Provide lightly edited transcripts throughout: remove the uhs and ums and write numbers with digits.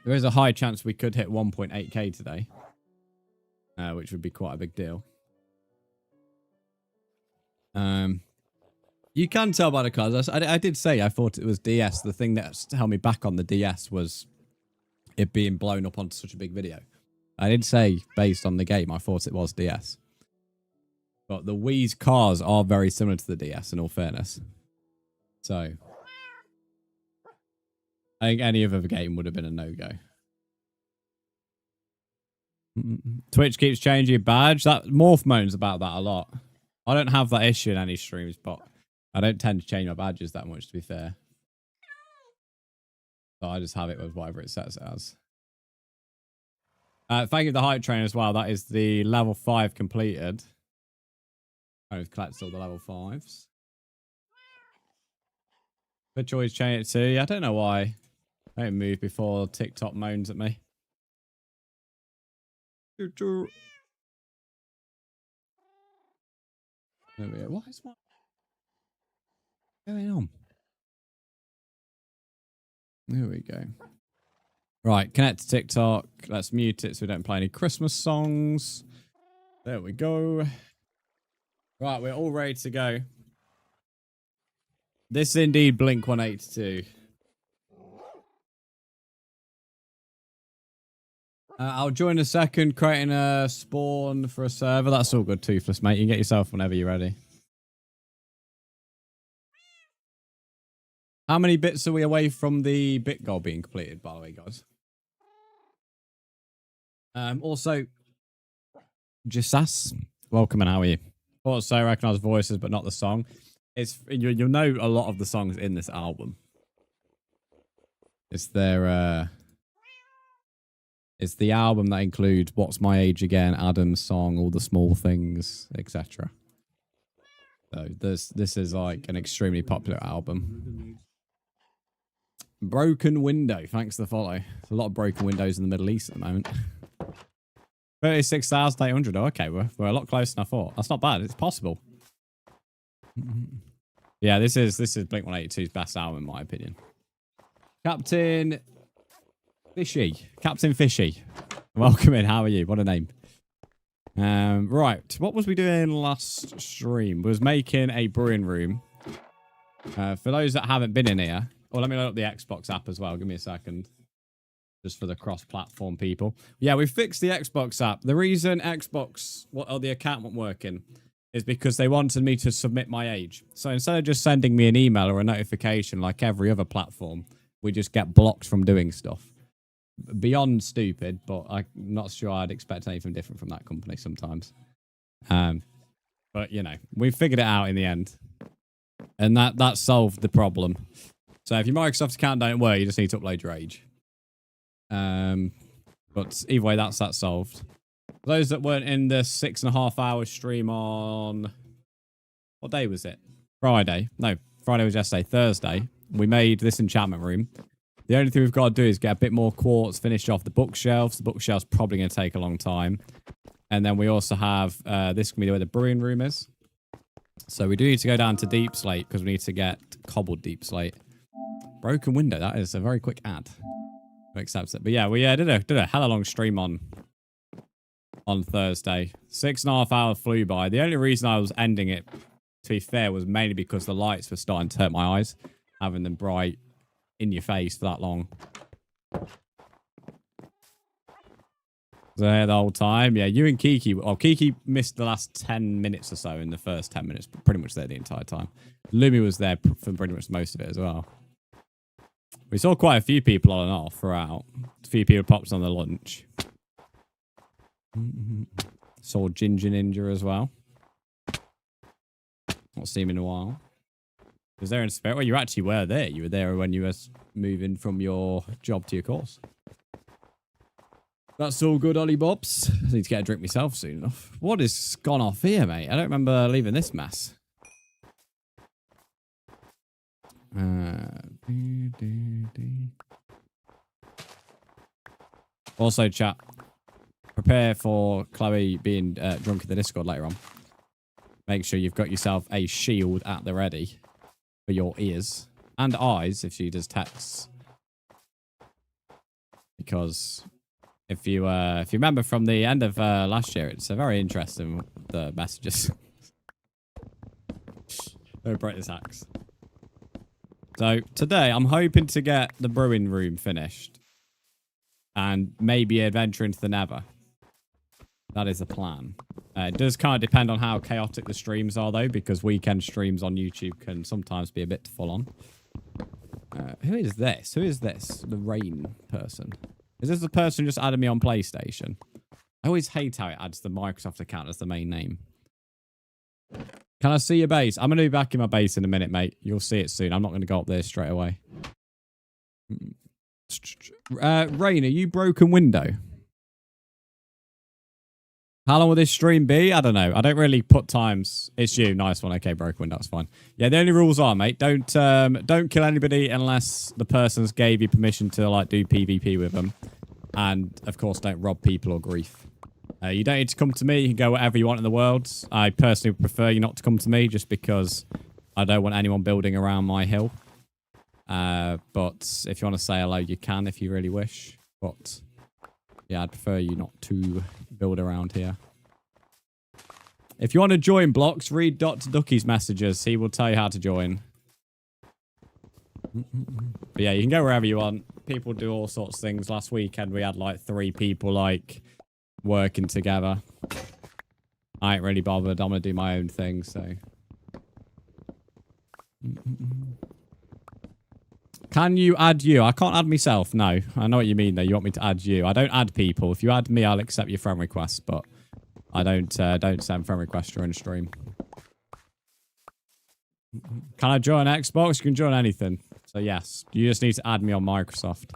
There is a high chance we could hit 1.8k today, which would be quite a big deal. You can tell by the cars. I did say I thought it was DS. The thing that held me back on the DS was it being blown up onto such a big video. I did say, based on the game, I thought it was DS. But the Wii's cars are very similar to the DS, in all fairness. So, I think any other game would have been a no-go. Twitch keeps changing your badge. That Morph moans about that a lot. I don't have that issue in any streams, but I don't tend to change my badges that much, to be fair. So I just have it with whatever it sets it as. Thank you for the hype train as well. That is the level 5 completed. I've collected all the level 5s. Twitch always change it too. I don't know why. I don't move before TikTok moans at me. There we go. What is going on? There we go. Right, connect to TikTok. Let's mute it so we don't play any Christmas songs. There we go. Right, we're all ready to go. This is indeed Blink 182. I'll join a second, creating a spawn for a server. That's all good, Toothless, mate. You can get yourself whenever you're ready. How many bits are we away from the bit goal being completed, by the way, guys? Also, Jisas, welcome and how are you? Also, I recognise voices, but not the song. You'll know a lot of the songs in this album. It's their it's the album that includes What's My Age Again, Adam's Song, All the Small Things, etc. So this is like an extremely popular album. Broken window. Thanks for the follow. There's a lot of broken windows in the Middle East at the moment. 36,800. Oh, okay, we're a lot closer than I thought. That's not bad. It's possible. Yeah, this is Blink 182's best album in my opinion. Captain Fishy. Welcome in. How are you? What a name. Right. What was we doing last stream? We was making a brewing room. For those that haven't been in here, let me load up the Xbox app as well. Give me a second. Just for the cross-platform people. Yeah, we fixed the Xbox app. The reason the account wasn't working is because they wanted me to submit my age. So instead of just sending me an email or a notification like every other platform, we just get blocked from doing stuff. Beyond stupid, but I'm not sure I'd expect anything different from that company sometimes. But, you know, we figured it out in the end. And that solved the problem. So if your Microsoft account don't work, you just need to upload your age. But either way, that's that solved. For those that weren't in the 6.5 hour stream on... What day was it? Friday. No, Friday was yesterday. Thursday. We made this enchantment room. The only thing we've got to do is get a bit more quartz, finish off the bookshelves. The bookshelf's probably going to take a long time. And then we also have, this can be where the brewing room is. So we do need to go down to Deep Slate because we need to get cobbled Deep Slate. Broken window. That is a very quick ad. Accepts it. But yeah, we did a hella long stream on Thursday. 6.5 hours flew by. The only reason I was ending it, to be fair, was mainly because the lights were starting to hurt my eyes. Having them bright in your face for that long. There the whole time. Yeah, you and Kiki. Oh, Kiki missed the last 10 minutes or so in the first 10 minutes, but pretty much there the entire time. Lumi was there for pretty much most of it as well. We saw quite a few people on and off throughout. A few people popped on the lunch. Saw Ginger Ninja as well. Not seen him in a while. Was there in spirit? Well, you actually were there. You were there when you were moving from your job to your course. That's all good, Ollie Bobs. I need to get a drink myself soon enough. What has gone off here, mate? I don't remember leaving this mess. Also, chat, prepare for Chloe being drunk in the Discord later on. Make sure you've got yourself a shield at the ready for your ears and eyes if she does texts. because if you remember from the end of last year, it's a very interesting the messages. Don't break this axe. So today I'm hoping to get the brewing room finished and maybe adventure into the Nether. That is the plan. It does kind of depend on how chaotic the streams are, though, because weekend streams on YouTube can sometimes be a bit full on. Who is this? Who is this? The rain person. Is this the person who just added me on PlayStation? I always hate how it adds the Microsoft account as the main name. Can I see your base? I'm going to be back in my base in a minute, mate. You'll see it soon. I'm not going to go up there straight away. Rain, are you broken window? How long will this stream be? I don't know. I don't really put times. It's you. Nice one. Okay, broken window. That's fine. Yeah, the only rules are, mate, don't kill anybody unless the person's gave you permission to, like, do PvP with them. And, of course, don't rob people or grief. You don't need to come to me. You can go wherever you want in the world. I personally prefer you not to come to me just because I don't want anyone building around my hill. But if you want to say hello, you can if you really wish. But yeah, I'd prefer you not to build around here. If you want to join blocks, read Dr. Ducky's messages. He will tell you how to join. But yeah, you can go wherever you want. People do all sorts of things. Last weekend, we had like 3 people like working together. I ain't really bothered. I'm going to do my own thing, so. Can you add you? I can't add myself. No. I know what you mean, though. You want me to add you. I don't add people. If you add me, I'll accept your friend request, but I don't send friend requests during stream. Can I join Xbox? You can join anything. So, yes. You just need to add me on Microsoft.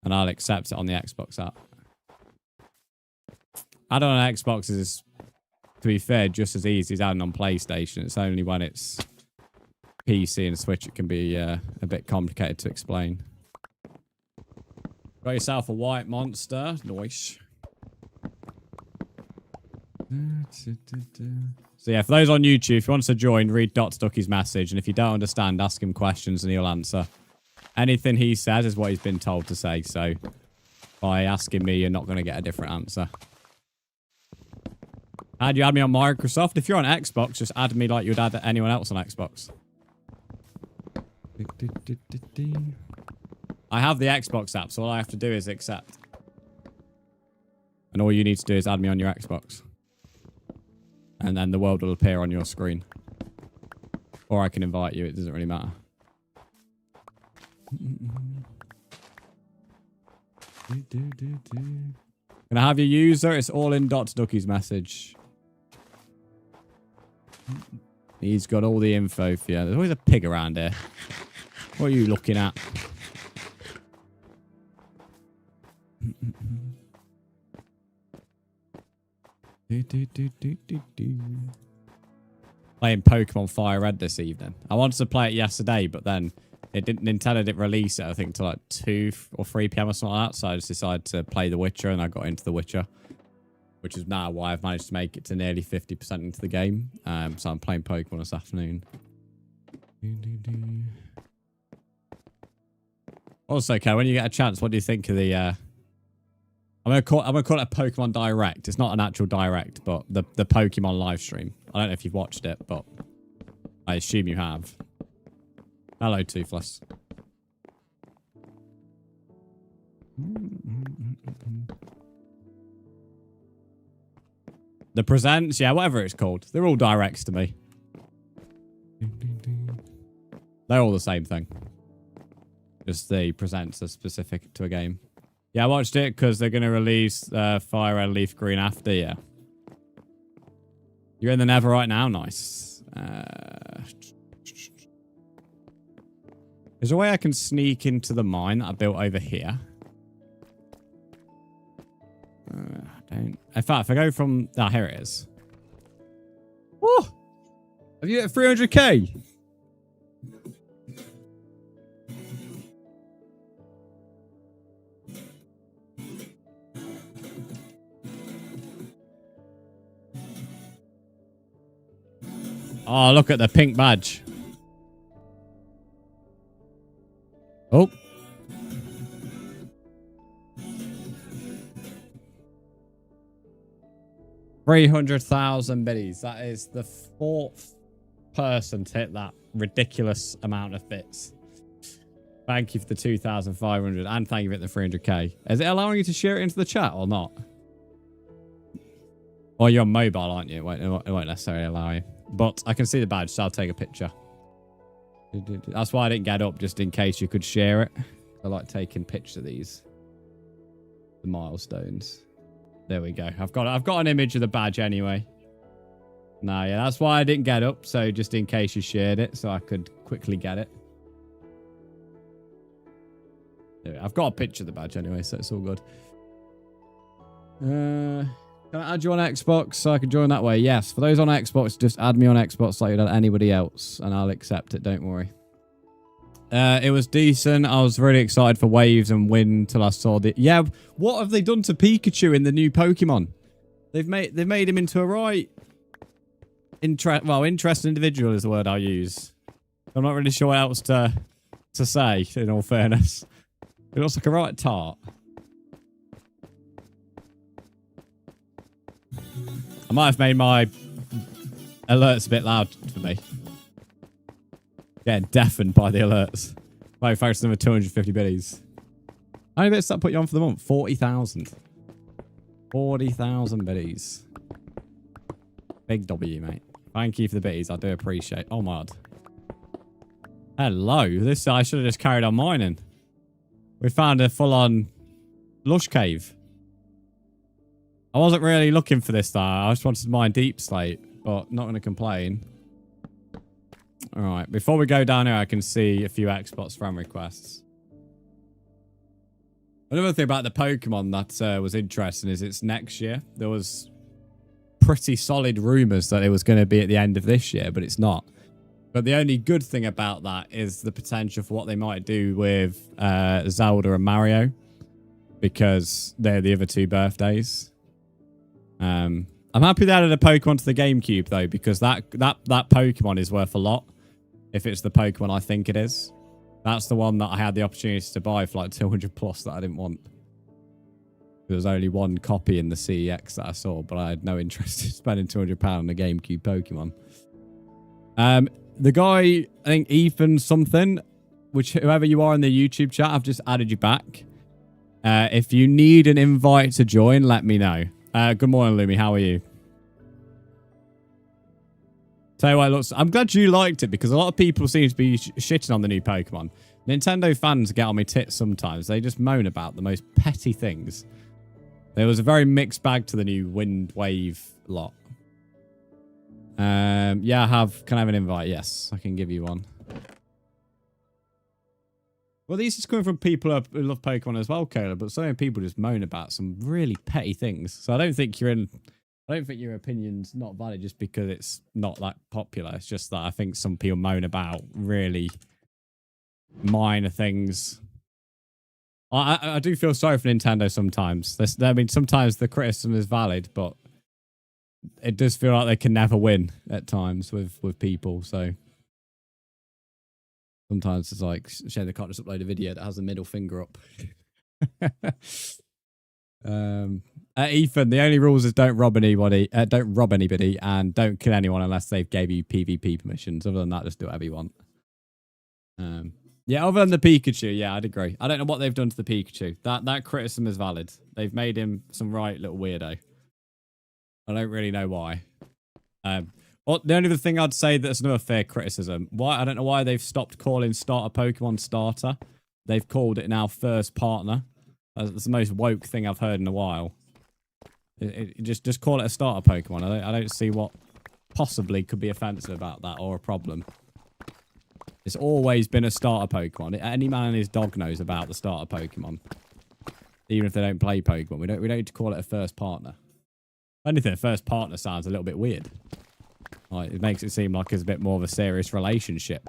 And I'll accept it on the Xbox app. Adding on Xbox is, to be fair, just as easy as adding on PlayStation. It's only when it's PC and Switch it can be a bit complicated to explain. Got yourself a white monster. Nice. So yeah, for those on YouTube, if you want to join, read Dr. Ducky's message. And if you don't understand, ask him questions and he'll answer. Anything he says is what he's been told to say. So by asking me, you're not going to get a different answer. How do you add me on Microsoft? If you're on Xbox, just add me like you'd add anyone else on Xbox. I have the Xbox app, so all I have to do is accept. And all you need to do is add me on your Xbox. And then the world will appear on your screen. Or I can invite you, it doesn't really matter. Can I have your user? It's all in Dr. Ducky's message. He's got all the info for you. There's always a pig around here. What are you looking at? Playing Pokemon Fire Red this evening. I wanted to play it yesterday, but then Nintendo didn't release it, I think, till like 2 or 3 p.m. or something like that. So I just decided to play The Witcher, and I got into The Witcher, which is now why I've managed to make it to nearly 50% into the game. So I'm playing Pokemon this afternoon. Also, okay, when you get a chance, what do you think of the... I'm gonna call it a Pokemon Direct. It's not an actual Direct, but the Pokemon live stream. I don't know if you've watched it, but I assume you have. Hello, Toothless. The Presents, yeah, whatever it's called. They're all Directs to me. They're all the same thing. Just the Presents are specific to a game. Yeah, I watched it because they're going to release Fire Red Leaf Green after, yeah. You're in the Nether right now? Nice. Is there a way I can sneak into the mine that I built over here? In fact, if I go from... Ah, here it is. Oh! Have you hit 300k? Oh, look at the pink badge. Oh. 300,000 biddies. That is the 4th person to hit that ridiculous amount of bits. Thank you for the 2,500 and thank you for the 300k. Is it allowing you to share it into the chat or not? Or you're on mobile, aren't you? It won't necessarily allow you. But I can see the badge, so I'll take a picture. That's why I didn't get up, just in case you could share it. I like taking pictures of these. The milestones. There we go. I've got an image of the badge anyway. No, yeah, that's why I didn't get up. So just in case you shared it, so I could quickly get it. There, I've got a picture of the badge anyway, so it's all good. Can I add you on Xbox so I can join that way? Yes. For those on Xbox, just add me on Xbox like you'd add anybody else, and I'll accept it. Don't worry. It was decent. I was really excited for waves and wind till I saw the... Yeah, what have they done to Pikachu in the new Pokemon? They've made him into a right... interesting individual is the word I'll use. I'm not really sure what else to say, in all fairness. It looks like a right tart. I might have made my alerts a bit loud for me. Getting deafened by the alerts. Right, thanks to another 250 biddies. How many bits that put you on for the month? 40,000. 40,000 biddies. Big W, mate. Thank you for the biddies. I do appreciate. Oh my god. Hello. I should have just carried on mining. We found a full-on lush cave. I wasn't really looking for this though. I just wanted to mine deep slate, but not going to complain. Alright, before we go down here, I can see a few Xbox friend requests. Another thing about the Pokemon that was interesting is it's next year. There was pretty solid rumours that it was going to be at the end of this year, but it's not. But the only good thing about that is the potential for what they might do with Zelda and Mario, because they're the other 2 birthdays. I'm happy they added a Pokemon to the GameCube though, because that Pokemon is worth a lot. If it's the Pokemon I think it is. That's the one that I had the opportunity to buy for like 200 plus that I didn't want. There was only one copy in the CEX that I saw, but I had no interest in spending £200 on a GameCube Pokemon. The guy, I think Ethan something, whoever you are in the YouTube chat, I've just added you back. If you need an invite to join, let me know. Good morning, Lumi. How are you? Tell you what, it looks... I'm glad you liked it, because a lot of people seem to be shitting on the new Pokemon. Nintendo fans get on my tits sometimes. They just moan about the most petty things. There was a very mixed bag to the new Wind Wave lot. Yeah, I have... Can I have an invite? Yes, I can give you one. Well, these are coming from people who love Pokemon as well, Cola, but so many people just moan about some really petty things. So I don't think you're in... I don't think your opinion's not valid just because it's not that popular. It's just that I think some people moan about really minor things. I do feel sorry for Nintendo sometimes. I mean, sometimes the criticism is valid, but it does feel like they can never win at times with people. So sometimes it's like, shame they can't just upload a video that has a middle finger up. Ethan, the only rules is don't rob anybody, and don't kill anyone unless they've gave you PvP permissions. Other than that, just do whatever you want. Yeah, other than the Pikachu, yeah, I'd agree. I don't know what they've done to the Pikachu. That criticism is valid. They've made him some right little weirdo. I don't really know why. Well, the only other thing I'd say that's another fair criticism. I don't know why they've stopped calling starter Pokemon starter. They've called it now first partner. That's the most woke thing I've heard in a while. Just call it a starter Pokemon. I don't see what possibly could be offensive about that or a problem. It's always been a starter Pokemon. Any man and his dog knows about the starter Pokemon. Even if they don't play Pokemon. We don't need to call it a first partner. If anything, a first partner sounds a little bit weird. Like, it makes it seem like it's a bit more of a serious relationship.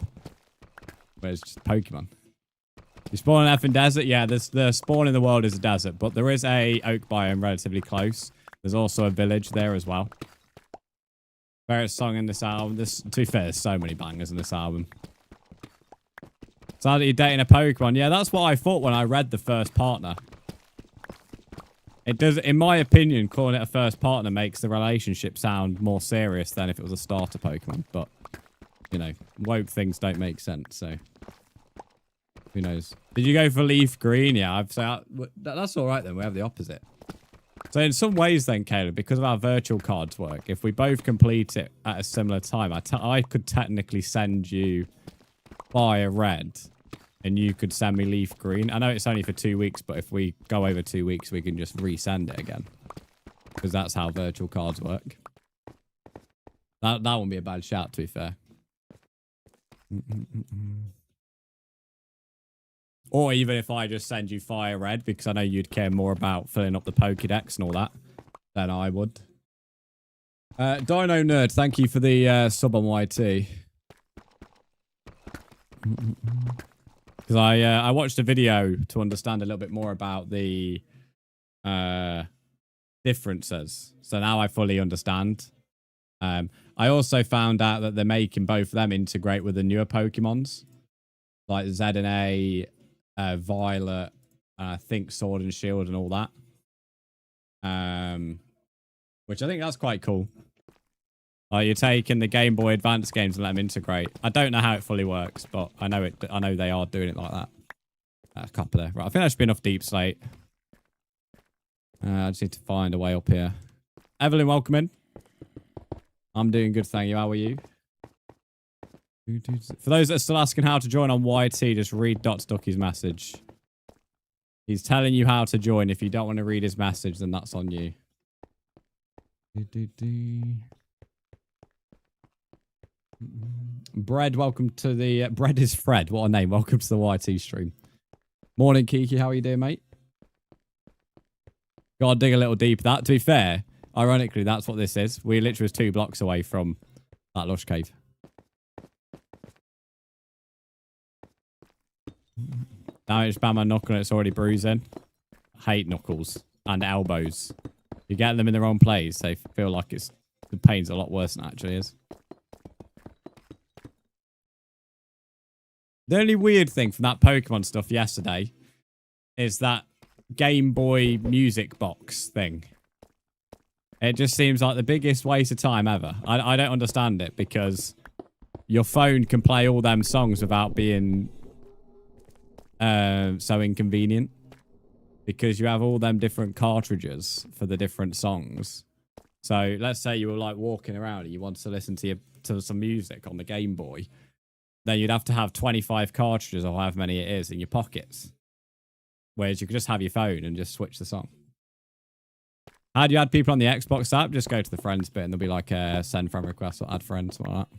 Whereas it's just Pokemon. You spawn in effing desert? Yeah, the spawn in the world is a desert, but there is a oak biome relatively close. There's also a village there as well. Favorite song in this album. To be fair, there's so many bangers in this album. Sounds like you're dating a Pokemon. Yeah, that's what I thought when I read the first partner. It does, in my opinion, calling it a first partner makes the relationship sound more serious than if it was a starter Pokemon. But, you know, woke things don't make sense, so who knows. Did you go for leaf green? Yeah, I've said that's all right then. We have the opposite. So in some ways then, Caleb, because of how virtual cards work, if we both complete it at a similar time, I could technically send you fire red and you could send me leaf green. I know it's only for 2 weeks, but if we go over 2 weeks, we can just resend it again. Because that's how virtual cards work. That wouldn't be a bad shout, to be fair. Or even if I just send you fire red, because I know you'd care more about filling up the Pokédex and all that than I would. Dino Nerd, thank you for the sub on YT. Because I watched a video to understand a little bit more about the differences. So now I fully understand. I also found out that they're making both of them integrate with the newer Pokemons. Like Z and A, Violet, I think Sword and Shield and all that. Which I think that's quite cool. You're taking the Game Boy Advance games and let them integrate. I don't know how it fully works, but I know they are doing it like that. Copper there. Right, I think that should be enough deep slate. I just need to find a way up here. Evelyn, welcome in. I'm doing good, thank you. How are you? For those that are still asking how to join on YT, just read Ducky's message. He's telling you how to join. If you don't want to read his message, then that's on you. Bread, welcome to the... Bread is Fred. What a name. Welcome to the YT stream. Morning, Kiki. How are you doing, mate? Gotta dig a little deeper. That, to be fair, ironically, that's what this is. We literally was 2 blocks away from that lush cave. Damage spam my knuckle and it's already bruising. I hate knuckles and elbows. You get them in the wrong place, they feel like the pain's a lot worse than it actually is. The only weird thing from that Pokemon stuff yesterday is that Game Boy music box thing. It just seems like the biggest waste of time ever. I don't understand it because your phone can play all them songs without being so inconvenient. Because you have all them different cartridges for the different songs. So let's say you were like walking around and you wanted to listen to some music on the Game Boy. Then you'd have to have 25 cartridges or however many it is in your pockets. Whereas you could just have your phone and just switch the song. How do you add people on the Xbox app? Just go to the friends bit and there'll be like a send friend request or add friends, something like that.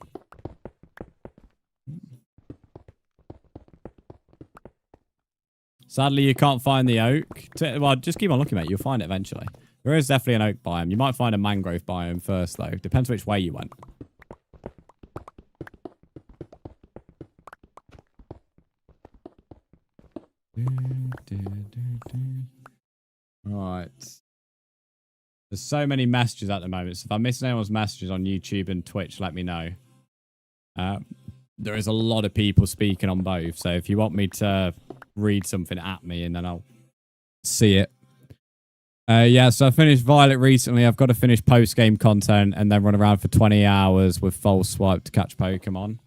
Sadly, you can't find the oak. Well, just keep on looking, mate. You'll find it eventually. There is definitely an oak biome. You might find a mangrove biome first, though. Depends which way you went. Right. There's so many messages at the moment. So if I'm missing anyone's messages on YouTube and Twitch, let me know. There is a lot of people speaking on both. So if you want me to read something at me and then I'll see it. Yeah, so I finished Violet recently. I've got to finish post-game content and then run around for 20 hours with false swipe to catch Pokemon.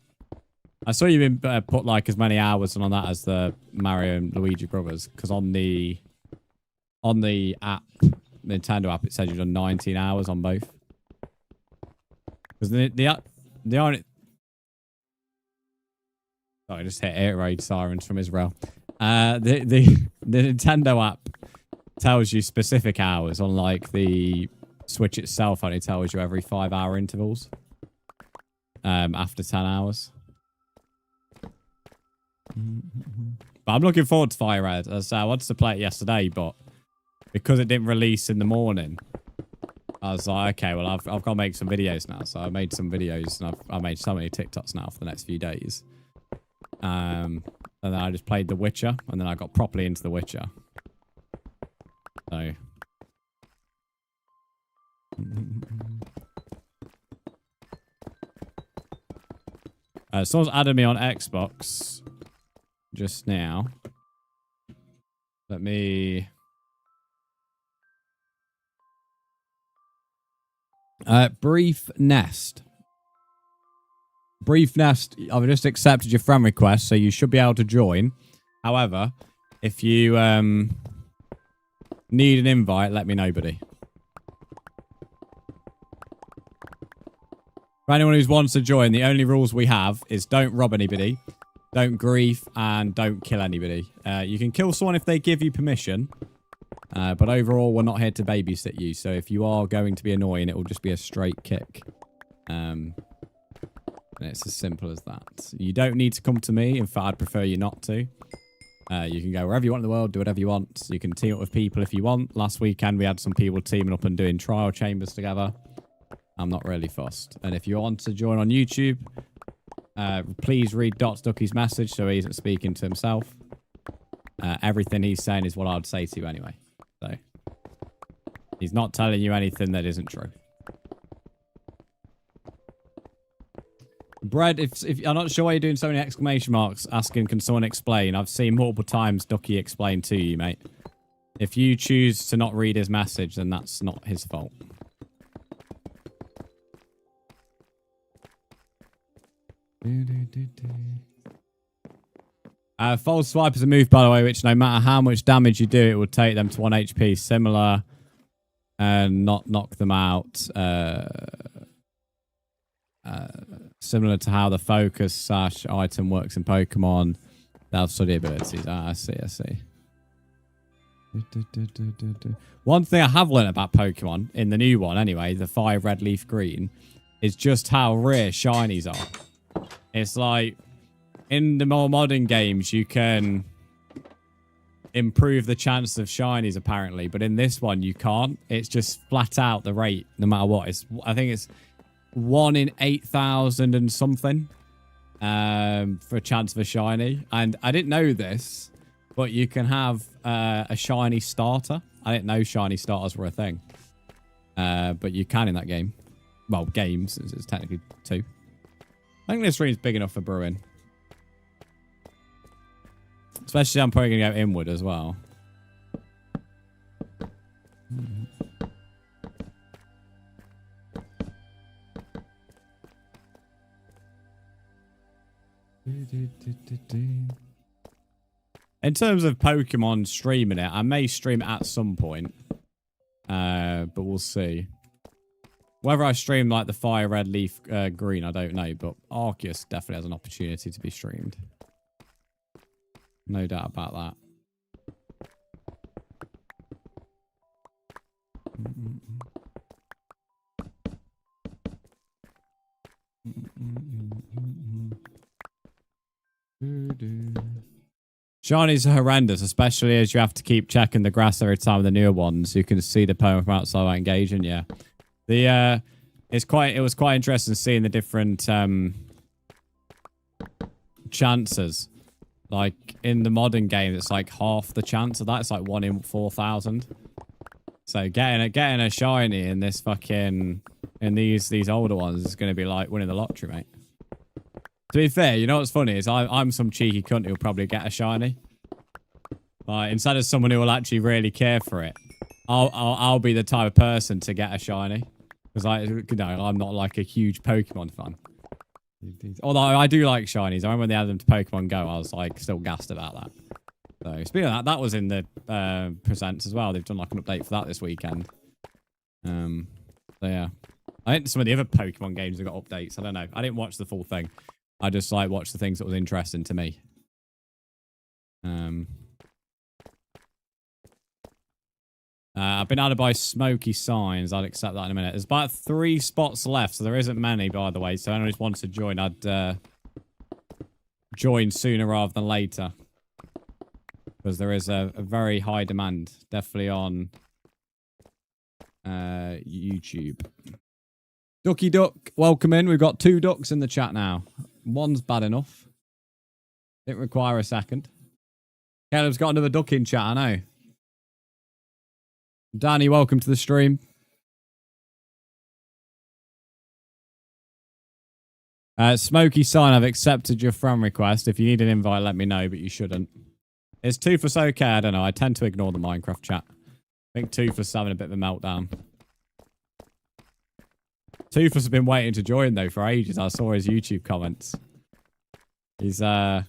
I saw you put like as many hours on that as the Mario and Luigi brothers, because on the app, Nintendo app, it says you've done 19 hours on both. Because the only... Sorry, I just hit air raid sirens from Israel. The Nintendo app tells you specific hours, on like the Switch itself only tells you every 5-hour intervals. After 10 hours. But I'm looking forward to Fire Red. As I wanted to play it yesterday, but because it didn't release in the morning, I was like, okay, well, I've got to make some videos now. So I made some videos, and I made so many TikToks now for the next few days. And then I just played The Witcher, and then I got properly into The Witcher. So... someone's added me on Xbox just now. Let me Brief Nest. Brief Nest, I've just accepted your friend request, so you should be able to join. However, if you need an invite, let me know, buddy. For anyone who wants to join, the only rules we have is don't rob anybody, don't grief, and don't kill anybody. You can kill someone if they give you permission, but overall, we're not here to babysit you. So if you are going to be annoying, it will just be a straight kick. And it's as simple as that. You don't need to come to me. In fact, I'd prefer you not to. You can go wherever you want in the world, do whatever you want. You can team up with people if you want. Last weekend, we had some people teaming up and doing trial chambers together. I'm not really fussed. And if you want to join on YouTube, please read Dots Ducky's message so he isn't speaking to himself. Everything he's saying is what I'd say to you anyway. So he's not telling you anything that isn't true. Bread, if I'm not sure why you're doing so many exclamation marks asking, can someone explain? I've seen multiple times Ducky explain to you, mate. If you choose to not read his message, then that's not his fault. False swipe is a move, by the way, which no matter how much damage you do, it will take them to 1 HP. Similar and not knock them out. Similar to how the focus / item works in Pokemon. They'll study abilities. I see. One thing I have learned about Pokemon, in the new one anyway, the Fire Red Leaf Green, is just how rare shinies are. It's like, in the more modern games, you can improve the chance of shinies, apparently. But in this one, you can't. It's just flat out the rate, no matter what. I think it's 1 in 8,000 and something for a chance of a shiny. And I didn't know this, but you can have a shiny starter. I didn't know shiny starters were a thing. But you can in that game. Well, games. It's technically 2. I think this stream's big enough for brewing. Especially I'm probably going to go inward as well. In terms of Pokemon streaming it, I may stream it at some point. But we'll see. Whether I stream like the Fire Red Leaf Green, I don't know. But Arceus definitely has an opportunity to be streamed. No doubt about that. Shinies are horrendous, especially as you have to keep checking the grass every time with the newer ones. You can see the Pokemon from outside without engaging, yeah. It was quite interesting seeing the different chances. Like in the modern game, it's like half the chance of that. It's like 1 in 4,000. So getting a shiny in this fucking these older ones is going to be like winning the lottery, mate. To be fair, you know what's funny is I'm some cheeky cunt who'll probably get a shiny. Like instead of someone who will actually really care for it, I'll be the type of person to get a shiny because I'm not like a huge Pokemon fan. Although I do like shinies. I remember when they added them to Pokemon Go, I was like still gassed about that. So speaking of that was in the presents as well. They've done like an update for that this weekend. So yeah, I think some of the other Pokemon games have got updates. I don't know. I didn't watch the full thing. I just like watched the things that was interesting to me. I've been added by Smoky Signs. I'd accept that in a minute. There's about 3 spots left, so there isn't many, by the way. So anyone who wants to join, I'd join sooner rather than later. Because there is a very high demand. Definitely on YouTube. Ducky Duck, welcome in. We've got 2 ducks in the chat now. One's bad enough. Didn't require a second. Caleb's got another duck in chat, I know. Danny, welcome to the stream. Smoky Sign, I've accepted your friend request. If you need an invite, let me know, but you shouldn't. Is 2 for okay? I don't know. I tend to ignore the Minecraft chat. I think 2 for having a bit of a meltdown. Toothless has been waiting to join though for ages. I saw his YouTube comments. He's been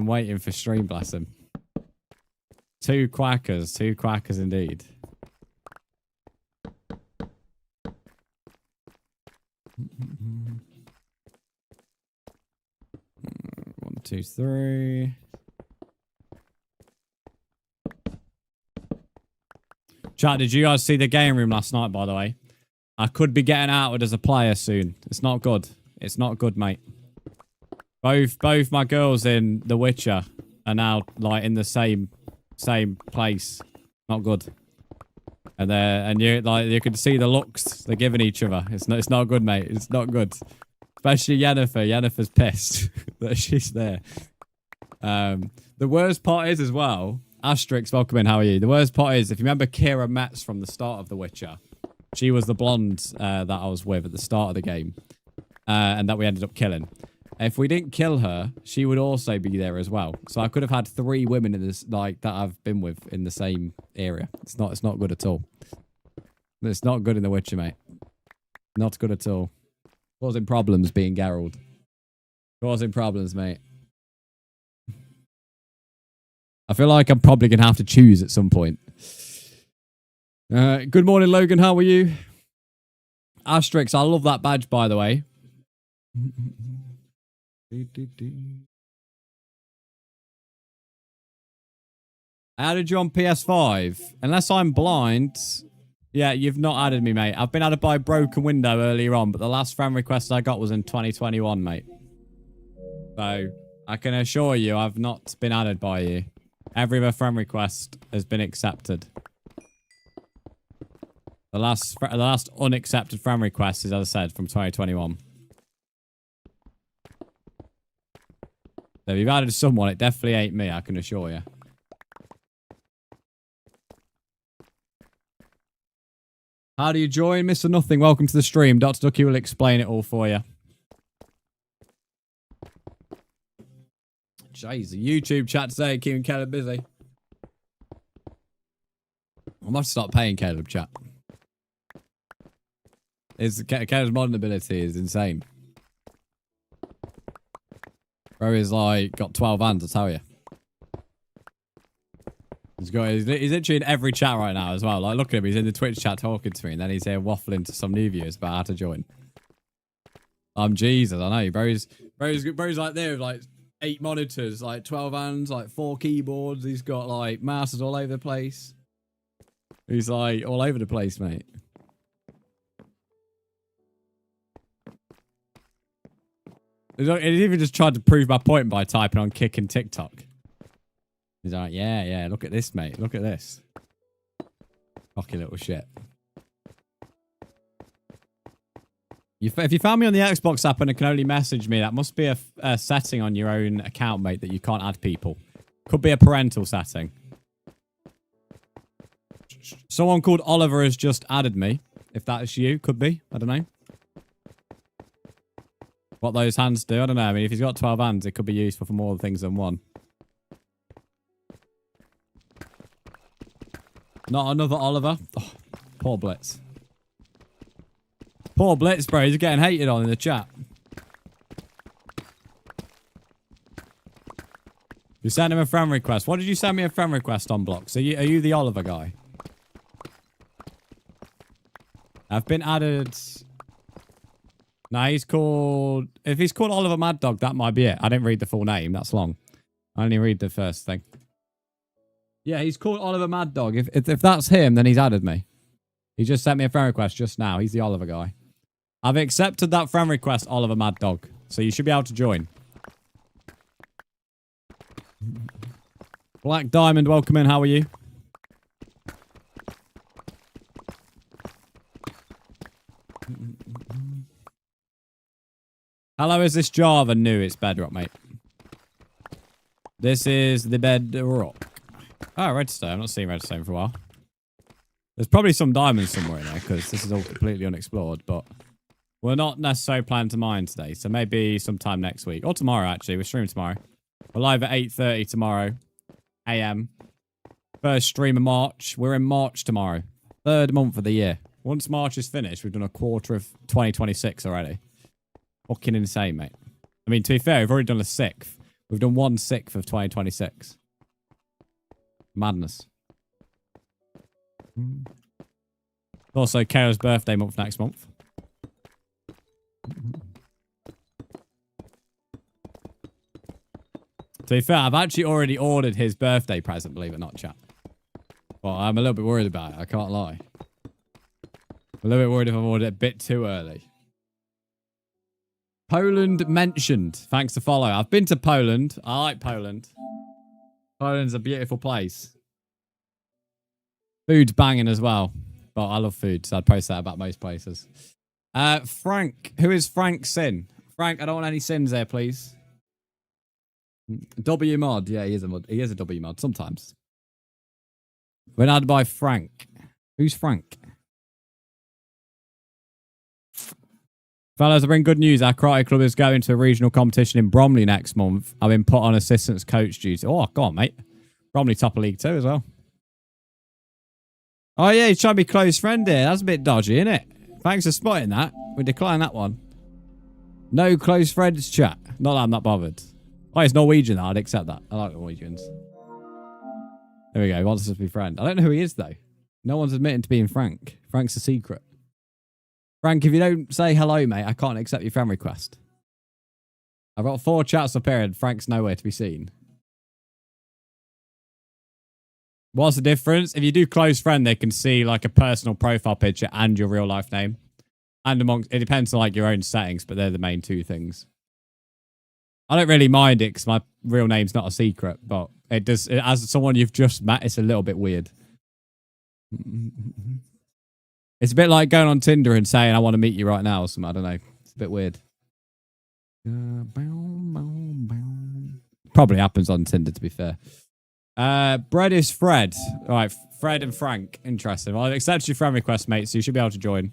waiting for stream, bless him. Two quackers indeed. One, two, three. Chat, did you guys see the game room last night, by the way? I could be getting outed as a player soon. It's not good. It's not good, mate. Both my girls in The Witcher are now like in the same place. Not good. And you can see the looks they're giving each other. It's not good, mate. It's not good. Especially Yennefer. Yennefer's pissed that she's there. The worst part is as well. Asterix, welcome in. How are you? The worst part is, if you remember Kira Metz from the start of The Witcher, she was the blonde that I was with at the start of the game, and that we ended up killing. If we didn't kill her, she would also be there as well. So I could have had 3 women in this, like, that I've been with in the same area. It's not good at all. It's not good in The Witcher, mate. Not good at all. Causing problems being Geralt. Causing problems, mate. I feel like I'm probably going to have to choose at some point. Good morning, Logan. How are you? Asterix, I love that badge, by the way. I added you on PS5. Unless I'm blind. Yeah, you've not added me, mate. I've been added by Broken Window earlier on, but the last friend request I got was in 2021, mate. So, I can assure you I've not been added by you. Every other friend request has been accepted. The last unaccepted friend request is, as I said, from 2021. So if you've added someone, it definitely ain't me, I can assure you. How do you join? Mr. Nothing, welcome to the stream. Dr. Ducky will explain it all for you. Jeez, the YouTube chat today keeping Caleb busy. I must start paying Caleb chat. Caleb's modern ability is insane. Bro is like got 12 hands, I tell you. He's literally in every chat right now as well. Like, look at him, he's in the Twitch chat talking to me, and then he's here waffling to some new viewers about how to join. Jesus, I know. Bro's like there with like 8 monitors, like 12 hands, like 4 keyboards. He's got like mouses all over the place. He's like all over the place, mate. He's even just tried to prove my point by typing on Kick and TikTok. He's like, yeah, look at this, mate. Look at this. Cocky little shit. If you found me on the Xbox app and it can only message me, that must be a setting on your own account, mate, that you can't add people. Could be a parental setting. Someone called Oliver has just added me. If that is you, could be. I don't know. What those hands do, I don't know. I mean, if he's got 12 hands, it could be useful for more things than one. Not another Oliver. Oh, poor Blitz. Poor Blitz, bro. He's getting hated on in the chat. You sent him a friend request. What did you send me a friend request on, Blocks? Are you the Oliver guy? I've been added... Nah, he's called... If he's called Oliver Mad Dog, that might be it. I didn't read the full name. That's long. I only read the first thing. Yeah, he's called Oliver Mad Dog. If that's him, then he's added me. He just sent me a friend request just now. He's the Oliver guy. I've accepted that friend request, Oliver Mad Dog. So you should be able to join. Black Diamond, welcome in. How are you? Hello, is this Java? No, it's Bedrock, mate. This is the Bedrock. Oh, redstone. I've not seen redstone for a while. There's probably some diamonds somewhere in there because this is all completely unexplored, but we're not necessarily planning to mine today, so maybe sometime next week. Or tomorrow, actually. We're streaming tomorrow. We're live at 8:30 tomorrow. AM. First stream of March. We're in March tomorrow. 3rd month of the year. Once March is finished, we've done a quarter of 2026 already. Fucking insane, mate. I mean, to be fair, we've already done a sixth. We've done 1/6 of 2026. Madness. Also, Kayla's birthday month next month. To be fair, I've actually already ordered his birthday present, believe it or not, chat. But I'm a little bit worried about it, I can't lie. I'm a little bit worried if I've ordered it a bit too early. Poland mentioned. Thanks to follow. I've been to Poland. I like Poland. Poland's a beautiful place. Food's banging as well. But I love food, so I'd post that about most places. Frank. Who is Frank Sin? Frank, I don't want any sins there, please. W mod. Yeah, he is a mod. He is a W mod sometimes. When I'd buy Frank. Who's Frank? Fellas, I bring good news. Our karate club is going to a regional competition in Bromley next month. I've been put on assistance coach duty. Oh, go on, mate. Bromley top of League 2 as well. Oh, yeah, he's trying to be close friend here. That's a bit dodgy, isn't it? Thanks for spotting that. We decline that one. No close friends chat. Not that I'm not bothered. Oh, it's Norwegian. I'd accept that. I like Norwegians. There we go. He wants us to be friends. I don't know who he is, though. No one's admitting to being Frank. Frank's a secret. Frank, if you don't say hello, mate, I can't accept your friend request. I've got 4 chats up here and Frank's nowhere to be seen. What's the difference? If you do close friend, they can see like a personal profile picture and your real life name. And amongst, it depends on like your own settings, but they're the main 2 things. I don't really mind it because my real name's not a secret, but it does, as someone you've just met, it's a little bit weird. It's a bit like going on Tinder and saying, I want to meet you right now or something. I don't know. It's a bit weird. Probably happens on Tinder, to be fair. Bread is Fred. All right, Fred and Frank. Interesting. Well, I've accepted your friend request, mate, so you should be able to join.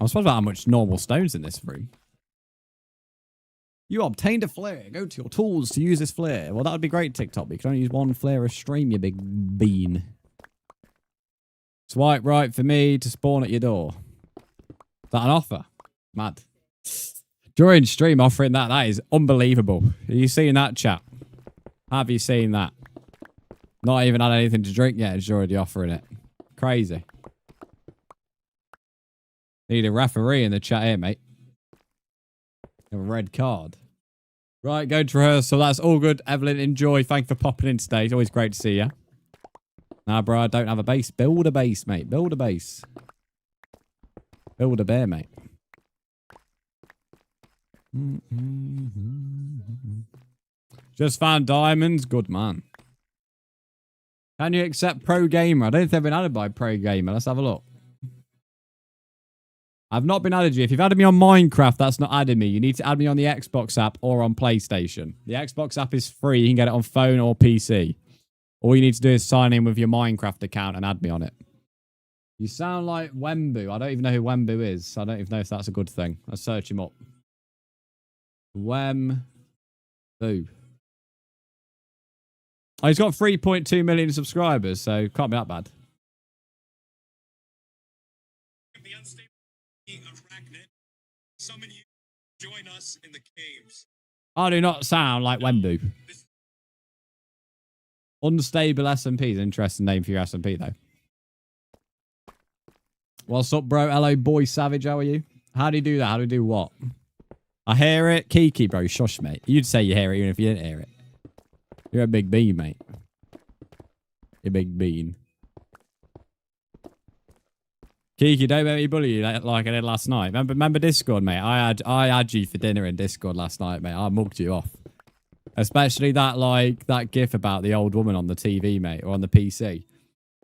I was wondering how much normal stone's in this room. You obtained a flare. Go to your tools to use this flare. Well, that would be great, TikTok. But you can only use 1 flare a stream, you big bean. Swipe right for me to spawn at your door. Is that an offer? Mad. During stream offering that. That is unbelievable. Have you seen that, chat? Have you seen that? Not even had anything to drink yet. It's already offering it. Crazy. Need a referee in the chat here, mate. A red card. Right, go to rehearsal. That's all good. Evelyn, enjoy. Thank you for popping in today. It's always great to see you. Nah, bro, I don't have a base. Build a base, mate. Build a base. Build a bear, mate. Just found diamonds. Good man. Can you accept Pro Gamer? I don't think they've been added by Pro Gamer. Let's have a look. I've not been added you. If you've added me on Minecraft, that's not adding me. You need to add me on the Xbox app or on PlayStation. The Xbox app is free. You can get it on phone or PC. All you need to do is sign in with your Minecraft account and add me on it. You sound like Wembu. I don't even know who Wembu is. I don't even know if that's a good thing. Let's search him up. Wembu. Oh, he's got 3.2 million subscribers, so can't be that bad. Summon you. Join us in the caves. I do not sound like Wembu. Unstable SMP is an interesting name for your SMP, though. What's up, bro? Hello, boy savage. How are you? How do you do that? How do you do what? I hear it. Kiki, bro. Shush, mate. You'd say you hear it even if you didn't hear it. You're a big bean, mate. You're a big bean. Kiki, don't make me bully you like I did last night. Remember Discord, mate? I had you for dinner in Discord last night, mate. I mugged you off. Especially that gif about the old woman on the TV, mate, or on the PC.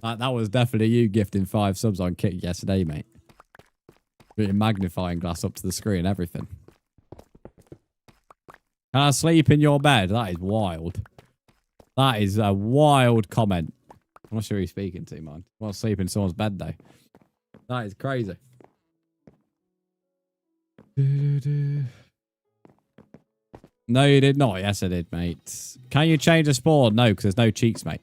That was definitely you gifting 5 subs on Kick yesterday, mate. With your magnifying glass up to the screen and everything. Can I sleep in your bed? That is wild. That is a wild comment. I'm not sure who you're speaking to, man. I want to sleep in someone's bed, though. That is crazy. No, you did not. Yes, I did, mate. Can you change the spawn? No, because there's no cheeks, mate.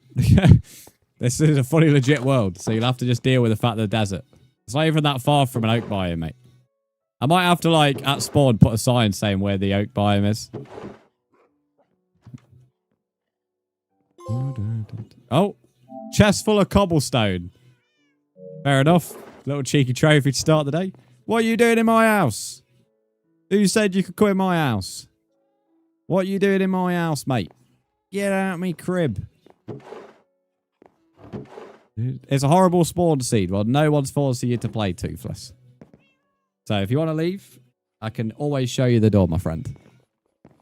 This is a fully legit world, so you'll have to just deal with the fact of the desert. It's not even that far from an oak biome, mate. I might have to, like, at spawn, put a sign saying where the oak biome is. Oh, chest full of cobblestone. Fair enough. Little cheeky trophy to start the day. What are you doing in my house? Who said you could come in my house? What are you doing in my house, mate? Get out of me crib. It's a horrible spawn seed. Well, no one's forcing you to play Toothless. So if you want to leave, I can always show you the door, my friend.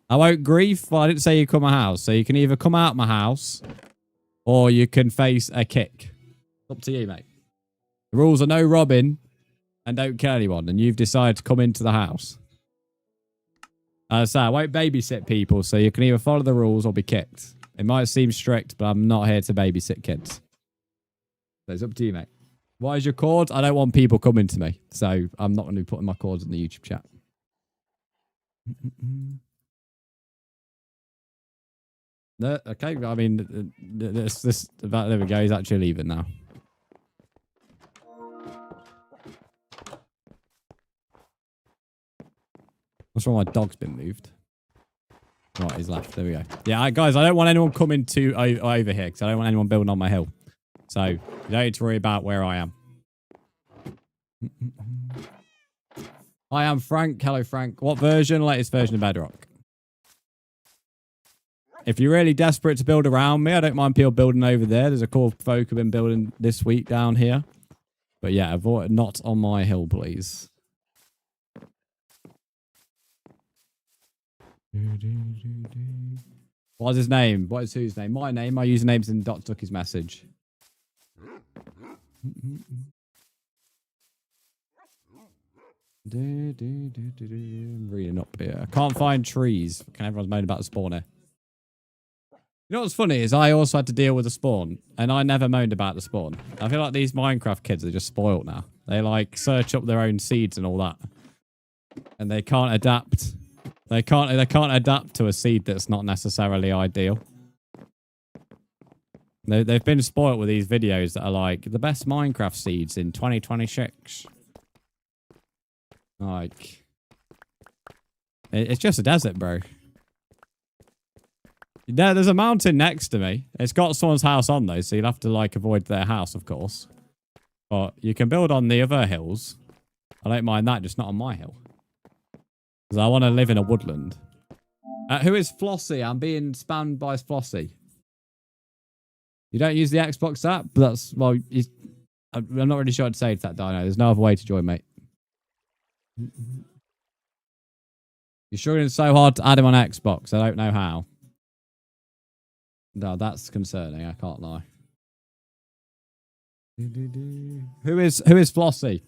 I won't grief, but I didn't say you come my house. So you can either come out my house or you can face a kick. It's up to you, mate. The rules are no robbing and don't kill anyone. And you've decided to come into the house. So I won't babysit people. So you can either follow the rules or be kicked. It might seem strict, but I'm not here to babysit kids. So it's up to you, mate. What is your chord? I don't want people coming to me. So I'm not going to be putting my chords in the YouTube chat. No, okay, I mean, there we go. He's actually leaving now. What's wrong? My dog's been moved. Right, he's left. There we go. Yeah, guys, I don't want anyone coming to over here because I don't want anyone building on my hill. So you don't need to worry about where I am. I am Frank. Hello, Frank. What version? Latest version of Bedrock. If you're really desperate to build around me, I don't mind people building over there. There's a core of folk who've been building this week down here. But yeah, avoid not on my hill, please. What's his name? What is whose name? My name. My username's in Dr. Ducky's message. I'm reading up here. I can't find trees. Can everyone's moaning about the spawn here? You know what's funny is I also had to deal with the spawn, and I never moaned about the spawn. I feel like these Minecraft kids are just spoiled now. They like search up their own seeds and all that, and they can't adapt. They can't adapt to a seed that's not necessarily ideal. They've been spoiled with these videos that are like the best Minecraft seeds in 2026. Like, it's just a desert, bro. There's a mountain next to me. It's got someone's house on though, so you'll have to like avoid their house, of course. But you can build on the other hills. I don't mind that, just not on my hill. Because I want to live in a woodland. Who is Flossie? I'm being spammed by Flossie. You don't use the Xbox app? But that's, well, I'm not really sure what to say to that, Dino. There's no other way to join, mate. You're struggling so hard to add him on Xbox. I don't know how. No, that's concerning. I can't lie. Who is Flossie?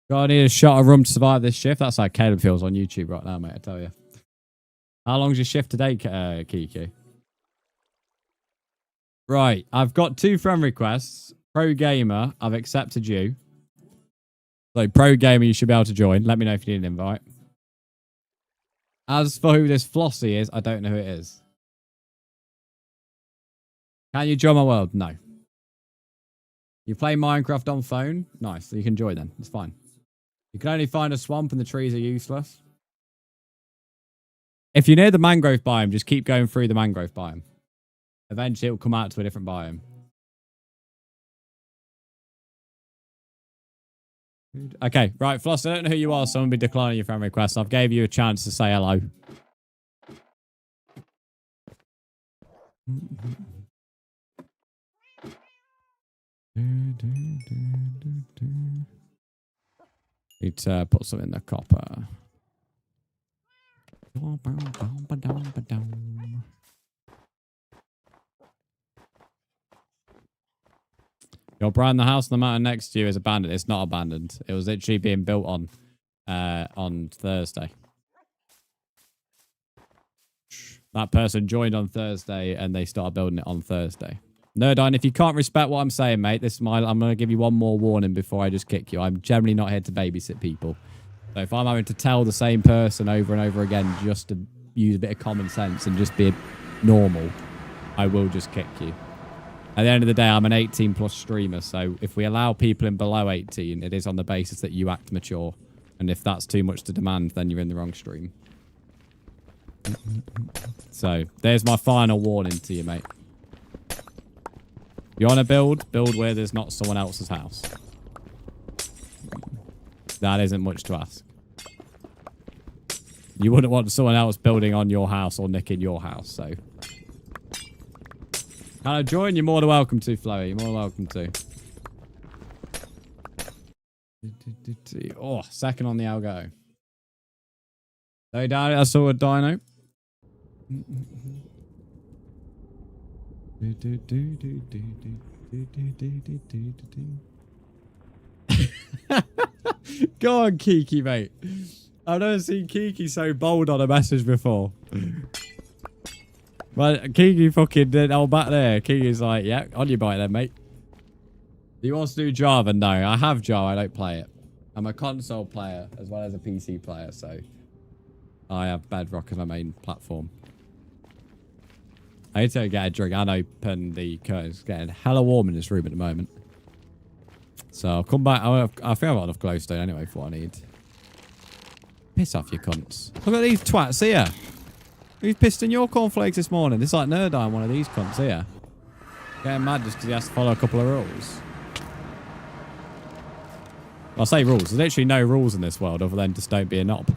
God, I need a shot of rum to survive this shift. That's how Caleb feels on YouTube right now, mate. I tell you. How long's your shift today, Kiki? Right, I've got 2 friend requests. Pro Gamer, I've accepted you. So, Pro Gamer, you should be able to join. Let me know if you need an invite. As for who this Flossie is, I don't know who it is. Can you join my world? No. You play Minecraft on phone? Nice. So you can join then. It's fine. You can only find a swamp and the trees are useless. If you're near the mangrove biome, just keep going through the mangrove biome. Eventually, it will come out to a different biome. Okay, right, Floss, I don't know who you are, so I'm going to be declining your friend request. I've gave you a chance to say hello. Need to put some in the copper. Your brand, the house on the mountain next to you is abandoned. It's not abandoned. It was literally being built on Thursday. That person joined on Thursday and they started building it on Thursday. Nerdine, if you can't respect what I'm saying, mate, I'm going to give you one more warning before I just kick you. I'm generally not here to babysit people. So if I'm having to tell the same person over and over again just to use a bit of common sense and just be normal, I will just kick you. At the end of the day, I'm an 18 plus streamer. So if we allow people in below 18, it is on the basis that you act mature. And if that's too much to demand, then you're in the wrong stream. So there's my final warning to you, mate. You want to build where there's not someone else's house. That isn't much to ask. You wouldn't want someone else building on your house or nicking your house, so. Can I join? You're more than welcome to, Flowy. You're more than welcome to. Oh, second on the algo. Hey, Daddy, I saw a dino. Go on, Kiki, mate. I've never seen Kiki so bold on a message before. Well, Kiki fucking did all back there. Kiki's like, yeah, on your bike then, mate. Do you want to do Java? No, I have Java. I don't play it. I'm a console player as well as a PC player, so I have Bedrock as my main platform. I need to get a drink and open the curtains. It's getting hella warm in this room at the moment. So I'll come back. I think I've got enough glowstone anyway for what I need. Piss off, you cunts. Look at these twats here. Who's pissed in your cornflakes this morning? This is like Nerdine, one of these cunts here. Getting mad just because he has to follow a couple of rules. Well, I say rules. There's literally no rules in this world other than just don't be a knob.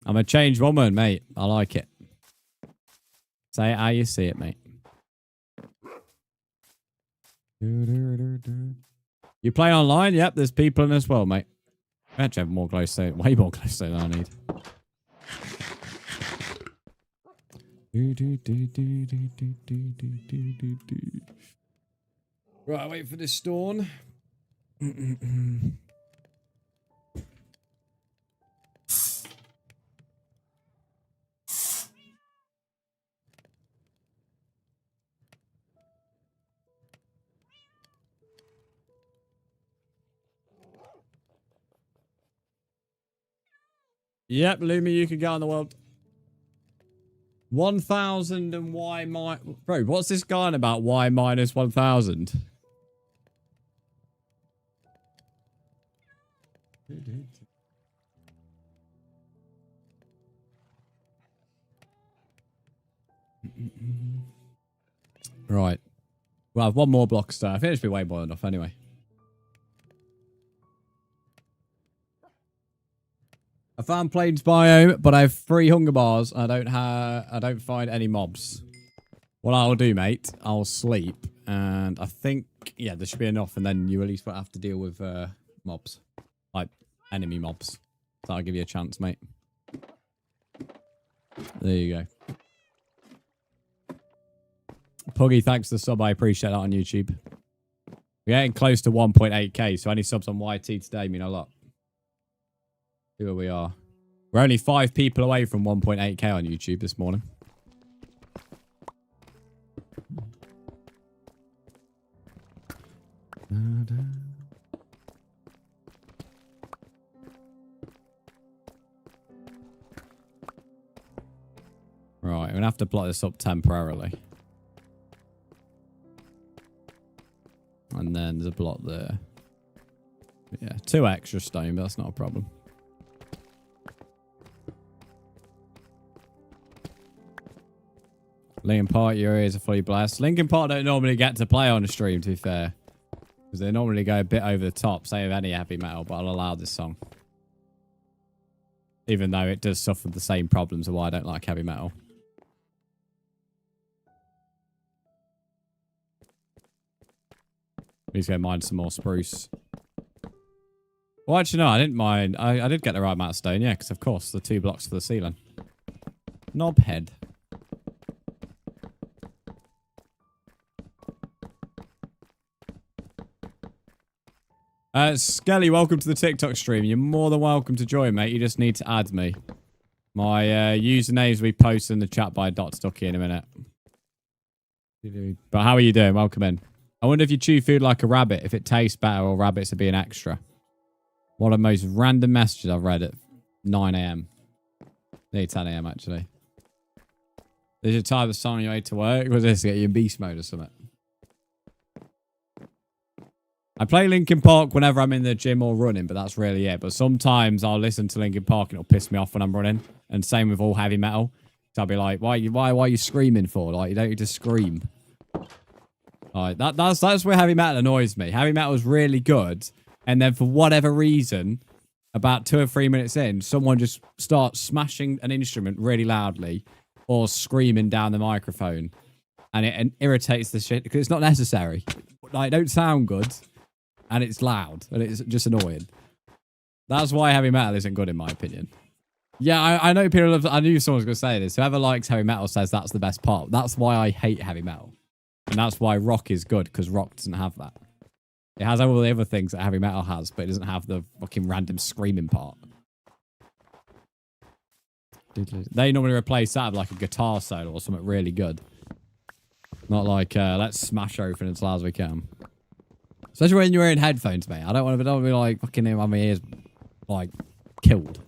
I'm a changed woman, mate. I like it. Say it how you see it, mate. You play online? Yep, there's people in as well, mate. I actually have more glowstone. Way more glowstone than I need. Right, wait for this storm. Yep, Lumi, you can go in the world. 1,000 and y minus... Bro, what's this guy on about y minus 1,000? Right. Well, I have one more block star. I think it should be way more enough anyway. I found Plains biome, but I have 3 hunger bars. I don't find any mobs. What I'll do, mate, I'll sleep, and I think yeah, there should be enough, and then you at least won't have to deal with mobs, like enemy mobs. So I'll give you a chance, mate. There you go. Puggy, thanks for the sub. I appreciate that on YouTube. We're getting close to 1.8k, so any subs on YT today mean a lot. See where we are. We're only 5 people away from 1.8k on YouTube this morning. Right, we're gonna have to block this up temporarily. And then there's a block there. Yeah, 2 extra stone, but that's not a problem. Linkin Park, your ears are fully blessed. Linkin Park don't normally get to play on the stream, to be fair. Because they normally go a bit over the top, say of any heavy metal, but I'll allow this song. Even though it does suffer the same problems of why I don't like heavy metal. He's going to mine some more spruce. Well, actually, no, I didn't mind. I did get the right amount of stone, yeah, because of course, the 2 blocks for the ceiling. Knobhead. Skelly, welcome to the TikTok stream. You're more than welcome to join, mate. You just need to add me. My usernames will be posted in the chat by Dotstucky in a minute. But how are you doing? Welcome in. I wonder if you chew food like a rabbit, if it tastes better or rabbits are being extra. One of the most random messages I've read at 9 AM. Nearly 10 AM, actually. Did you type the song on your way to work? Was this to get you in beast mode or something? I play Linkin Park whenever I'm in the gym or running, but that's really it. But sometimes I'll listen to Linkin Park and it'll piss me off when I'm running. And same with all heavy metal. So I'll be like, why are you screaming for? Like, you don't need to scream. Like, that's where heavy metal annoys me. Heavy metal is really good. And then for whatever reason, about 2 or 3 minutes in, someone just starts smashing an instrument really loudly or screaming down the microphone. And it irritates the shit because it's not necessary. Like, it don't sound good. And it's loud. And it's just annoying. That's why heavy metal isn't good in my opinion. Yeah, I know people love... I knew someone was going to say this. Whoever likes heavy metal says that's the best part. That's why I hate heavy metal. And that's why rock is good, because rock doesn't have that. It has all the other things that heavy metal has, but it doesn't have the fucking random screaming part. They normally replace that with like a guitar solo or something really good. Not like, let's smash everything as loud as we can. Especially when you're wearing headphones, mate. I don't want to be like fucking in my ears, like, killed.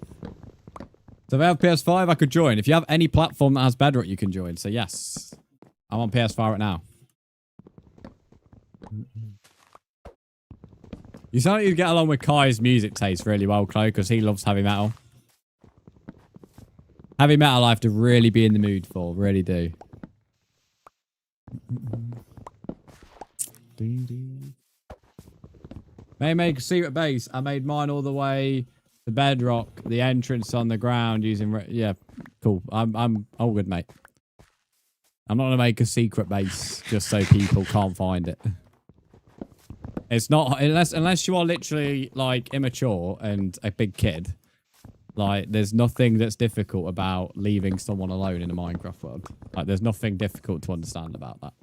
So if I have PS5, I could join. If you have any platform that has bedrock, you can join. So yes, I'm on PS5 right now. You sound like you get along with Kai's music taste really well, Chloe, because he loves heavy metal. Heavy metal I have to really be in the mood for. Really do. May make a secret base. I made mine all the way to bedrock. The entrance on the ground using... Yeah, cool. I'm all good, mate. I'm not going to make a secret base just so people can't find it. It's not... Unless you are literally, like, immature and a big kid. Like, there's nothing that's difficult about leaving someone alone in a Minecraft world. Like, there's nothing difficult to understand about that.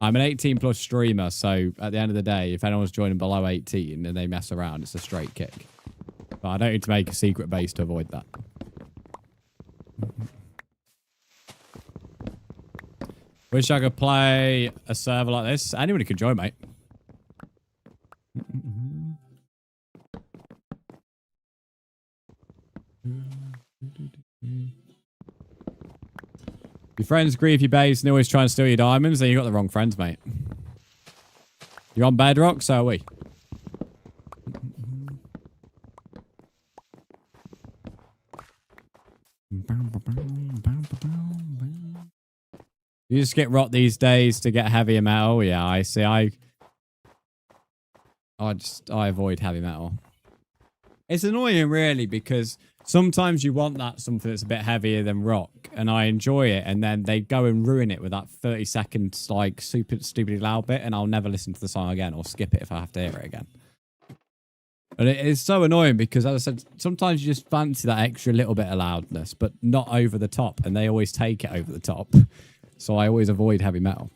I'm an 18 plus streamer, so at the end of the day, if anyone's joining below 18 and they mess around, it's a straight kick. But I don't need to make a secret base to avoid that. Wish I could play a server like this. Anybody could join, mate. Your friends grieve your base and they always try and steal your diamonds, then you got the wrong friends, mate. You're on bedrock, so are we. You just get rot these days to get heavier metal. Yeah, I see. I avoid heavy metal. It's annoying, really, because sometimes you want that something that's a bit heavier than rock, and I enjoy it, and then they go and ruin it with that 30 seconds, like, stupidly loud bit, and I'll never listen to the song again or skip it if I have to hear it again. And it is so annoying because, as I said, sometimes you just fancy that extra little bit of loudness, but not over the top, and they always take it over the top. So I always avoid heavy metal.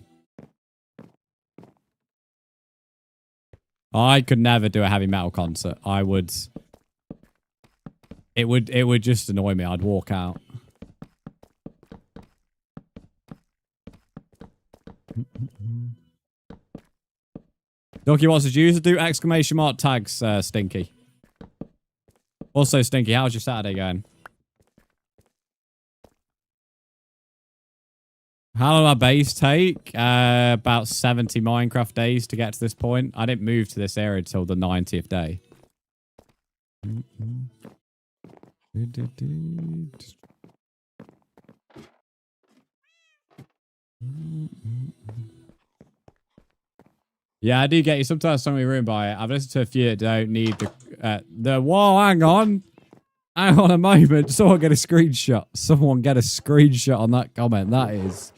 I could never do a heavy metal concert. I would... It would just annoy me. I'd walk out. Donkey wants his user do exclamation mark tags, Stinky. Also, Stinky, how's your Saturday going? How long did my base take? About 70 Minecraft days to get to this point. I didn't move to this area until the 90th day. Yeah, I do get you. Sometimes something ruined by it. I've listened to a few that don't need the whoa, hang on. Hang on a moment. Someone get a screenshot. Someone get a screenshot on that comment. That is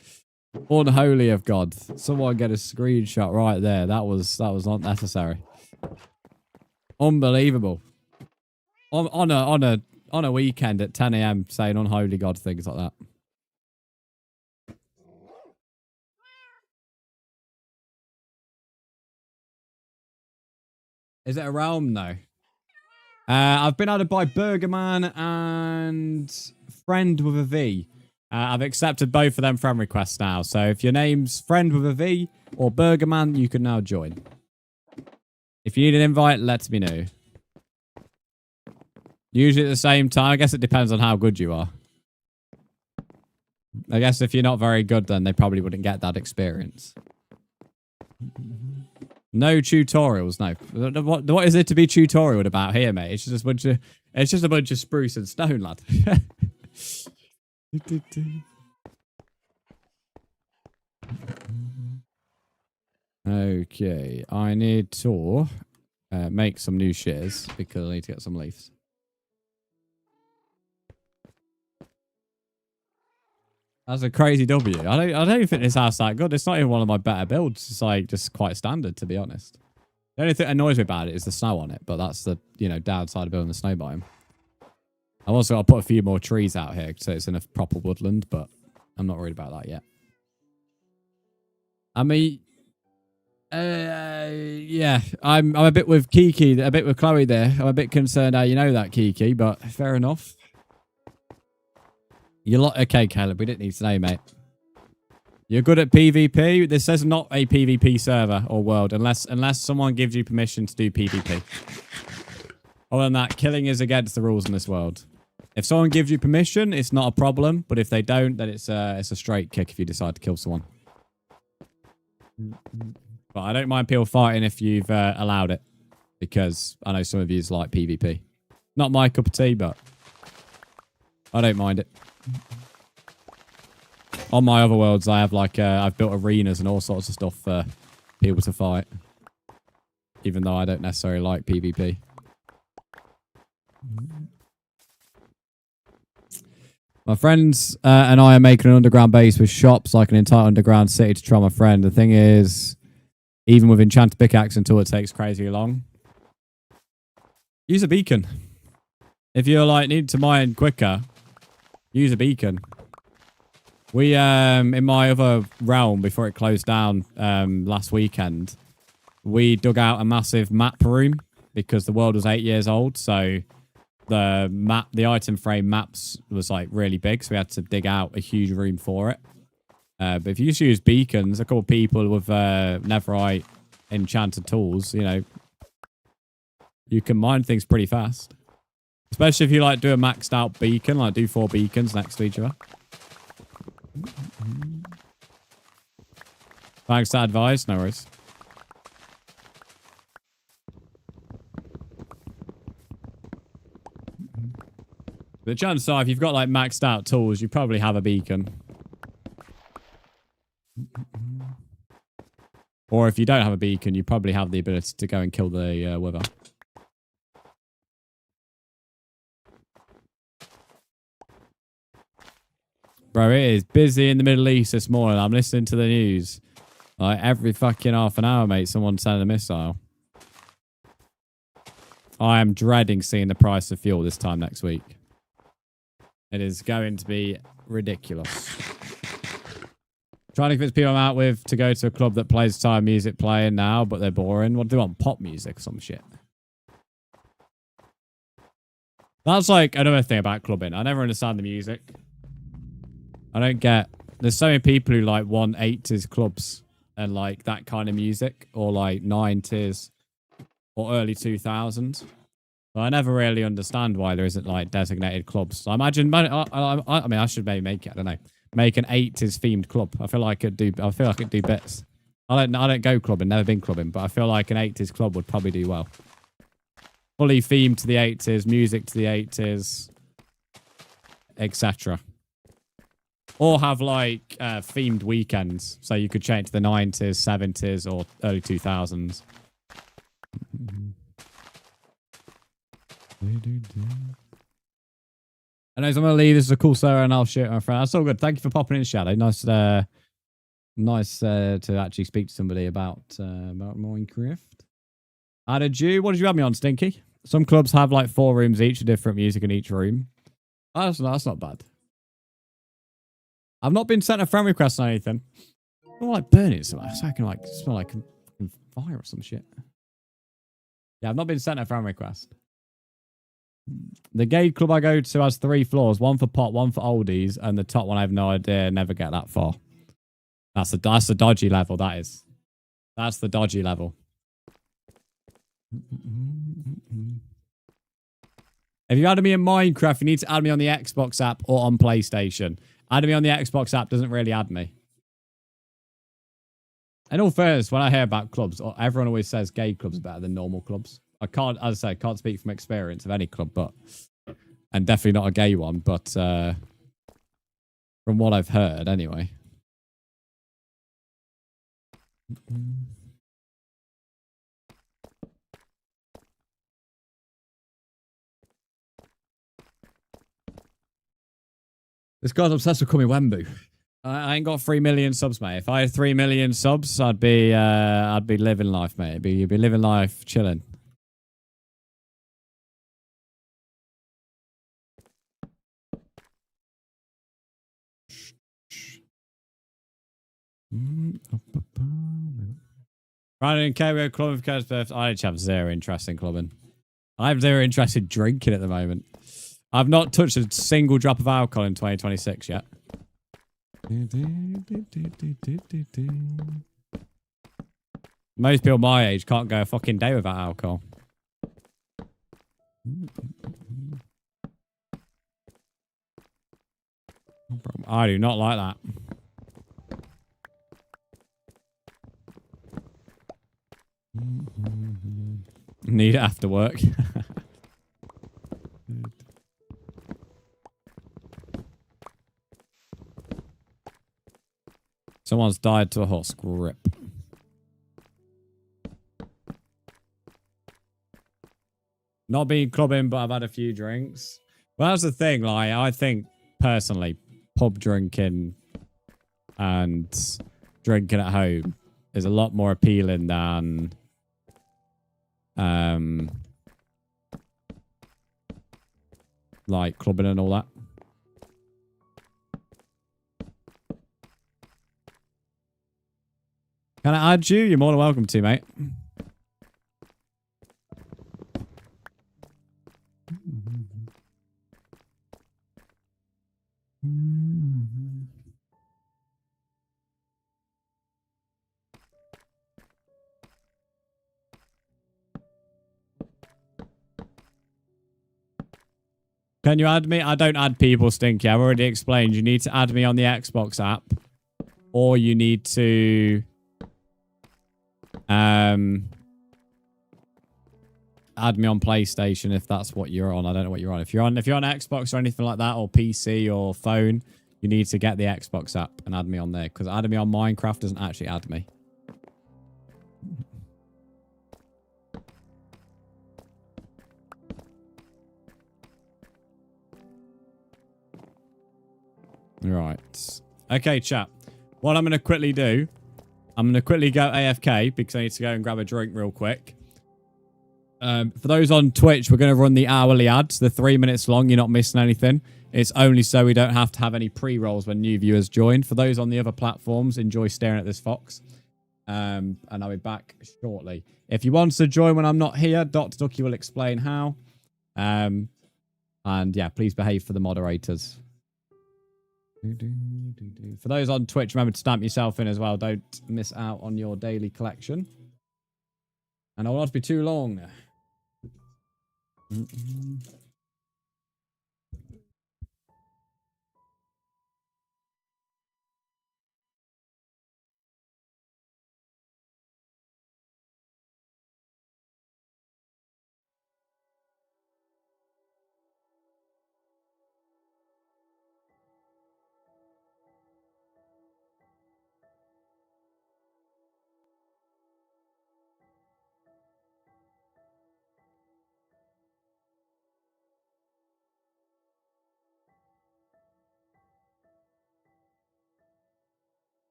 Unholy of God. Someone get a screenshot right there. That was not necessary. Unbelievable. On a weekend at 10 a.m. saying unholy God things like that. Is it a realm? No. I've been added by Burgerman and Friend with a V. I've accepted both of them friend requests now. So if your name's Friend with a V or Burgerman, you can now join. If you need an invite, let me know. Usually at the same time. I guess it depends on how good you are. I guess if you're not very good, then they probably wouldn't get that experience. No tutorials, no. What is it to be tutorial about here, mate? It's just a bunch of spruce and stone, lad. Okay, I need to make some new shears because I need to get some leaves. That's a crazy W. I don't think this house that good. It's not even one of my better builds. It's like just quite standard, to be honest. The only thing that annoys me about it is the snow on it, but that's the downside of building the snow biome. I've also got to put a few more trees out here so it's in a proper woodland, but I'm not worried about that yet. I mean, yeah, I'm a bit with Kiki, a bit with Chloe there. I'm a bit concerned how you know that, Kiki, but fair enough. You're okay, Caleb. We didn't need to know, mate. You're good at PvP. This says not a PvP server or world unless someone gives you permission to do PvP. Other than that, killing is against the rules in this world. If someone gives you permission, it's not a problem. But if they don't, then it's a straight kick if you decide to kill someone. But I don't mind people fighting if you've allowed it, because I know some of you like PvP. Not my cup of tea, but I don't mind it. On my other worlds, I have I've built arenas and all sorts of stuff for people to fight, even though I don't necessarily like PvP. My friends and I are making an underground base with shops, like an entire underground city to try my friend. The thing is, even with enchanted pickaxe until it takes crazy long, use a beacon. If you're need to mine quicker, use a beacon. We, in my other realm, before it closed down last weekend, we dug out a massive map room because the world was 8 years old. So the item frame maps was really big. So we had to dig out a huge room for it. But if you just use beacons, a couple of people with netherite enchanted tools, you can mine things pretty fast. Especially if you do a maxed out beacon, do 4 beacons next to each other. Thanks for advice, no worries. The chances are, if you've got maxed out tools, you probably have a beacon. Or if you don't have a beacon, you probably have the ability to go and kill the wither. Bro, it is busy in the Middle East this morning. I'm listening to the news. Every fucking half an hour, mate, someone's sending a missile. I am dreading seeing the price of fuel this time next week. It is going to be ridiculous. Trying to convince people I'm out with to go to a club that plays Thai music playing now, but they're boring. What do they want? Pop music or some shit? That's another thing about clubbing. I never understand the music. I don't get... There's so many people who want 80s clubs and that kind of music, or 90s or early 2000s. So I never really understand why there isn't designated clubs. So I imagine... I mean, I should maybe make it. I don't know. Make an 80s themed club. I feel like it'd do bits. I don't go clubbing, never been clubbing, but I feel like an 80s club would probably do well. Fully themed to the 80s, music to the 80s, etc. Or have themed weekends, so you could change to the 90s, 70s, or early 2000s. Anyways, I'm going to leave. This is a cool server, and I'll shoot my friend. That's all good. Thank you for popping in, Shadow. Nice Nice to actually speak to somebody about Minecraft. Added you. What did you have me on, Stinky? Some clubs have like 4 rooms each, with different music in each room. Oh, that's not bad. I've not been sent a friend request or anything. I don't like burning so I can like smell like fire or some shit. Yeah, I've not been sent a friend request. The gay club I go to has 3 floors, 1 for pot, 1 for oldies, and the top one I have no idea. Never get that far. That's the dodgy level. That is. That's the dodgy level. If you added me in Minecraft, you need to add me on the Xbox app or on PlayStation. Adding me on the Xbox app doesn't really add me. In all fairness, when I hear about clubs, everyone always says gay clubs are better than normal clubs. I can't, as I say, can't speak from experience of any club, but and definitely not a gay one. But from what I've heard, anyway. This guy's obsessed with Kumi Wembu. I ain't got 3 million subs, mate. If I had 3 million subs, I'd be living life, mate. You'd be living life, chilling. Friday in KBO club of Curtis birthday. I actually have 0 interest in clubbing. I have 0 interest in drinking at the moment. I've not touched a single drop of alcohol in 2026 yet. Most people my age can't go a fucking day without alcohol. I do not like that. Need it after work. Someone's died to a horse grip. Not been clubbing, but I've had a few drinks. Well, that's the thing. Like, I think personally, pub drinking and drinking at home is a lot more appealing than like clubbing and all that. Can I add you? You're more than welcome to, mate. Can you add me? I don't add people, Stinky. I've already explained. You need to add me on the Xbox app. Or you need to add me on PlayStation if that's what you're on. I don't know what you're on. If you're on Xbox or anything like that, or PC or phone, you need to get the Xbox app and add me on there. Because adding me on Minecraft doesn't actually add me. Right. Okay, chat. What I'm going to quickly do, I'm going to quickly go AFK because I need to go and grab a drink real quick. For those on Twitch, we're going to run the hourly ads. They're 3 minutes long. You're not missing anything. It's only so we don't have to have any pre-rolls when new viewers join. For those on the other platforms, enjoy staring at this fox. And I'll be back shortly. If you want to join when I'm not here, Dr. Ducky will explain how. And yeah, please behave for the moderators. For those on Twitch, remember to stamp yourself in as well. Don't miss out on your daily collection. And I will not be too long.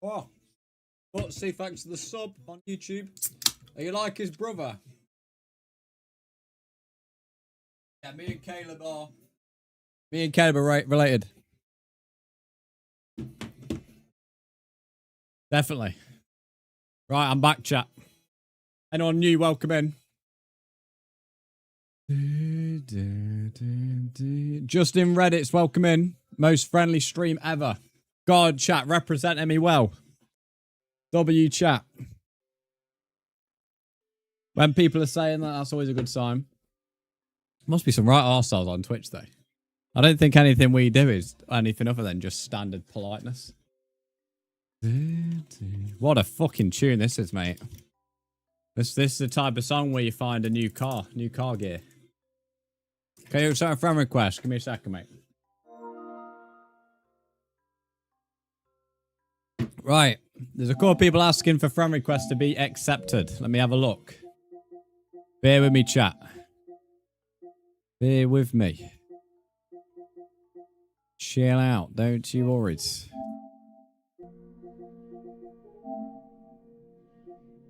Oh, see, thanks for the sub on YouTube. Are you like his brother? Yeah, me and Caleb are. Me and Caleb are related. Definitely. Right, I'm back, chat. Anyone new, welcome in. Justin Reddit's welcome in. Most friendly stream ever. God, chat, representing me well. W chat. When people are saying that, that's always a good sign. Must be some right arseholes on Twitch, though. I don't think anything we do is anything other than just standard politeness. What a fucking tune this is, mate. This is the type of song where you find a new car gear. Okay, you start a friend request. Give me a second, mate. Right. There's a couple of people asking for friend requests to be accepted. Let me have a look. Bear with me, chat. Bear with me. Chill out. Don't you worry.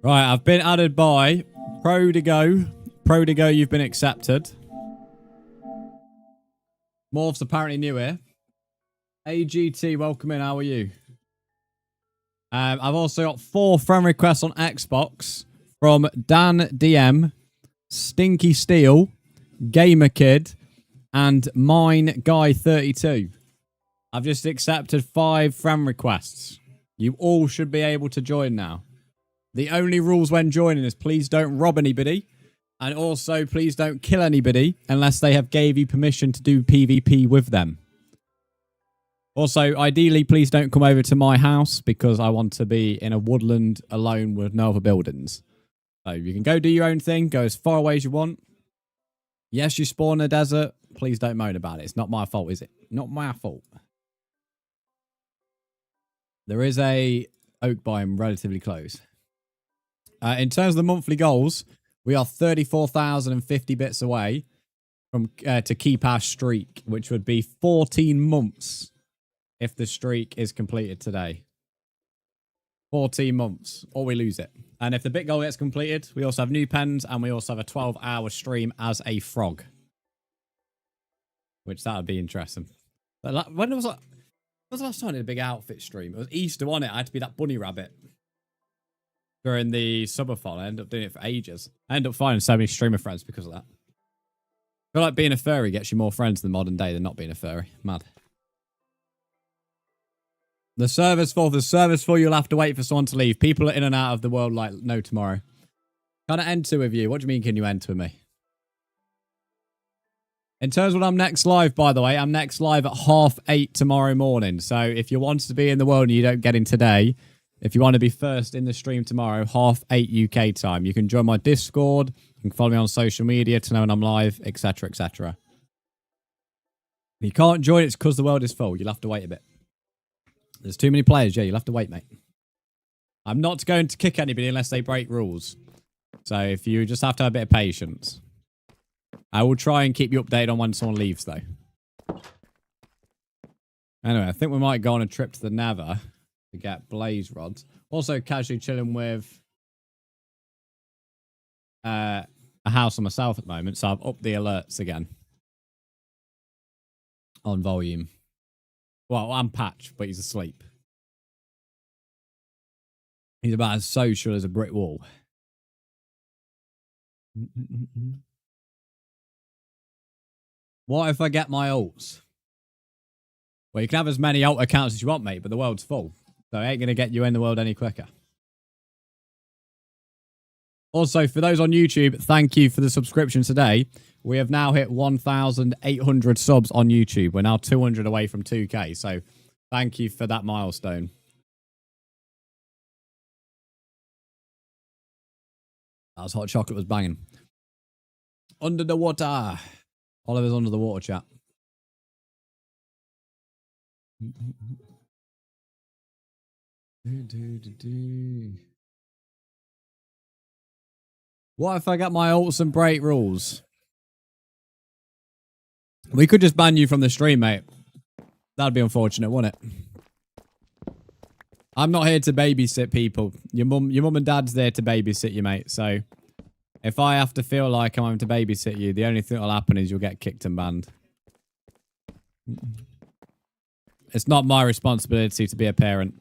Right, I've been added by Prodigo. Prodigo, you've been accepted. Morph's apparently new here. AGT, welcome in. How are you? I've also got 4 friend requests on Xbox from Dan DM, Stinky Steel, Gamer Kid, and Mine Guy 32. I've just accepted 5 friend requests. You all should be able to join now. The only rules when joining is please don't rob anybody. And also, please don't kill anybody unless they have gave you permission to do PvP with them. Also, ideally, please don't come over to my house because I want to be in a woodland alone with no other buildings. So you can go do your own thing. Go as far away as you want. Yes, you spawn in a desert. Please don't moan about it. It's not my fault, is it? Not my fault. There is a oak biome relatively close. In terms of the monthly goals, we are 34,050 bits away from to keep our streak, which would be 14 months if the streak is completed today. 14 months, or we lose it. And if the bit goal gets completed, we also have new pens, and we also have a 12-hour stream as a frog. Which that would be interesting. But when was the last time I did a big outfit stream? It was Easter, wasn't it? I had to be that bunny rabbit. During the summer fall, I ended up doing it for ages. I ended up finding so many streamer friends because of that. I feel like being a furry gets you more friends in the modern day than not being a furry. Mad. The server's full. You'll have to wait for someone to leave. People are in and out of the world like no tomorrow. Can I enter with you? What do you mean, can you enter with me? In terms of when I'm next live, by the way, I'm next live at 8:30 tomorrow morning. So if you want to be in the world and you don't get in today, if you want to be first in the stream tomorrow, 8:30 UK time, you can join my Discord. You can follow me on social media to know when I'm live, etc., etc. If you can't join, it's because the world is full. You'll have to wait a bit. There's too many players. Yeah, you'll have to wait, mate. I'm not going to kick anybody unless they break rules. So if you just have to have a bit of patience. I will try and keep you updated on when someone leaves, though. Anyway, I think we might go on a trip to the Nether to get blaze rods. Also, casually chilling with a house on myself at the moment, so I've upped the alerts again on volume. Well, I'm Patch, but he's asleep. He's about as social as a brick wall. What if I get my alts? Well, you can have as many alt accounts as you want, mate, but the world's full. So it ain't going to get you in the world any quicker. Also, for those on YouTube, thank you for the subscription today. We have now hit 1,800 subs on YouTube. We're now 200 away from 2K. So thank you for that milestone. That was hot chocolate was banging. Under the water. Oliver's under the water, chat. What if I get my alts and break rules? We could just ban you from the stream, mate. That'd be unfortunate, wouldn't it? I'm not here to babysit people. Your mum and dad's there to babysit you, mate. So if I have to feel like I'm having to babysit you, the only thing that'll happen is you'll get kicked and banned. It's not my responsibility to be a parent.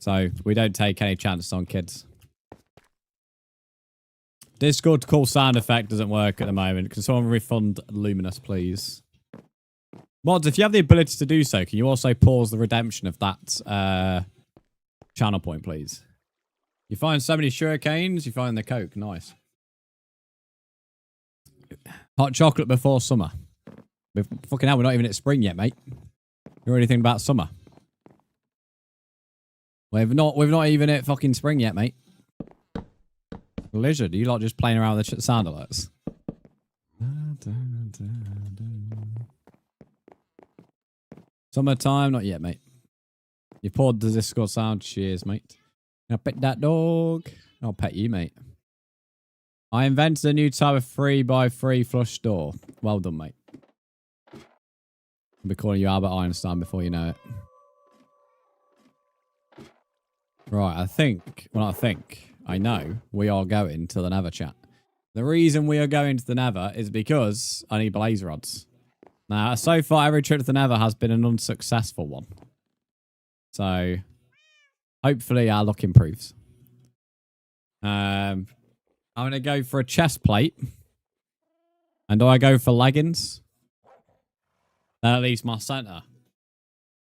So we don't take any chances on kids. Discord call sound effect doesn't work at the moment. Can someone refund Luminous, please? Mods, if you have the ability to do so, can you also pause the redemption of that channel point, please? You find so many sugarcanes, you find the coke. Nice. Hot chocolate before summer. Fucking hell, we're not even at spring yet, mate. You already thinking about summer? We've not even at fucking spring yet, mate. Lizard, are you lot just playing around with the sound alerts? Summertime, not yet, mate. You poured the Discord sound. Cheers, mate. I'll pet that dog. I'll pet you, mate. I invented a new type of 3x3 flush door. Well done, mate. I'll be calling you Albert Einstein before you know it. Right, I know we are going to the Nether, chat. The reason we are going to the Nether is because I need blaze rods. Now, so far, every trip to the Nether has been an unsuccessful one. So, hopefully our luck improves. I'm going to go for a chest plate. And do I go for leggings? Then at least my center.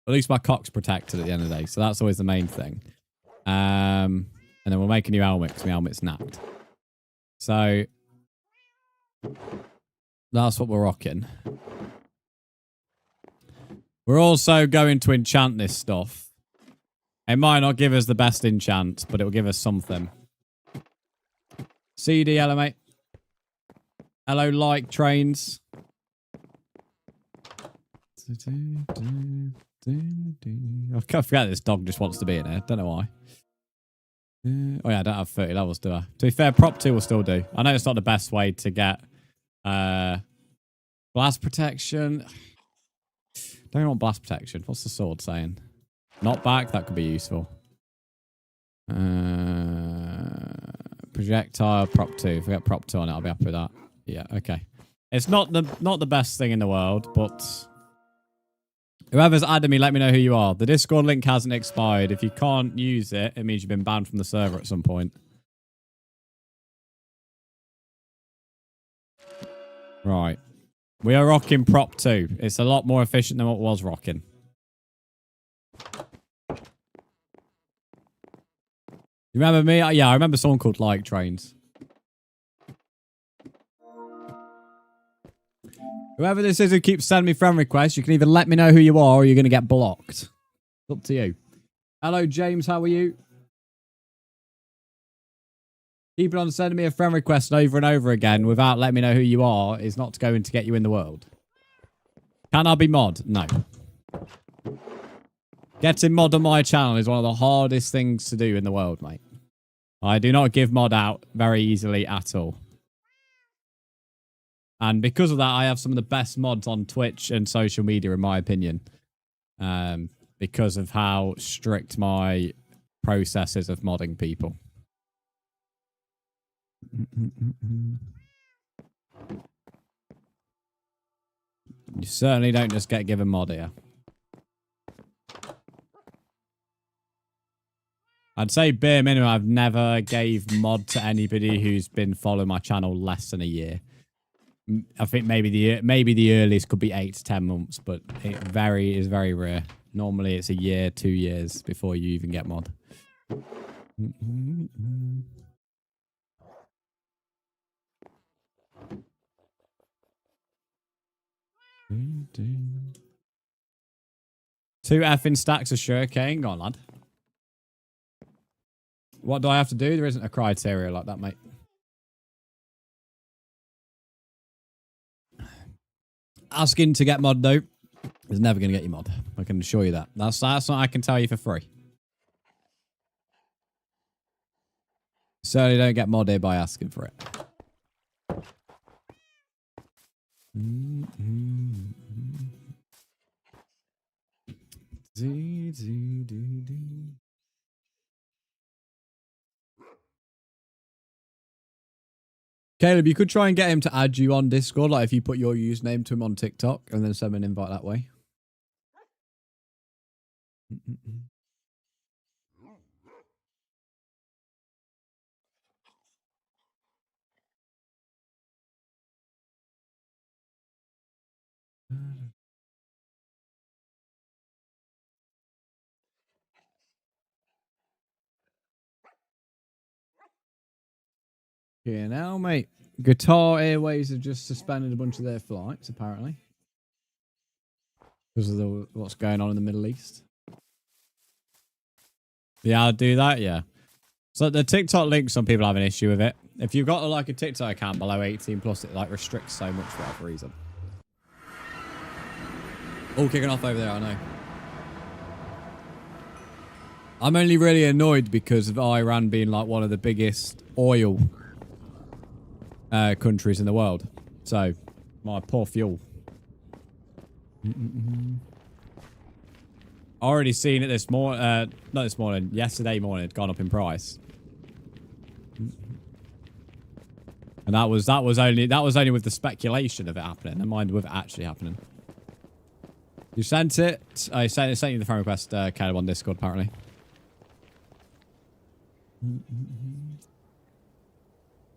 At least my cock's protected at the end of the day. So that's always the main thing. And then we'll make a new helmet because my helmet's napped. So that's what we're rocking. We're also going to enchant this stuff. It might not give us the best enchant, but it will give us something. CD, hello, mate. Hello, like trains. I forget this dog just wants to be in here. Don't know why. Oh yeah, I don't have 30 levels, do I? To be fair, prop 2 will still do. I know it's not the best way to get blast protection. Don't want blast protection. What's the sword saying? Not back. That could be useful. Projectile, prop 2. If we get prop 2 on it, I'll be happy with that. Yeah, okay. It's not the best thing in the world, but whoever's added me, let me know who you are. The Discord link hasn't expired. If you can't use it, it means you've been banned from the server at some point. Right. We are rocking prop 2. It's a lot more efficient than what was rocking. You remember me? Yeah, I remember someone called Like Trains. Whoever this is who keeps sending me friend requests, you can either let me know who you are or you're going to get blocked. It's up to you. Hello, James. How are you? Keeping on sending me a friend request over and over again without letting me know who you are is not going to get you in the world. Can I be mod? No. Getting mod on my channel is one of the hardest things to do in the world, mate. I do not give mod out very easily at all. And because of that, I have some of the best mods on Twitch and social media, in my opinion. Because of how strict my process is of modding people. You certainly don't just get given mod here. I'd say bare minimum, I've never gave mod to anybody who's been following my channel less than a year. I think maybe the earliest could be 8 to 10 months, but it is very rare. Normally it's a year, 2 years before you even get mod. Two effing stacks of sugarcane. Go on, lad. What do I have to do? There isn't a criteria like that, mate. Asking to get mod, though, is never going to get you mod. I can assure you that. That's what I can tell you for free. Certainly don't get modded by asking for it. Caleb, you could try and get him to add you on Discord, like if you put your username to him on TikTok and then send him an invite that way. Yeah, now, mate. Qatar Airways have just suspended a bunch of their flights, apparently. Because of what's going on in the Middle East. Yeah, I'll do that, yeah. So the TikTok link, some people have an issue with it. If you've got like a TikTok account below 18 plus, it like restricts so much for whatever reason. All kicking off over there, I know. I'm only really annoyed because of Iran being like one of the biggest oil countries in the world. So, my poor fuel. Already seen it this morning. Not this morning. Yesterday morning, it had gone up in price. And that was only with the speculation of it happening. Never mind with it actually happening. You sent it. I sent you the friend request, Caleb, on Discord apparently.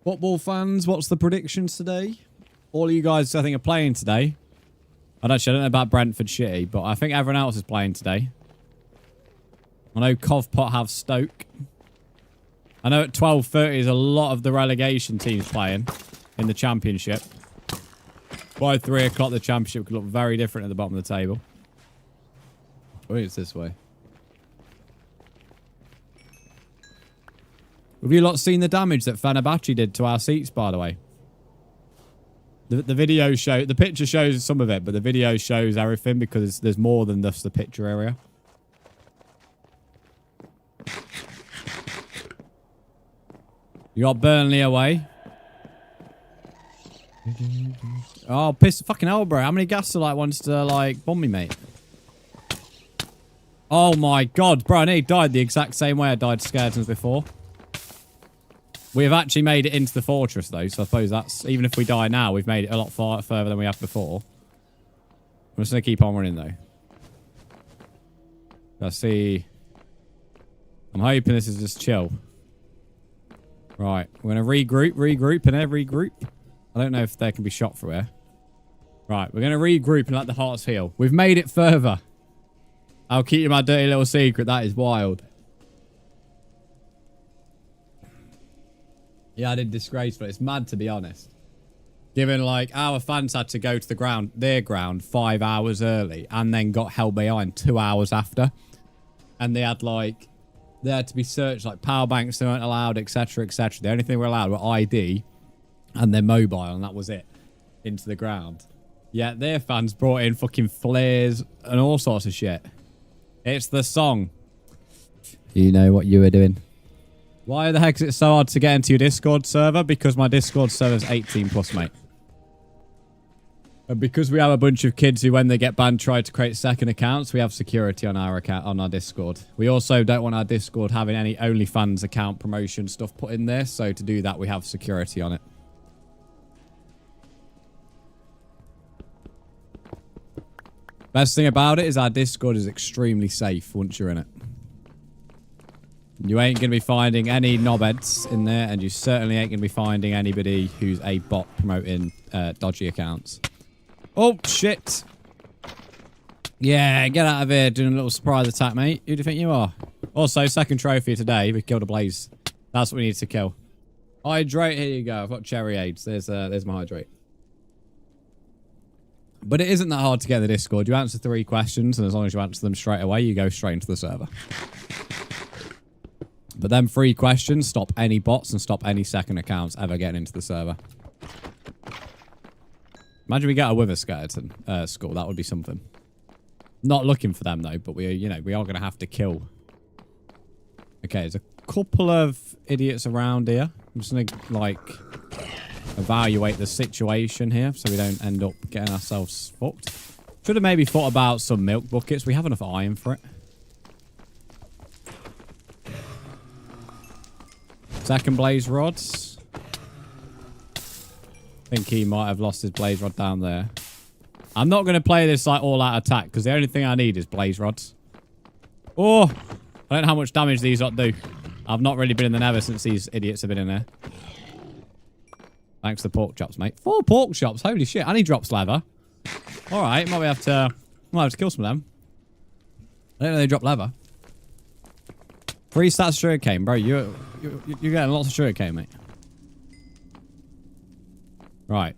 Football fans, what's the predictions today? All of you guys, I think, are playing today. I don't know about Brentford Shitty, but I think everyone else is playing today. I know Covpot have Stoke. I know at 12:30 is a lot of the relegation teams playing in the Championship. By 3 o'clock, the Championship could look very different at the bottom of the table. Oh, it's this way. Have you lot seen the damage that Fenerbahce did to our seats, by the way? The video show, the picture shows some of it, but the video shows everything because there's more than just the picture area. You got Burnley away. Oh, piss fucking hell, bro. How many Gasolite wants to, like, bomb me, mate? Oh my god, bro. I nearly died the exact same way I died to skeletons before. We have actually made it into the fortress, though, so I suppose that's... Even if we die now, we've made it a lot far further than we have before. I'm just going to keep on running, though. Let's see... I'm hoping this is just chill. Right, we're going to regroup, and regroup. I don't know if they can be shot through here. Right, we're going to regroup and let the hearts heal. We've made it further. I'll keep you my dirty little secret. That is wild. Yeah, I did disgraceful. It's mad, to be honest. Given, like, our fans had to go to the ground, their ground, 5 hours early, and then got held behind 2 hours after. And they had, like, they had to be searched, like, power banks they weren't allowed, etc., etc. The only thing we were allowed were ID and their mobile, and that was it. Into the ground. Yeah, their fans brought in fucking flares and all sorts of shit. It's the song. You know what you were doing. Why the heck is it so hard to get into your Discord server? Because my Discord server is 18 plus, mate. And because we have a bunch of kids who, when they get banned, try to create second accounts, we have security on our account, on our Discord. We also don't want our Discord having any OnlyFans account promotion stuff put in there. So to do that, we have security on it. Best thing about it is our Discord is extremely safe once you're in it. You ain't going to be finding any knobheads in there, and you certainly ain't going to be finding anybody who's a bot promoting dodgy accounts. Oh, shit. Yeah, get out of here doing a little surprise attack, mate. Who do you think you are? Also, second trophy today. We killed a blaze. That's what we need to kill. Hydrate, here you go. I've got cherry aids. There's my hydrate. But it isn't that hard to get in the Discord. You answer 3 questions, and as long as you answer them straight away, you go straight into the server. But them 3 questions stop any bots and stop any second accounts ever getting into the server. Imagine we get a wither skeleton skull. That would be something. Not looking for them, though, but we are going to have to kill. Okay, there's a couple of idiots around here. I'm just going to, like, evaluate the situation here so we don't end up getting ourselves fucked. Should have maybe thought about some milk buckets. We have enough iron for it. Second blaze rods. I think he might have lost his blaze rod down there. I'm not going to play this like all-out attack because the only thing I need is blaze rods. Oh, I don't know how much damage these lot do. I've not really been in the Nether since these idiots have been in there. Thanks to the pork chops, mate. 4 pork chops. Holy shit. And he drops leather. All right. Might have to kill some of them. I didn't know they drop leather. 3 stats of sugarcane, bro. You're getting lots of sugarcane, mate. Right.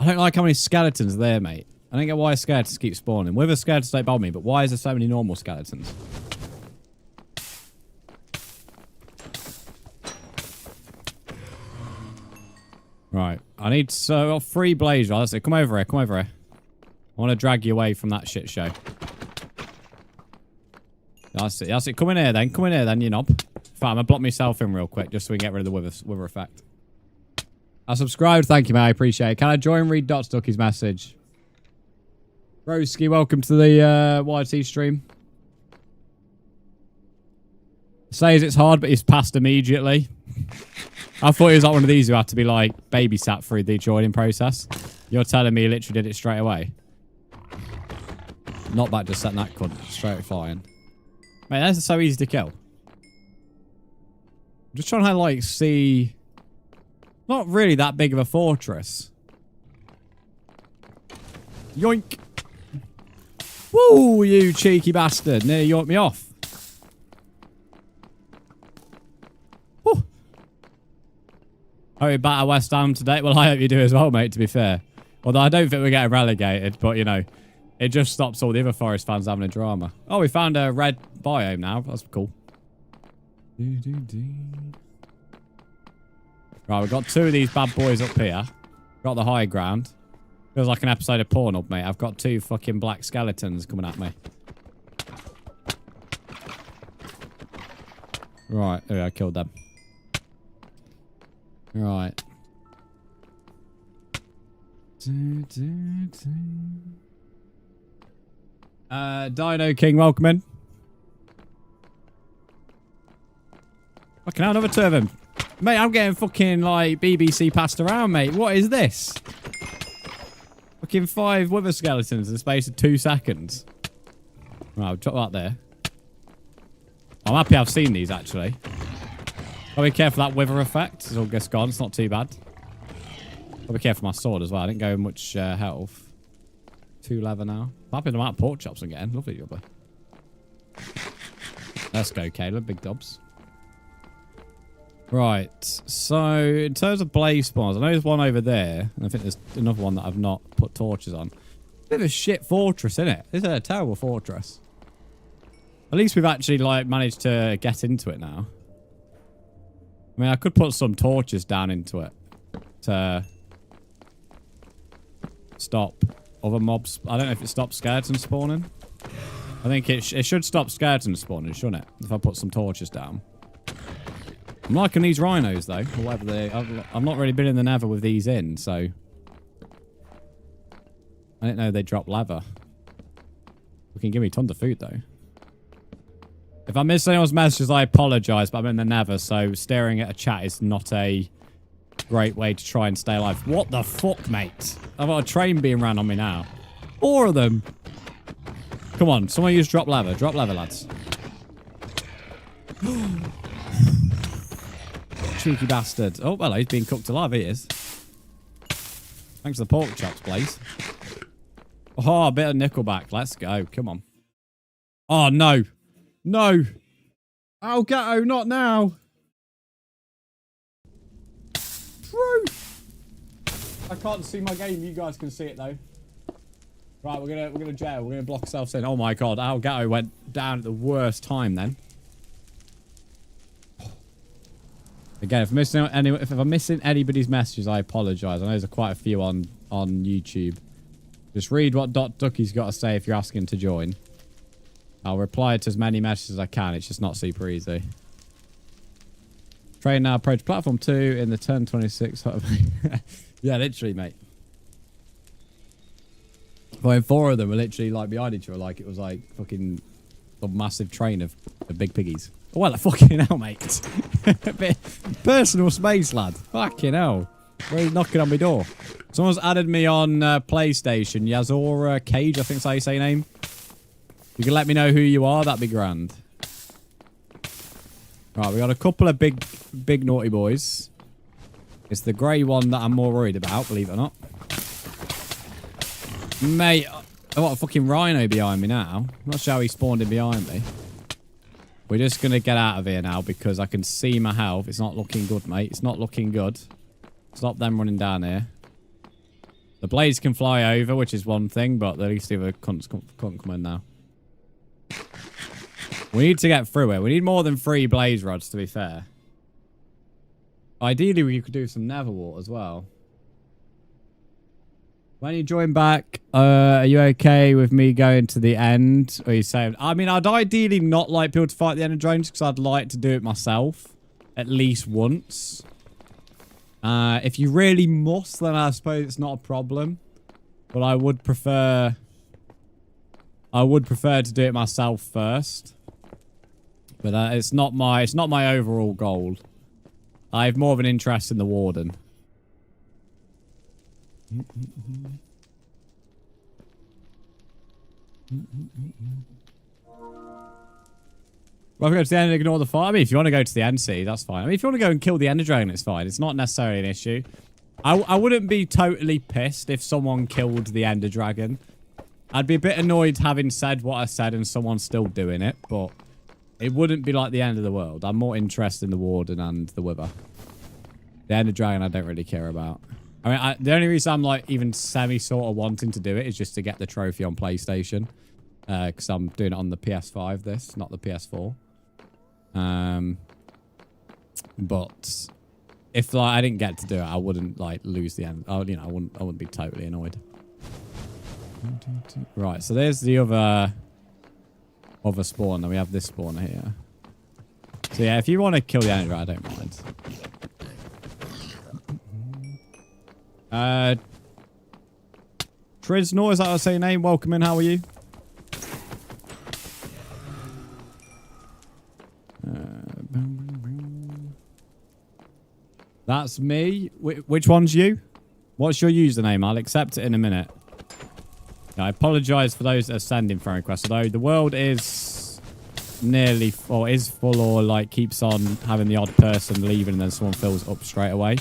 I don't like how many skeletons are there, mate. I don't get why skeletons keep spawning. Wither skeletons don't bother me, but why is there so many normal skeletons? Right. I need 3 blaze rods. Come over here. Come over here. I want to drag you away from that shit show. That's it. That's it. Come in here then. Come in here then, you knob. Fine, I'm going to block myself in real quick just so we can get rid of the wither effect. I subscribed. Thank you, mate. I appreciate it. Can I join read Ducky's message? Broski, welcome to the YT stream. Says it's hard, but he's passed immediately. I thought he was like one of these who had to be like babysat through the joining process. You're telling me he literally did it straight away. Not that, just setting that cunt straight flying. Mate, that's so easy to kill. I'm just trying to like see... Not really that big of a fortress. Yoink. Woo, you cheeky bastard. Nearly yoinked me off. Woo. Hope you batter West Ham today. Well, I hope you do as well, mate, to be fair. Although I don't think we're getting relegated, but, you know, it just stops all the other Forest fans having a drama. Oh, we found a red biome now. That's cool. Right, we've got two of these bad boys up here. Got the high ground. Feels like an episode of Pornhub, mate. I've got two fucking black skeletons coming at me. Right, there we go, I killed them. Right. Dino King, welcome in. Fucking hell, another two of them. Mate, I'm getting fucking, like, BBC passed around, mate. What is this? Fucking 5 wither skeletons in the space of 2 seconds. Right, I'll drop that there. I'm happy I've seen these, actually. Gotta be careful of that wither effect. It's all just gone. It's not too bad. Gotta be careful of my sword as well. I didn't go much health. 2 leather now. I'm happy with the amount of pork chops I'm getting. Lovely, lovely. Let's go, Caleb. Big dobs. Right, so in terms of blaze spawns, I know there's one over there, and I think there's another one that I've not put torches on. Bit of a shit fortress, isn't it? This is a terrible fortress. At least we've actually like managed to get into it now. I mean, I could put some torches down into it to stop other mobs. I don't know if it stops skeletons spawning. I think it should stop skeletons spawning, shouldn't it? If I put some torches down. I'm liking these rhinos, though. Or whatever they... I've not really been in the nether with these in, so... I didn't know they drop lava. You can give me tons of food, though. If I miss anyone's messages, I apologise, but I'm in the nether, so staring at a chat is not a great way to try and stay alive. What the fuck, mate? I've got a train being ran on me now. 4 of them! Come on, someone use drop lava. Drop lava, lads. Cheeky bastard. Oh, well, he's being cooked alive. He is. Thanks for the pork chops, please. Oh, a bit of Nickelback. Let's go. Come on. Oh, no. No. Oh, Gatto, not now. Bro. I can't see my game. You guys can see it, though. Right, we're gonna jail. We're gonna block ourselves in. Oh, my God. Al Gatto went down at the worst time, then. Again, if I'm missing anybody's messages, I apologise. I know there's quite a few on YouTube. Just read what Ducky's got to say if you're asking to join. I'll reply to as many messages as I can. It's just not super easy. Train now approach platform 2 in the 1026. Yeah, literally, mate. Well, 4 of them were literally like behind each other, like it was like fucking a massive train of big piggies. Well, fucking hell, mate. A bit personal space, lad. Fucking hell. Where are you knocking on my door? Someone's added me on PlayStation. Yazora Cage, I think that's how you say your name. You can let me know who you are. That'd be grand. Right, we got a couple of big naughty boys. It's the grey one that I'm more worried about, believe it or not. Mate, I've got a fucking rhino behind me now. I'm not sure how he spawned in behind me. We're just going to get out of here now because I can see my health. It's not looking good, mate. It's not looking good. Stop them running down here. The blades can fly over, which is one thing, but at least the other cunts can't come in now. We need to get through it. We need more than 3 blaze rods, to be fair. Ideally, we could do some nether wart as well. When you join back, are you okay with me going to the end? Or are you saying... I mean, I'd ideally not like people to fight the Ender Drones because I'd like to do it myself at least once. If you really must, then I suppose it's not a problem. But I would prefer to do it myself first. But it's not my overall goal. I have more of an interest in the Warden. Well, go to the end and ignore the fight. I mean, if you want to go to the end, see, that's fine. I mean, if you want to go and kill the Ender Dragon, it's fine. It's not necessarily an issue. I wouldn't be totally pissed if someone killed the Ender Dragon. I'd be a bit annoyed having said what I said and someone's still doing it, but it wouldn't be like the end of the world. I'm more interested in the Warden and the Wither. The Ender Dragon I don't really care about. I mean, the only reason I'm like even sort of wanting to do it is just to get the trophy on PlayStation. Because I'm doing it on the PS5, not the PS4. But if like I didn't get to do it, I wouldn't like lose the end. I wouldn't be totally annoyed. Right, so there's the other spawn. Then we have this spawner here. So yeah, if you want to kill the Ender, I don't mind. Trisnor, is that how I say your name? Welcome in, how are you? That's me. Which one's you? What's your username? I'll accept it in a minute. I apologise for those that are sending friend requests, although the world is nearly or is full or like keeps on having the odd person leaving and then someone fills up straight away.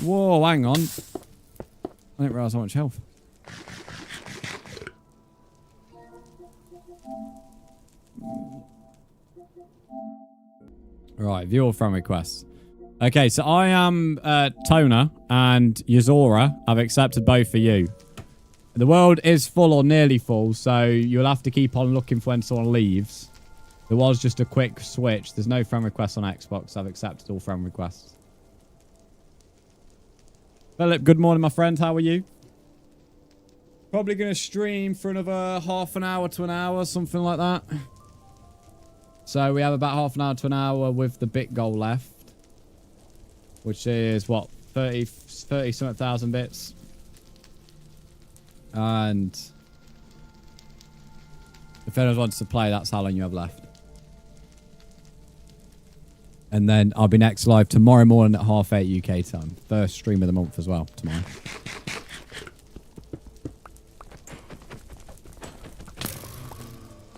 Whoa, hang on. I didn't realise how much health. Right, view all friend requests. Okay, so I am Toner and Yazora. I've accepted both for you. The world is full or nearly full, so you'll have to keep on looking for when someone leaves. There was just a quick switch. There's no friend requests on Xbox. I've accepted all friend requests. Philip, good morning, my friend. How are you? Probably going to stream for another half an hour to an hour, something like that. So we have about half an hour to an hour with the bit goal left. Which is, what, 30-something thousand bits. And if anyone wants to play, that's how long you have left. And then I'll be next live tomorrow morning at 8:30 UK time. First stream of the month as well, tomorrow.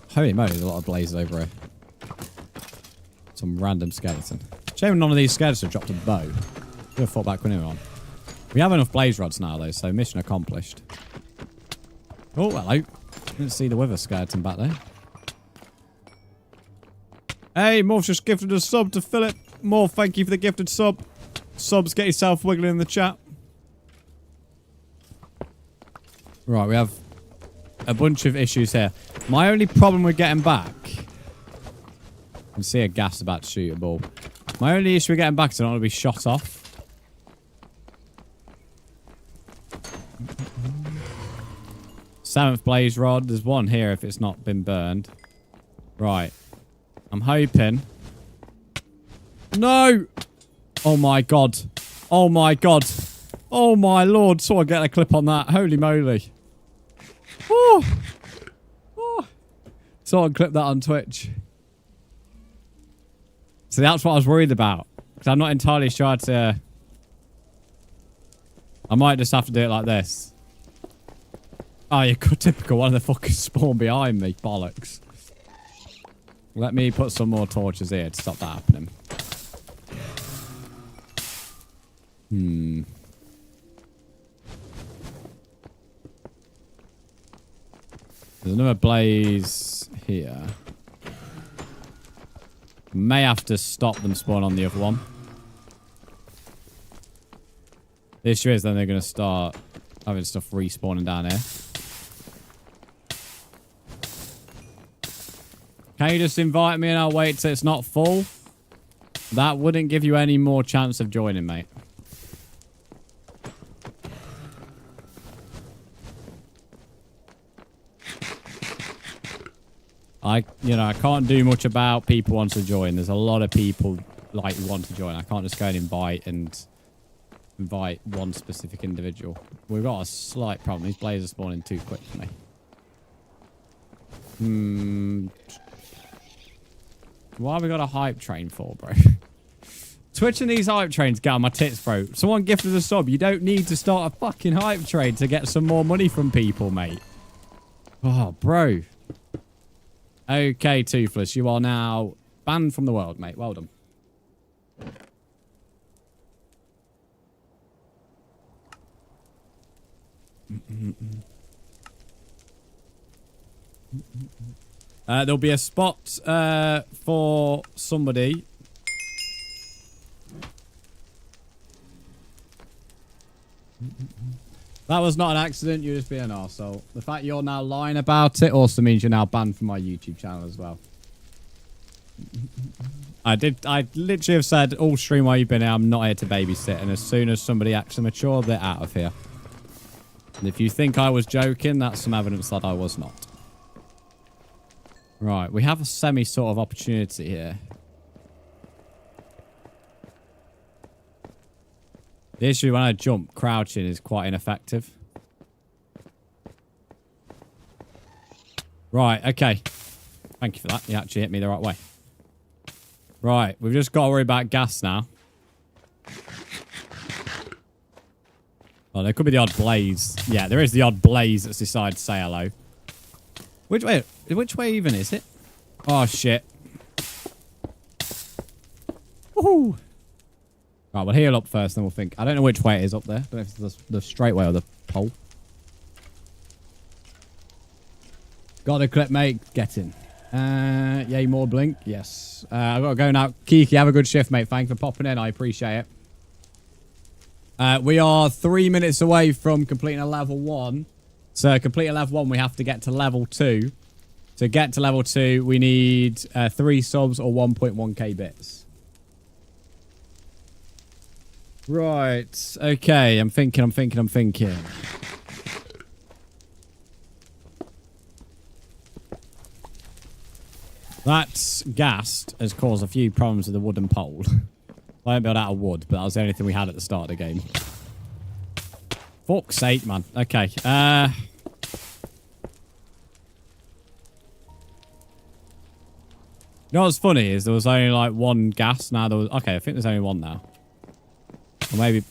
Holy moly, there's a lot of blazes over here. Some random skeleton. Shame none of these skeletons have dropped a bow. Could have fought back when we were on. We have enough blaze rods now, though, so mission accomplished. Oh, hello. Didn't see the wither skeleton back there. Hey, Morph's just gifted a sub to Philip. Morph, thank you for the gifted sub. Subs, get yourself wiggling in the chat. Right, we have a bunch of issues here. My only problem with getting back... I can see a gas about to shoot a ball. My only issue with getting back is I don't want to be shot off. Seventh blaze rod. There's one here if it's not been burned. Right. I'm hoping. No! Oh my god. Oh my god. Oh my lord. Someone get a clip on that. Holy moly. Oh! Oh! Someone clip that on Twitch. So that's what I was worried about. Because I'm not entirely sure to... I might just have to do it like this. Oh, you're typical. One of the fuckers spawned behind me. Bollocks. Let me put some more torches here to stop that happening. There's another blaze here. May have to stop them spawn on the other one. The issue is then they're going to start having stuff respawning down here. Can you just invite me and I'll wait till it's not full? That wouldn't give you any more chance of joining, mate. I can't do much about people want to join. There's a lot of people like want to join. I can't just go and invite one specific individual. We've got a slight problem. These blazers are spawning too quick for me. Why have we got a hype train for, bro? Twitching these hype trains get on my tits, bro. Someone gifted a sub. You don't need to start a fucking hype train to get some more money from people, mate. Oh, bro. Okay, Toothless. You are now banned from the world, mate. Well done. There'll be a spot for somebody. That was not an accident. You're just being an arsehole. The fact you're now lying about it also means you're now banned from my YouTube channel as well. I literally have said all stream while you've been here, I'm not here to babysit. And as soon as somebody acts mature, they're out of here. And if you think I was joking, that's some evidence that I was not. Right, we have a semi sort of opportunity here. The issue when I jump, crouching is quite ineffective. Right, okay. Thank you for that. You actually hit me the right way. Right, we've just got to worry about gas now. Oh, there could be the odd blaze. Yeah, there is the odd blaze that's decided to say hello. Which way even is it? Oh, shit. Woohoo! Right, we'll heal up first, then we'll think. I don't know which way it is up there. I don't know if it's the straight way or the pole. Got a clip, mate. Get in. Yay, more blink. Yes. I've got to go now. Kiki, have a good shift, mate. Thanks for popping in. I appreciate it. We are 3 minutes away from completing a level 1. So, completing level 1, we have to get to level 2. To get to level 2, we need 3 subs or 1.1k bits. Right. Okay. I'm thinking. That ghast has caused a few problems with the wooden pole. I don't build out of wood, but that was the only thing we had at the start of the game. Fuck's sake, man. Okay. You know what's funny is there was only like one gas. Now there was... Okay, I think there's only one now. Or maybe...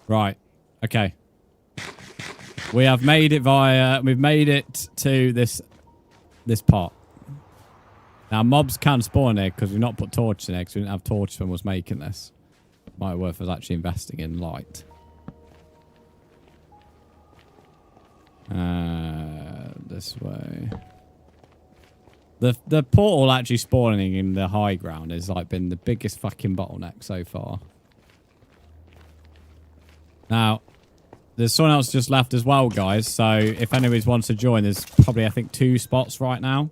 Right. Okay. We have made it via... We've made it to this pot. Now, mobs can spawn here because we've not put torches in here because we didn't have torches when we was making this. Might be worth us actually investing in light. This way. The portal actually spawning in the high ground has like been the biggest fucking bottleneck so far. Now, there's someone else just left as well, guys. So if anybody wants to join, there's probably I think 2 spots right now.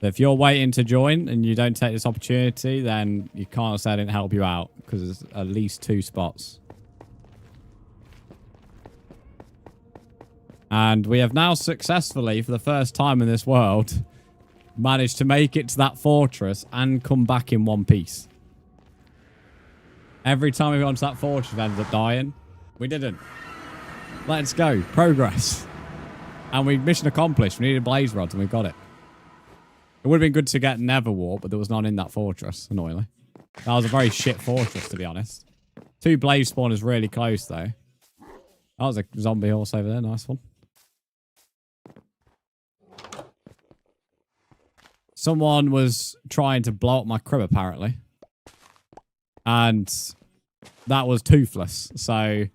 So if you're waiting to join and you don't take this opportunity, then you can't say I didn't help you out because there's at least 2 spots. And we have now successfully, for the first time in this world, managed to make it to that fortress and come back in one piece. Every time we got onto that fortress, we ended up dying. We didn't. Let's go. Progress. And we mission accomplished. We needed blaze rods and we got it. It would have been good to get Nether warp, but there was none in that fortress, annoyingly. That was a very shit fortress, to be honest. 2 blaze spawners really close, though. That was a zombie horse over there. Nice one. Someone was trying to blow up my crib, apparently. And that was Toothless. So...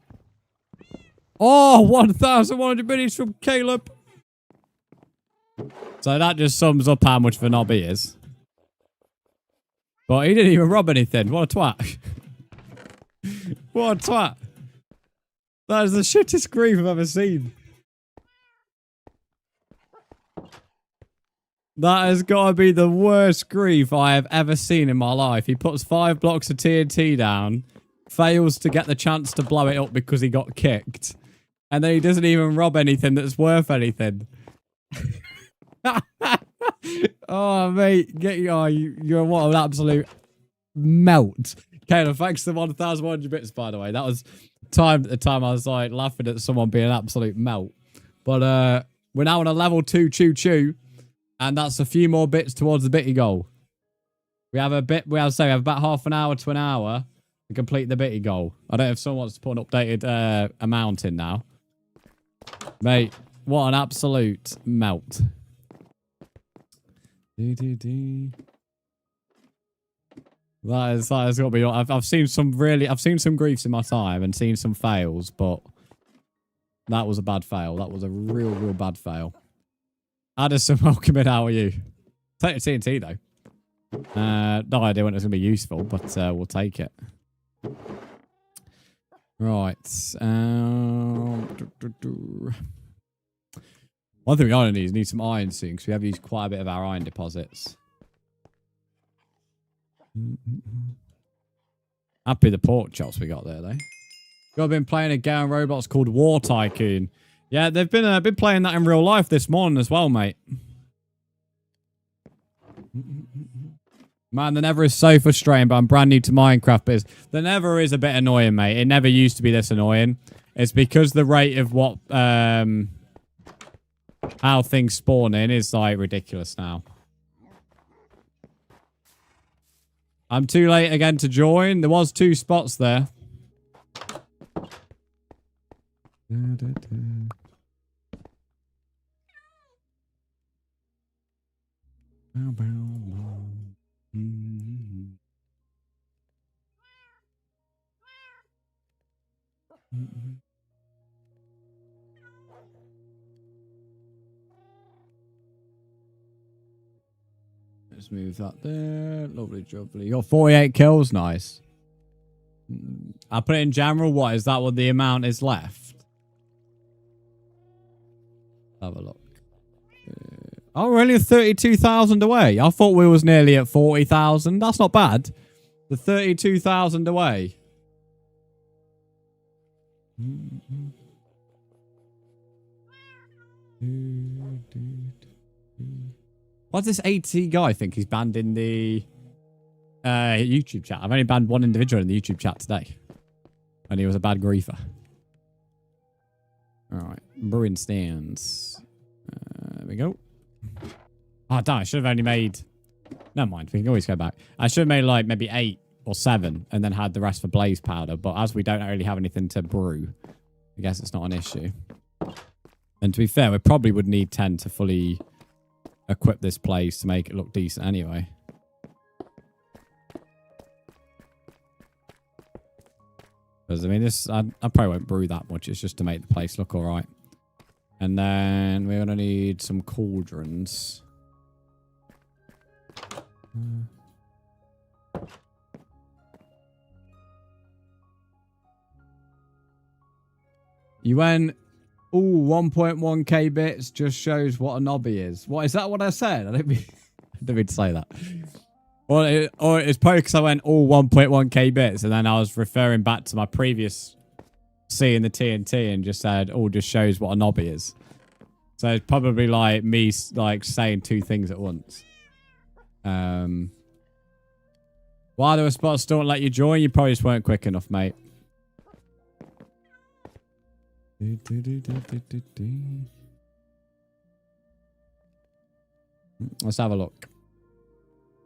Oh, 1,100 minutes from Caleb. So that just sums up how much of a knob he is. But he didn't even rob anything. What a twat. What a twat. That is the shittest grief I've ever seen. That has got to be the worst grief I have ever seen in my life. He puts 5 blocks of TNT down, fails to get the chance to blow it up because he got kicked, and then he doesn't even rob anything that's worth anything. Oh, mate. You're what an absolute melt. Caleb, thanks for the 1,100 bits, by the way. That was time at the time I was like laughing at someone being an absolute melt. But we're now on a level 2 choo-choo. And that's a few more bits towards the bitty goal. We have about half an hour to an hour to complete the bitty goal. I don't know if someone wants to put an updated amount in now. Mate, what an absolute melt. That has got to be. I've seen some griefs in my time and seen some fails, but that was a bad fail. That was a real bad fail. Addison, welcome in. How are you? Take the TNT though. No idea when it's gonna be useful, but we'll take it. Right. One thing we are gonna need some iron soon because we have used quite a bit of our iron deposits. Happy the pork chops we got there though. I've been playing a game on Roblox called War Tycoon. Yeah, they've been playing that in real life this morning as well, mate. Man, the Nether is so frustrating, but I'm brand new to Minecraft. But the Nether is a bit annoying, mate. It never used to be this annoying. It's because the rate of what how things spawn in is like ridiculous now. I'm too late again to join. There was 2 spots there. Let's move that there. Lovely jubbly. You got 48 kills. Nice. I put it in general. What is that? What the amount is left? Have a look. Oh, we're only 32,000 away. I thought we was nearly at 40,000. That's not bad. The 32,000 away. What's this AT guy think he's banned in the YouTube chat? I've only banned one individual in the YouTube chat today. And he was a bad griefer. Alright. Brewing stands. There we go. Oh, damn. I should have only made... Never mind. We can always go back. I should have made like maybe 8 or 7 and then had the rest for blaze powder. But as we don't really have anything to brew, I guess it's not an issue. And to be fair, we probably would need 10 to fully equip this place to make it look decent anyway. Because, I mean, I probably won't brew that much. It's just to make the place look all right. And then we're going to need some cauldrons. You went, ooh, 1.1k bits just shows what a knobby is. What, is that what I said? I didn't mean to say that. Or it's probably because I went all 1.1k bits and then I was referring back to my previous seeing the TNT and just said, oh, just shows what a knobby is. So it's probably like me like saying 2 things at once. Why there were spots still don't let you join? You probably just weren't quick enough, mate. Let's have a look.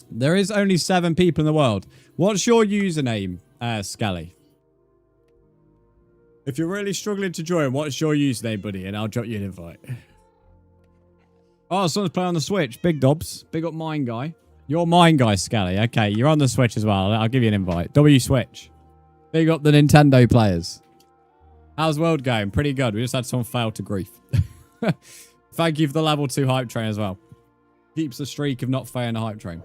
There is only 7 people in the world. What's your username, Skelly? If you're really struggling to join, what's your username, buddy? And I'll drop you an invite. Oh, someone's playing on the Switch. Big dubs. Big up Mine Guy. You're Mine Guy, Skelly. Okay, you're on the Switch as well. I'll give you an invite. W Switch. Big up the Nintendo players. How's the world going? Pretty good. We just had someone fail to grief. Thank you for the level 2 hype train as well. Keeps the streak of not failing a hype train.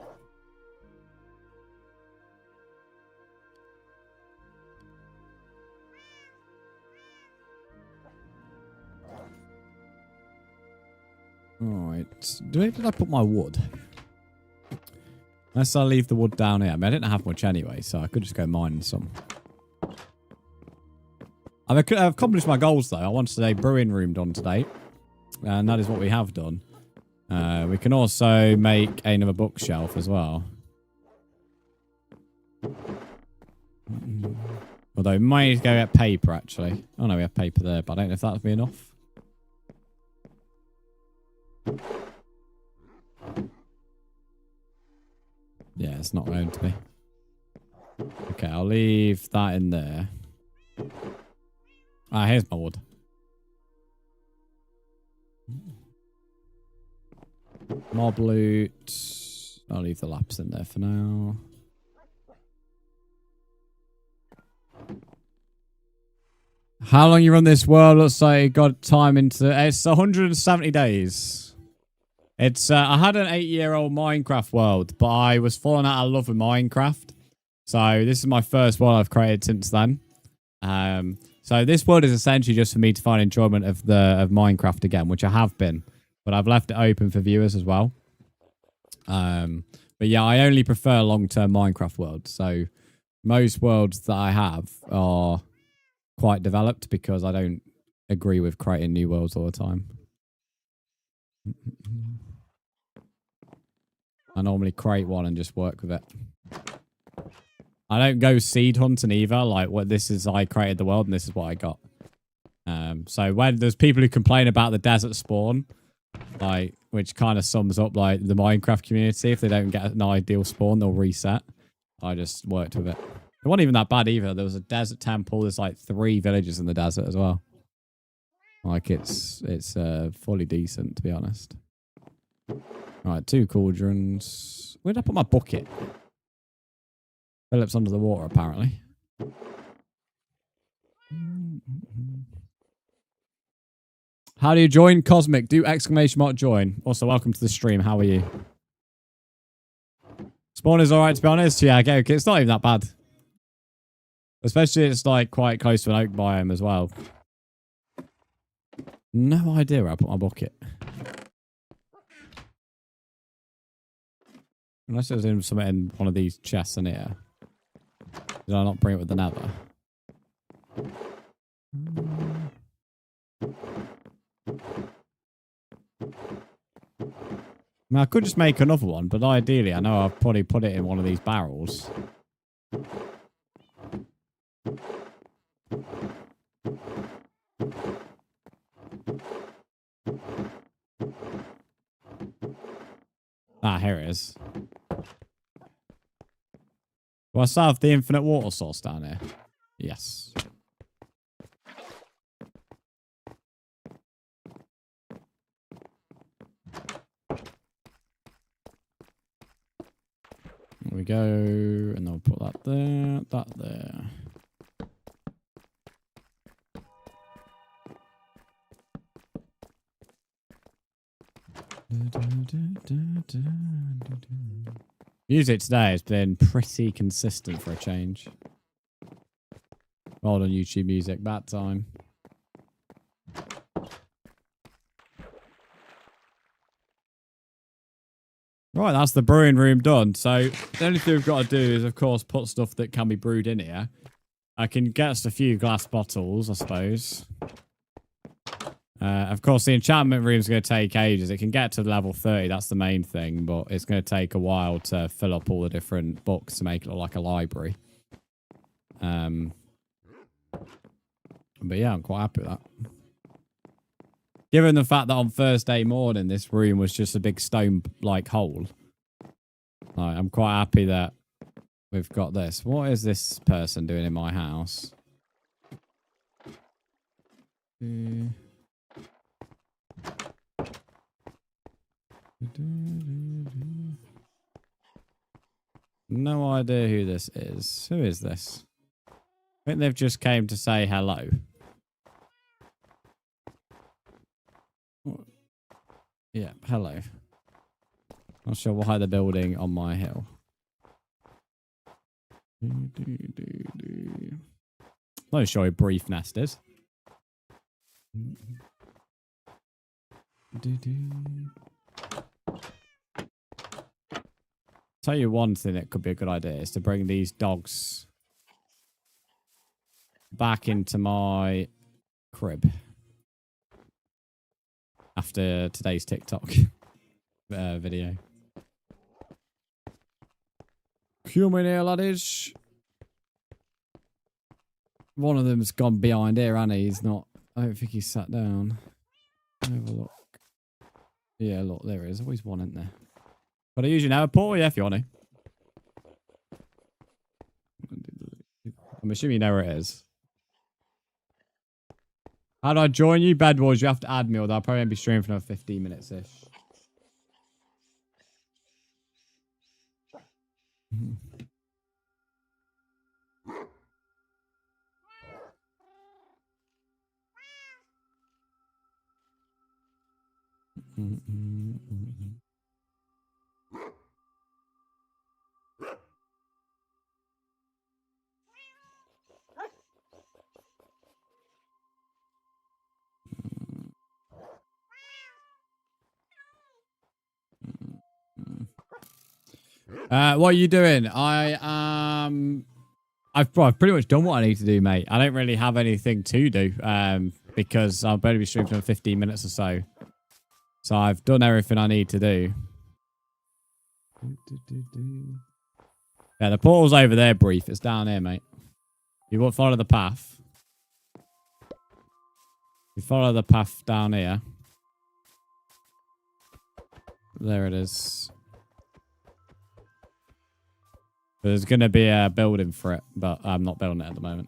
Alright. Did I put my wood? Unless I leave the wood down here. I mean, I didn't have much anyway, so I could just go mining some. I've accomplished my goals, though. I wanted a brewing room done today. And that is what we have done. We can also make another bookshelf as well. Although we might need to go get paper, actually. Oh, no, we have paper there, but I don't know if that'll be enough. Yeah, it's not going to be. Okay, I'll leave that in there. Ah, here's my wood. Mob loot. I'll leave the lapis in there for now. How long you run this world? Looks like you got time into... It's 170 days. It's I had an 8-year-old Minecraft world, but I was falling out of love with Minecraft. So this is my first world I've created since then. So this world is essentially just for me to find enjoyment of Minecraft again, which I have been. But I've left it open for viewers as well. But yeah, I only prefer long-term Minecraft worlds. So most worlds that I have are quite developed because I don't agree with creating new worlds all the time. I normally create one and just work with it. I don't go seed hunting either. Like, what this is, I created the world and this is what I got. So when there's people who complain about the desert spawn, like, which kind of sums up like the Minecraft community, if they don't get an ideal spawn, they'll reset. I just worked with it. It wasn't even that bad either. There was a desert temple. There's like 3 villages in the desert as well. Like it's fully decent, to be honest. Right, 2 cauldrons. Where did I put my bucket? Philip's under the water, apparently. How do you join? Cosmic. Do ! Join. Also, welcome to the stream. How are you? Spawn is alright, to be honest. Yeah, okay. It's not even that bad. Especially it's like quite close to an oak biome as well. No idea where I put my bucket. Unless it was in something in one of these chests in here. Did I not bring it with the nether? I mean, I could just make another one, but ideally, I know I've probably put it in one of these barrels. Ah, here it is. Do I still have the infinite water source down here? Yes. There we go. And then we'll put that there, that there. Music today has been pretty consistent for a change. Well done, YouTube Music. Bad time. Right, that's the brewing room done. So the only thing we've got to do is, of course, put stuff that can be brewed in here. I can get us a few glass bottles, I suppose. Of course, the enchantment room is going to take ages. It can get to level 30. That's the main thing. But it's going to take a while to fill up all the different books to make it look like a library. But yeah, I'm quite happy with that. Given the fact that on Thursday morning, this room was just a big stone-like hole. I'm quite happy that we've got this. What is this person doing in my house? No idea who this is. Who is this? I think they've just came to say hello. Yeah, hello. Not sure why they're building on my hill. Not sure who Brief Nest is. Tell you one thing that could be a good idea is to bring these dogs back into my crib after today's TikTok video. Come in here, laddies. One of them's gone behind here, and he's not. I don't think he's sat down. Have a look. Yeah, look, there is always one in there. But I usually know a portal, yeah, if you want to. I'm assuming you know where it is. How do I join you? Bed Wars, you have to add me, although I'll probably be streaming for another 15 minutes-ish. What are you doing? I've pretty much done what I need to do, mate. I don't really have anything to do because I'll better be streaming for 15 minutes or so. So I've done everything I need to do. Yeah, the portal's over there, Brief. It's down here, mate. You won't follow the path. You follow the path down here. There it is. There's going to be a building for it, but I'm not building it at the moment.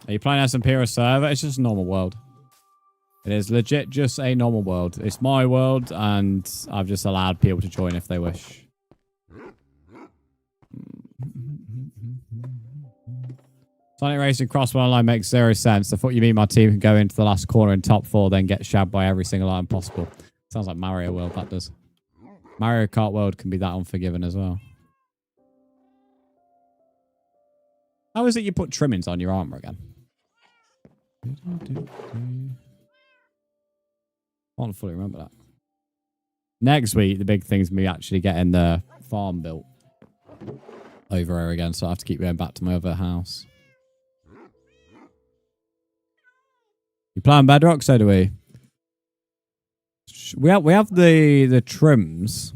Are you playing SMP or a server? It's just a normal world. It is legit just a normal world. It's my world, and I've just allowed people to join if they wish. Sonic Racing Crosswell Online makes zero sense. I thought you mean my team can go into the last corner in top 4, then get shabbed by every single item possible. Sounds like Mario World, that does. Mario Kart World can be that unforgiving as well. How is it you put trimmings on your armor again? I don't fully remember that. Next week, the big thing's me actually getting the farm built over here again, so I have to keep going back to my other house. You playing Bedrock? So do we. We have the trims.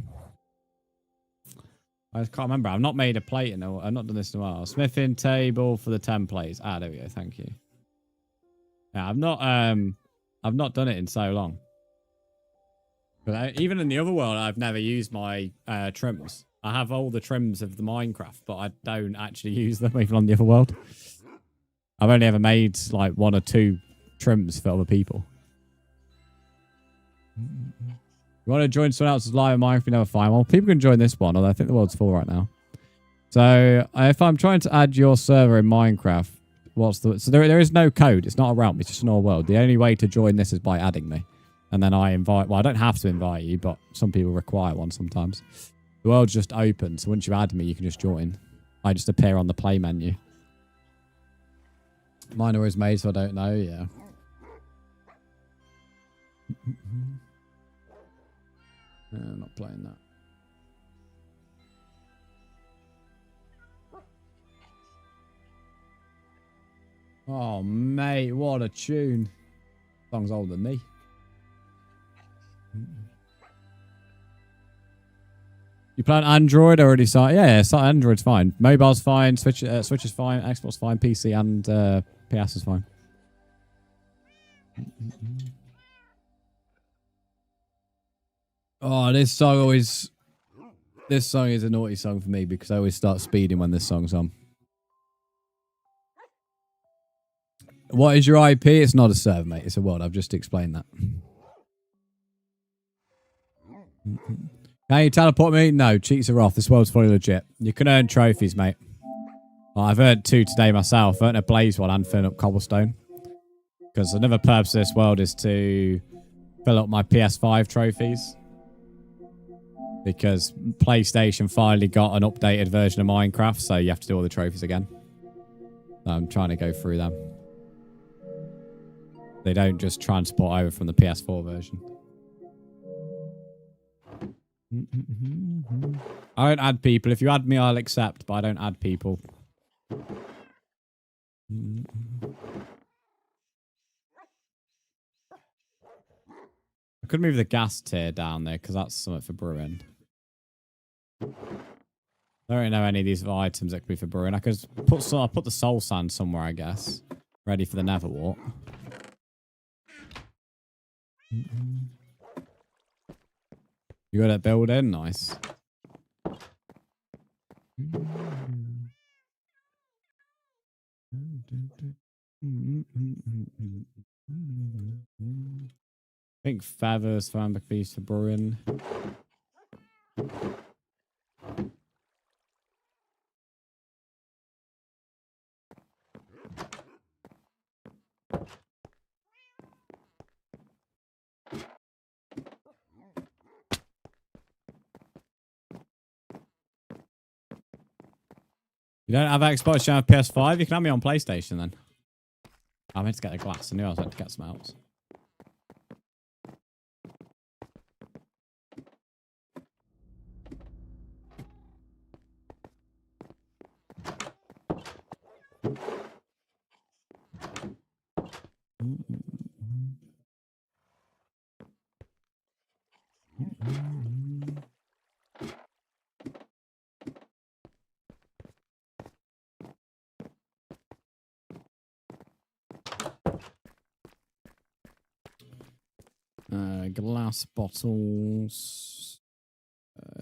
I can't remember. I've not made a plate in a, I've not done this in a while. Smithing table for the 10 plates. Ah, there we go. Thank you. Yeah, I've not done it in so long. But even in the other world, I've never used my trims. I have all the trims of the Minecraft, but I don't actually use them even on the other world. I've only ever made like 1 or 2 trims for other people. You want to join someone else's live in Minecraft? You never find. Well, people can join this one, although I think the world's full right now. So if I'm trying to add your server in Minecraft, so there is no code. It's not a realm. It's just an all world. The only way to join this is by adding me, and then I invite. Well, I don't have to invite you, but some people require one sometimes. The world's just open, so once you add me, you can just join. I just appear on the play menu. Mine are always made, so I don't know. Yeah. I'm not playing that. Oh, mate, what a tune. Song's older than me. You play on Android? I already saw it. Yeah, Android's fine. Mobile's fine. Switch is fine. Xbox fine. PC and PS is fine. Oh, this song is a naughty song for me because I always start speeding when this song's on. What is your IP? It's not a server, mate. It's a world. I've just explained that. Can you teleport me? No, cheats are off. This world's fully legit. You can earn trophies, mate. Well, I've earned 2 today myself. I've earned a blaze one and filling up cobblestone. Because another purpose of this world is to fill up my PS5 trophies. Because PlayStation finally got an updated version of Minecraft, so you have to do all the trophies again. So I'm trying to go through them. They don't just transport over from the PS4 version. I don't add people. If you add me, I'll accept, but I don't add people. I could move the gas tier down there because that's something for brewing. I don't really know any of these items that could be for brewing. I could put I'll put the soul sand somewhere, I guess. Ready for the nether wart. You got it built in? Nice. I think feathers for amber bees for brewing. You don't have Xbox, you have PS5? You can have me on PlayStation then. I meant to get the glass. I knew I was meant to get some else. Glass bottles.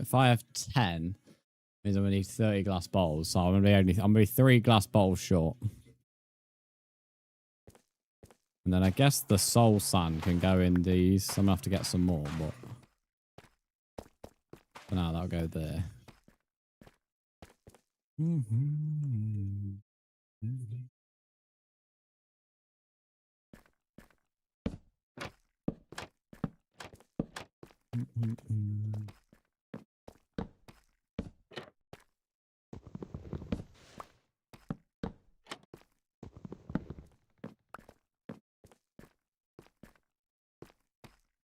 If I have 10, means I'm gonna need 30 glass bottles. So I'm gonna be 3 glass bottles short. And then I guess the soul sand can go in these. I'm gonna have to get some more, but for now that'll go there.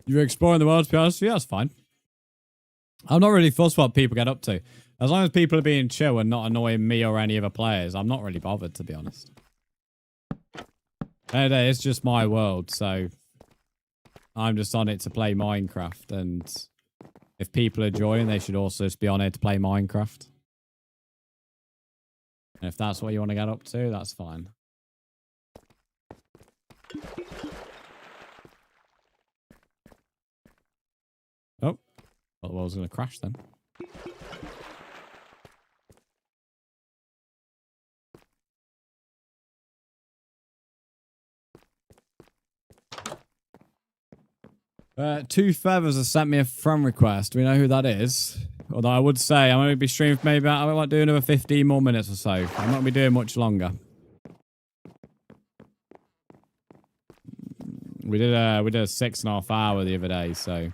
You're exploring the world, to be honest. Yeah, that's fine. I'm not really fussed what people get up to. As long as people are being chill and not annoying me or any other players, I'm not really bothered, to be honest. It's just my world, so I'm just on it to play Minecraft, and if people are joining, they should also just be on it to play Minecraft. And if that's what you want to get up to, that's fine. Oh, thought the world's going to crash then. Two Feathers has sent me a friend request. Do we know who that is? Although I would say I'm going to be streaming for maybe I might do another 15 more minutes or so. I'm not going to be doing much longer. We did a 6.5 hour the other day, so.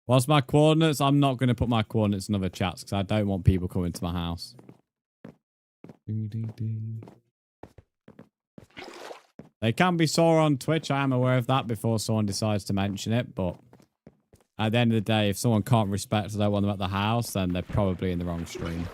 What's my coordinates? I'm not going to put my coordinates in other chats because I don't want people coming to my house. They can be saw on Twitch. I am aware of that before someone decides to mention it. But at the end of the day, if someone can't respect or don't want them at the house, then they're probably in the wrong stream.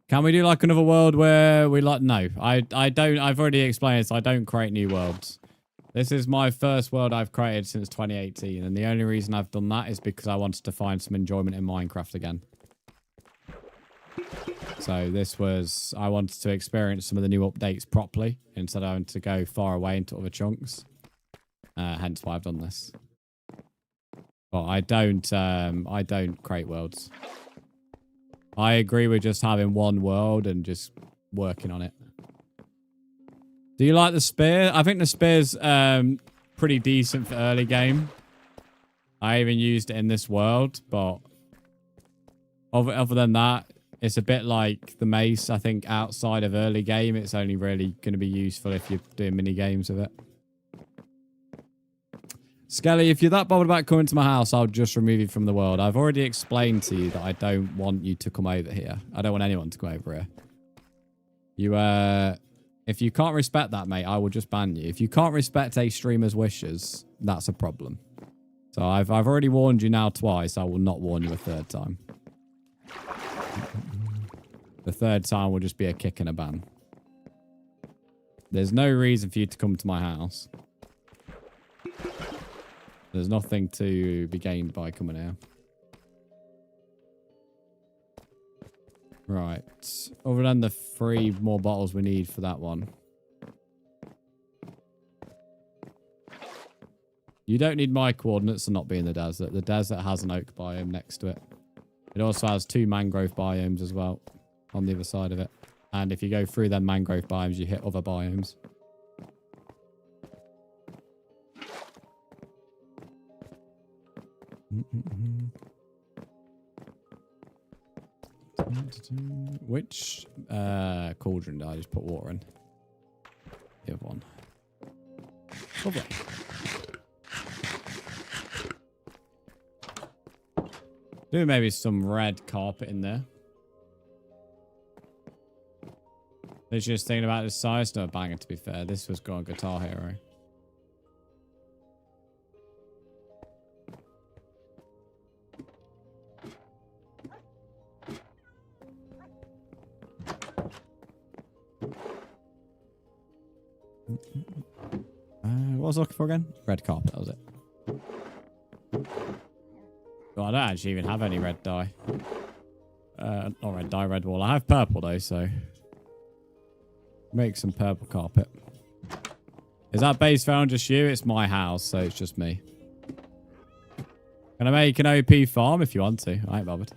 Can we do like another world where we like... No, I don't... I've already explained this. I don't create new worlds. This is my first world I've created since 2018. And the only reason I've done that is because I wanted to find some enjoyment in Minecraft again. So this was... I wanted to experience some of the new updates properly instead of having to go far away into other chunks. Hence why I've done this. But I don't create worlds. I agree with just having one world and just working on it. Do you like the spear? I think the spear's pretty decent for early game. I even used it in this world, but other than that, it's a bit like the mace. I think outside of early game, it's only really going to be useful if you're doing mini games with it. Skelly, if you're that bothered about coming to my house, I'll just remove you from the world. I've already explained to you that I don't want you to come over here. I don't want anyone to come over here. If you can't respect that, mate, I will just ban you. If you can't respect a streamer's wishes, that's a problem. So I've already warned you now twice. I will not warn you a third time. The third time will just be a kick and a ban. There's no reason for you to come to my house. There's nothing to be gained by coming here. Right. Other than the 3 more bottles we need for that one. You don't need my coordinates to not be in the desert. The desert has an oak biome next to it. It also has 2 mangrove biomes as well on the other side of it. And if you go through them mangrove biomes, you hit other biomes. Which cauldron did I just put water in? The other one. Lovely. Do maybe some red carpet in there. They're just thinking about the size. No banger, to be fair. This was going Guitar Hero. What was I looking for again? Red carpet, that was it. Well, I don't actually even have any red dye. Not red dye, red wall. I have purple though, so make some purple carpet. Is that base found just you? It's my house, so it's just me. Can I make an OP farm if you want to? I ain't bothered.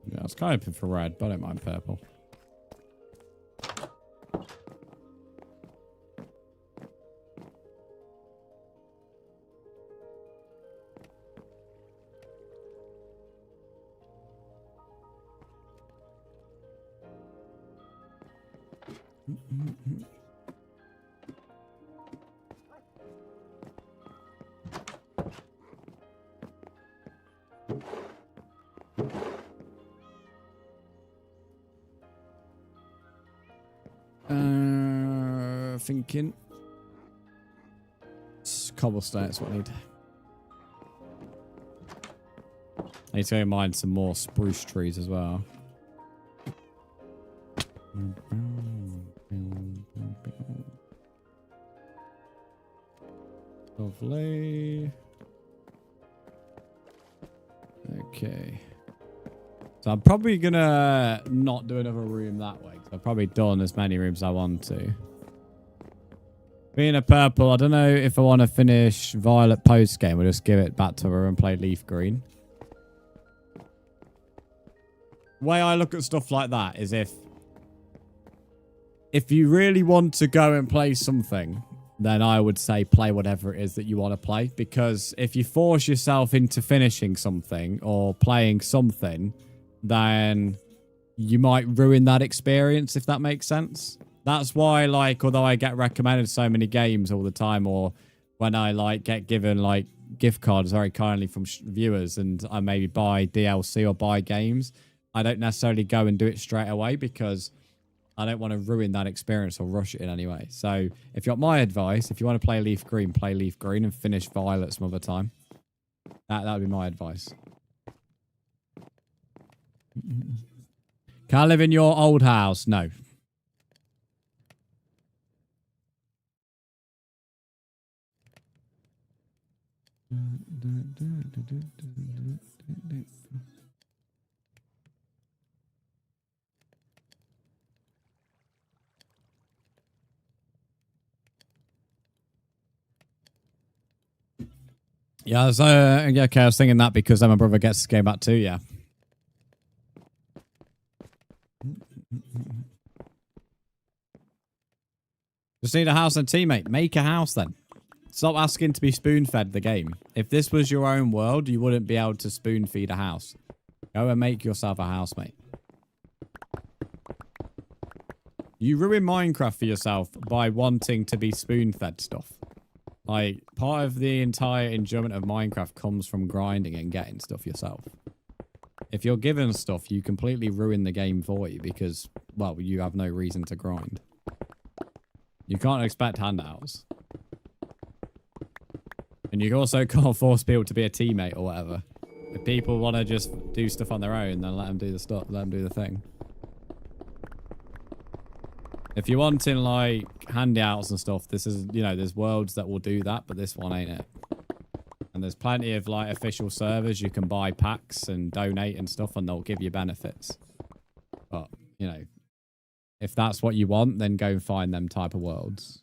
Yeah, I was kind of hoping for red, but I don't mind purple. Thinking. It's cobblestone, that's what I need. I need to go mine some more spruce trees as well. Lovely. Okay. So I'm probably gonna not do another room that way. I've probably done as many rooms as I want to. Being a purple, I don't know if I want to finish Violet post game or just give it back to her and play Leaf Green. The way I look at stuff like that is if you really want to go and play something, then I would say play whatever it is that you want to play. Because if you force yourself into finishing something or playing something, then you might ruin that experience, if that makes sense. That's why, like, although I get recommended so many games all the time, or when I, like, get given, like, gift cards very kindly from viewers and I maybe buy DLC or buy games, I don't necessarily go and do it straight away because I don't want to ruin that experience or rush it in any way. So if you want my advice, if you want to play Leaf Green and finish Violet some other time. That would be my advice. Can I live in your old house? No. Yeah, so yeah, okay, I was thinking that because then my brother gets this game back too, yeah. Just need a house and a teammate. Make a house then. Stop asking to be spoon-fed the game. If this was your own world, you wouldn't be able to spoon-feed a house. Go and make yourself a house, mate. You ruin Minecraft for yourself by wanting to be spoon-fed stuff. Like, part of the entire enjoyment of Minecraft comes from grinding and getting stuff yourself. If you're given stuff, you completely ruin the game for you because, well, you have no reason to grind. You can't expect handouts. And you also can't force people to be a teammate or whatever. If people want to just do stuff on their own, then let them do the stuff, let them do the thing. If you're wanting like handouts and stuff, this is, you know, there's worlds that will do that, but this one ain't it. And there's plenty of like official servers you can buy packs and donate and stuff, and they'll give you benefits. But, you know, if that's what you want, then go and find them type of worlds.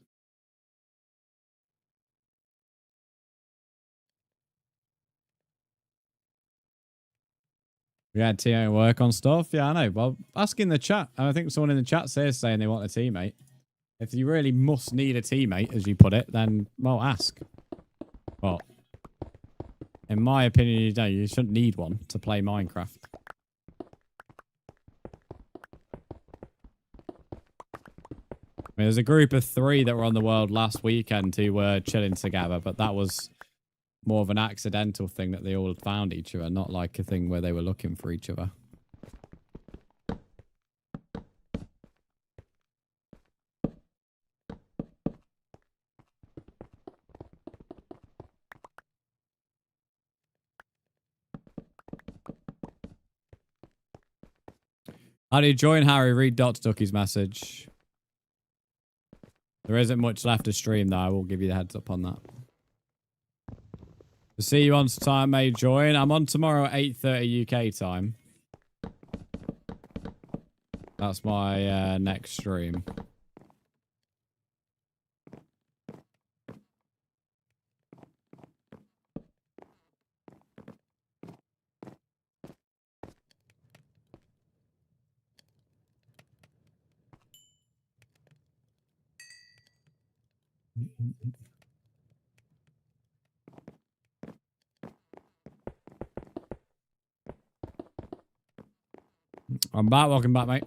We had teammate work on stuff. Yeah, I know. Well, ask in the chat. I think someone in the chat says saying they want a teammate. If you really must need a teammate, as you put it, then, well, ask. Well, in my opinion, you don't. You shouldn't need one to play Minecraft. I mean, there's a group of 3 that were on the world last weekend who were chilling together, but that was more of an accidental thing that they all found each other, not like a thing where they were looking for each other. How do you join, Harry? Read Dr. Ducky's message. There isn't much left to stream, though. I will give you the heads up on that. To see you on time, may join. I'm on tomorrow at 8:30 UK time. That's my next stream. I'm back. Welcome back, mate.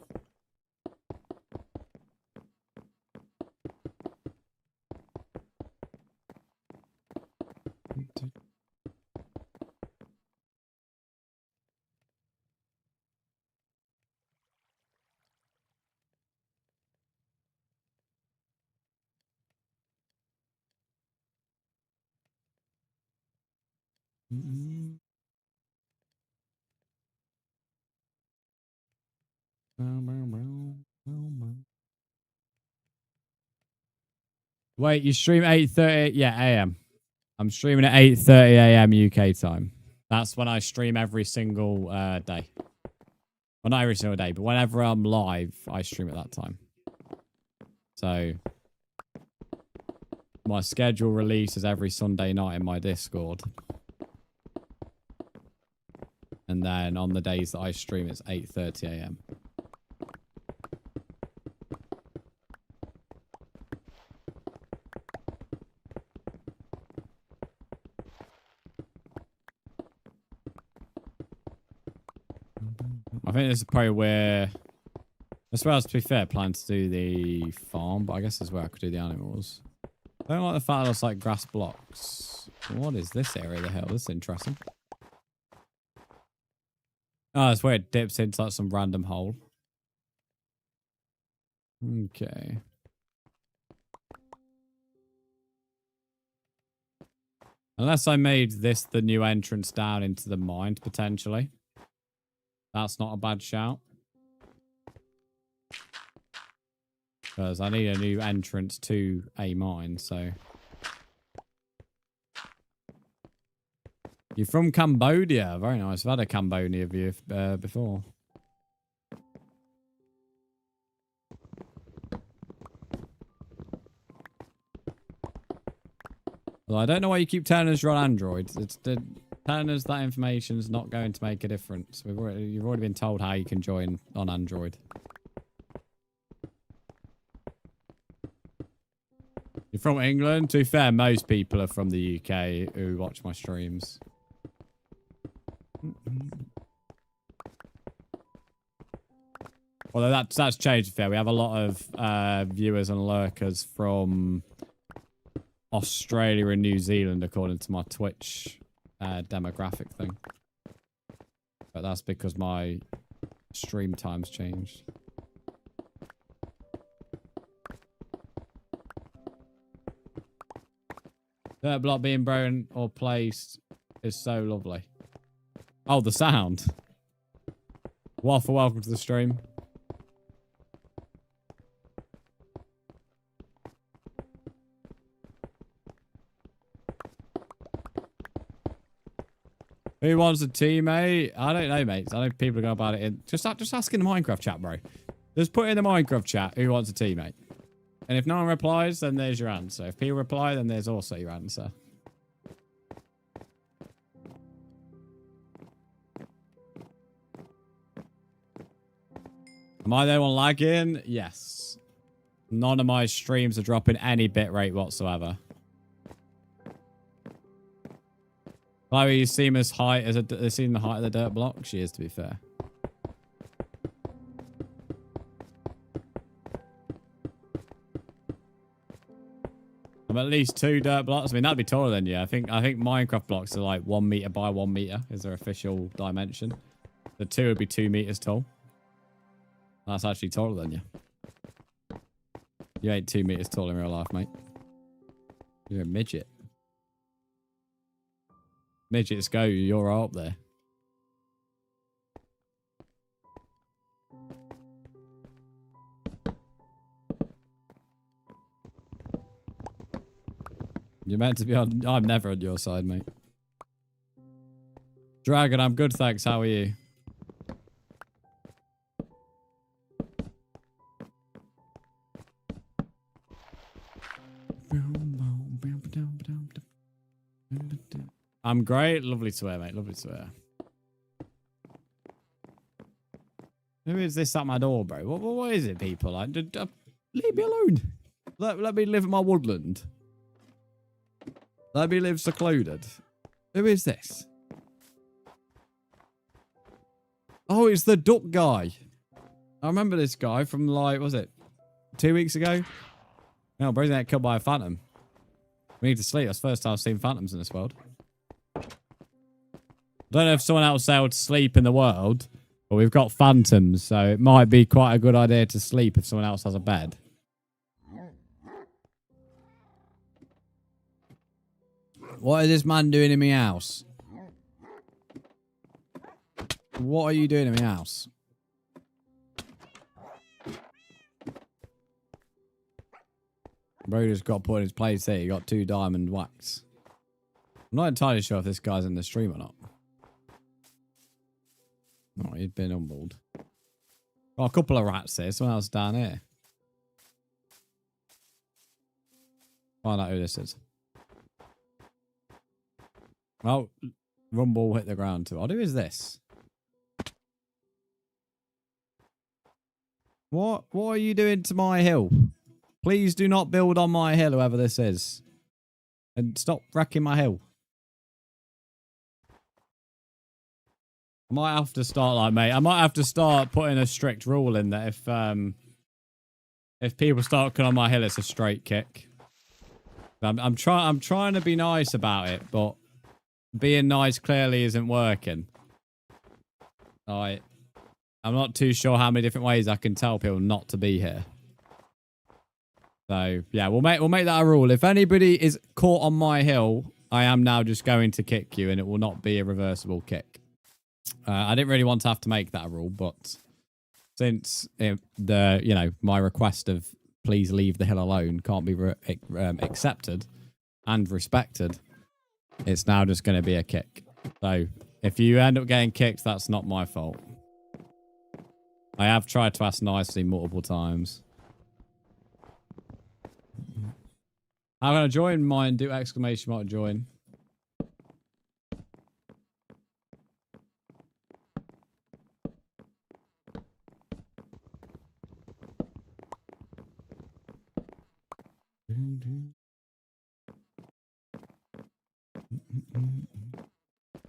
Wait, you stream 8:30? Yeah, AM. I'm streaming at 8:30 AM UK time. That's when I stream every single day. Well, not every single day, but whenever I'm live, I stream at that time. So my schedule releases every Sunday night in my Discord. And then on the days that I stream, it's 8:30 AM. I think this is probably where, as well as, to be fair, plan to do the farm, but I guess this is where I could do the animals. I don't like the fact that it's like grass blocks. What is this area of the hill? This is interesting. Oh, it's where it dips into like some random hole. Okay. Unless I made this the new entrance down into the mine, potentially. That's not a bad shout. Because I need a new entrance to a mine, so... You're from Cambodia. Very nice. I've had a Cambodia view before. Well, I don't know why you keep telling us you're on Android. Telling us that information's not going to make a difference. You've already been told how you can join on Android. You're from England? To be fair, most people are from the UK who watch my streams. Although that's changed fair. We have a lot of viewers and lurkers from Australia and New Zealand, according to my Twitch demographic thing. But that's because my stream time's changed. Dirt block being broken or placed is so lovely. Oh, the sound. Waffle, welcome to the stream. Who wants a teammate? I don't know, mates. I know people are going about it in... Just ask in the Minecraft chat, bro. Just put in the Minecraft chat who wants a teammate. And if no one replies, then there's your answer. If people reply, then there's also your answer. Am I the only one lagging? Yes. None of my streams are dropping any bitrate whatsoever. Chloe, you seem as high as seen the height of the dirt block. She is, to be fair. I'm at least 2 dirt blocks. I mean, that'd be taller than you. I think Minecraft blocks are like 1 meter by 1 meter is their official dimension. The 2 would be 2 meters tall. That's actually taller than you. You ain't 2 meters tall in real life, mate. You're a midget. Midgets go, you're up there. You're meant to be on... I'm never on your side, mate. Dragon, I'm good, thanks. How are you? I'm great. Lovely to hear, mate. Lovely to hear. Who is this at my door, bro? What is it, people? Like, leave me alone. Let me live in my woodland. Let me live secluded. Who is this? Oh, it's the duck guy. I remember this guy from, like, was it 2 weeks ago? No, Brzndz got killed by a phantom. We need to sleep. That's the first time I've seen phantoms in this world. Don't know if someone else able to sleep in the world, but we've got phantoms, so it might be quite a good idea to sleep if someone else has a bed. What is this man doing in my house? What are you doing in my house? Bro just got put in his place here. He got 2 diamond wax. I'm not entirely sure if this guy's in the stream or not. Oh, he'd been humbled. Got a couple of rats here. Someone else down here. Find out who this is. Oh, Rumble hit the ground too. Who is this? What are you doing to my hill? Please do not build on my hill, whoever this is. And stop wrecking my hill. I might have to start like, mate. I might have to start putting a strict rule in that if people start coming on my hill, it's a straight kick. I'm trying to be nice about it, but being nice clearly isn't working. I'm not too sure how many different ways I can tell people not to be here. So yeah, we'll make that a rule. If anybody is caught on my hill, I am now just going to kick you, and it will not be a reversible kick. I didn't really want to have to make that a rule, but since my request of please leave the hill alone can't be accepted and respected, it's now just going to be a kick. So if you end up getting kicked, that's not my fault. I have tried to ask nicely multiple times. I'm going to join mine. Do exclamation mark join.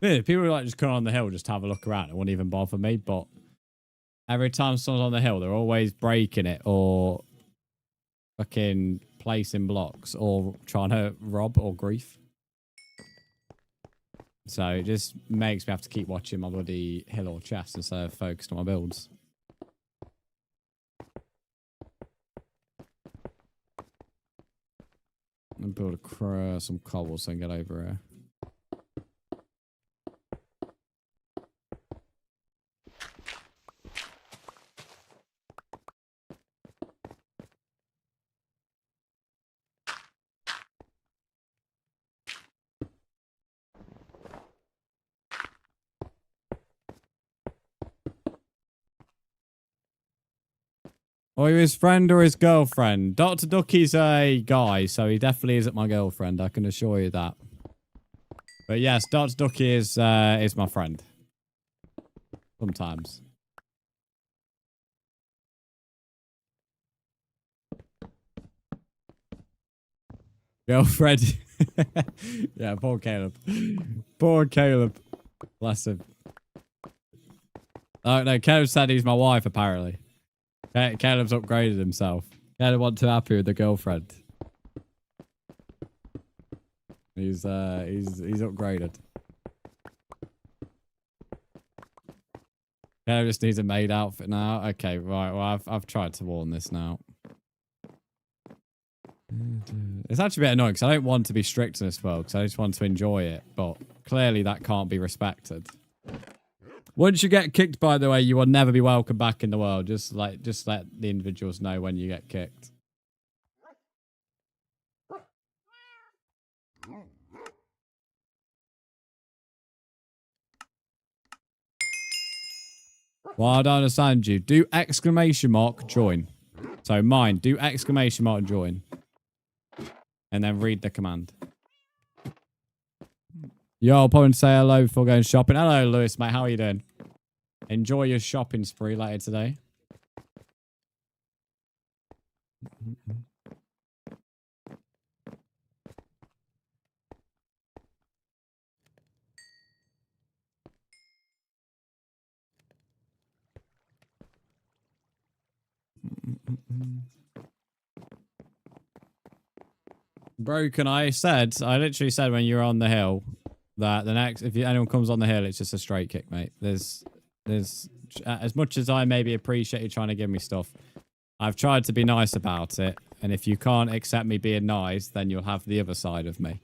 Yeah, people like just come on the hill just to have a look around. It won't even bother me, but every time someone's on the hill, they're always breaking it or fucking placing blocks or trying to rob or grief. So it just makes me have to keep watching my bloody hill or chest instead of focused on my builds. And build some cobble so I can get over here. Or his friend or his girlfriend. Dr. Ducky's a guy, so he definitely isn't my girlfriend. I can assure you that. But yes, Dr. Ducky is my friend. Sometimes. Girlfriend. Yeah, poor Caleb. Poor Caleb. Bless him. Oh, no, Caleb said he's my wife, apparently. Caleb's upgraded himself. Caleb wasn't too happy with the girlfriend. He's upgraded. Caleb just needs a maid outfit now. Okay, right. Well, I've tried to warn this now. It's actually a bit annoying because I don't want to be strict in this world because I just want to enjoy it. But clearly that can't be respected. Once you get kicked, by the way, you will never be welcome back in the world. Just let the individuals know when you get kicked. Well, I don't understand you. Do exclamation mark join. So mine, do exclamation mark join. And then read the command. Yo, I'll probably say hello before going shopping. Hello, Lewis, mate. How are you doing? Enjoy your shopping spree later today. Broken, I literally said when you were on the hill that the next, if anyone comes on the hill, it's just a straight kick, mate. There's, as much as I maybe appreciate you trying to give me stuff, I've tried to be nice about it. And if you can't accept me being nice, then you'll have the other side of me.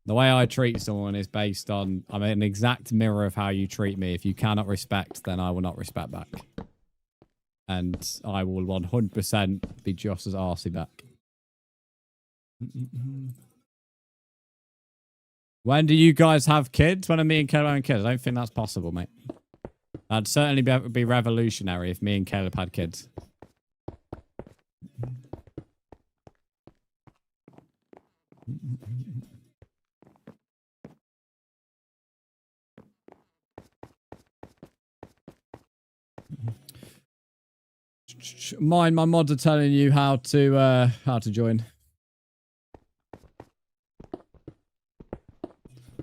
The way I treat someone is based on, I'm an exact mirror of how you treat me. If you cannot respect, then I will not respect back. And I will 100% be just as arsey back. When do you guys have kids? When are me and Caleb having kids? I don't think that's possible, mate. That'd certainly be revolutionary if me and Caleb had kids. Mind my mods are telling you how to join.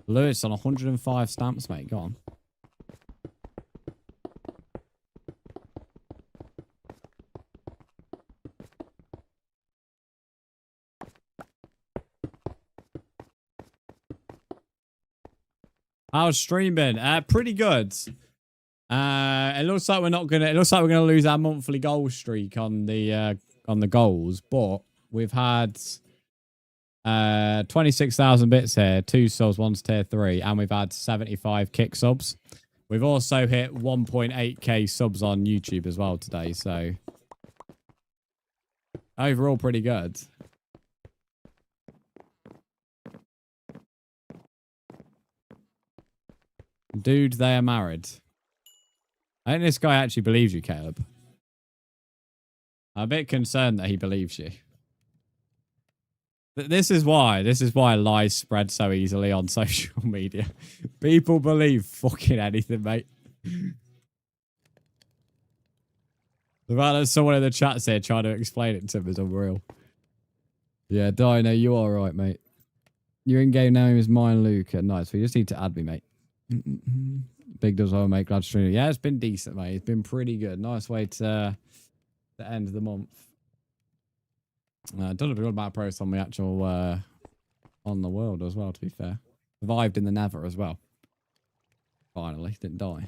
Lewis on 105 stamps, mate. Go on. How's stream been? Pretty good. It looks like we're gonna lose our monthly goal streak on the goals, but we've had 26,000 bits here, 2 subs, 1's tier 3, and we've had 75 kick subs. We've also hit 1.8k subs on YouTube as well today, so overall pretty good. Dude, they are married. I think this guy actually believes you, Caleb. I'm a bit concerned that he believes you. This is why lies spread so easily on social media. People believe fucking anything, mate. The fact that someone in the chat's here trying to explain it to him is unreal. Yeah, Dino, you are right, mate. Your in-game name is mine, Luca. Nice. We just need to add me, mate. Big does well, mate. Glad to stream. Yeah, it's been decent, mate. It's been pretty good. Nice way to end the month. Done a good amount of progress on the actual on the world as well, to be fair. Survived in the Nether as well. Finally, didn't die.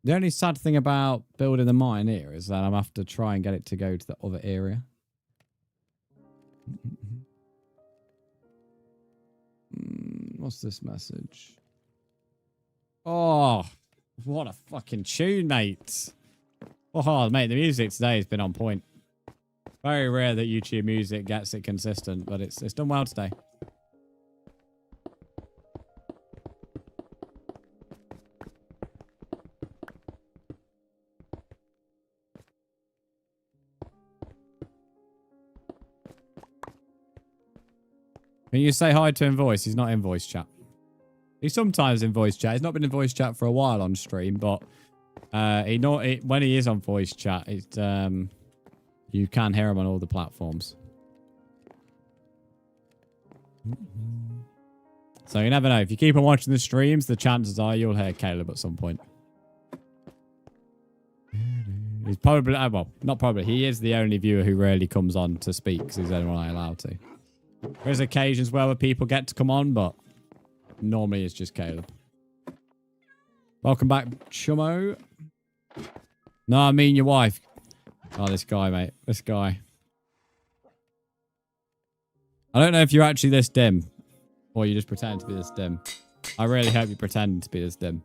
The only sad thing about building the mine here is that I'm going to have to try and get it to go to the other area. What's this message? Oh, what a fucking tune, mate. Oh, mate, the music today has been on point. Very rare that YouTube music gets it consistent, but it's done well today. Can you say hi to him voice? He's not in voice chat. He's sometimes in voice chat. He's not been in voice chat for a while on stream, but when he is on voice chat, it's you can hear him on all the platforms. So you never know. If you keep on watching the streams, the chances are you'll hear Caleb at some point. He's probably, well, not probably. He is the only viewer who rarely comes on to speak because he's the only one allowed to. There's occasions where people get to come on, but normally it's just Caleb. Welcome back, Chummo. No, I mean your wife. Oh, this guy, mate. This guy. I don't know if you're actually this dim or you just pretend to be this dim. I really hope you pretend to be this dim.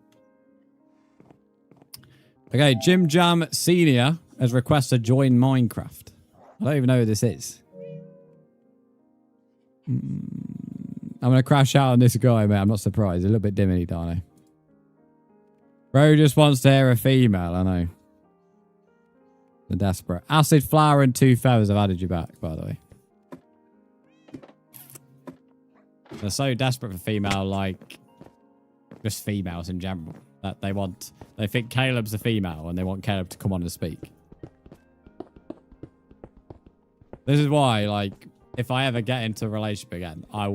Okay, Jim Jam Senior has requested join Minecraft. I don't even know who this is. I'm going to crash out on this guy, mate. I'm not surprised. A little bit dimmy, Dino. Bro just wants to hear a female, I know. The desperate. Acid Flower and 2 feathers have added you back, by the way. They're so desperate for female, like, just females in general, that they think Caleb's a female and they want Caleb to come on and speak. This is why, like, if I ever get into a relationship again, I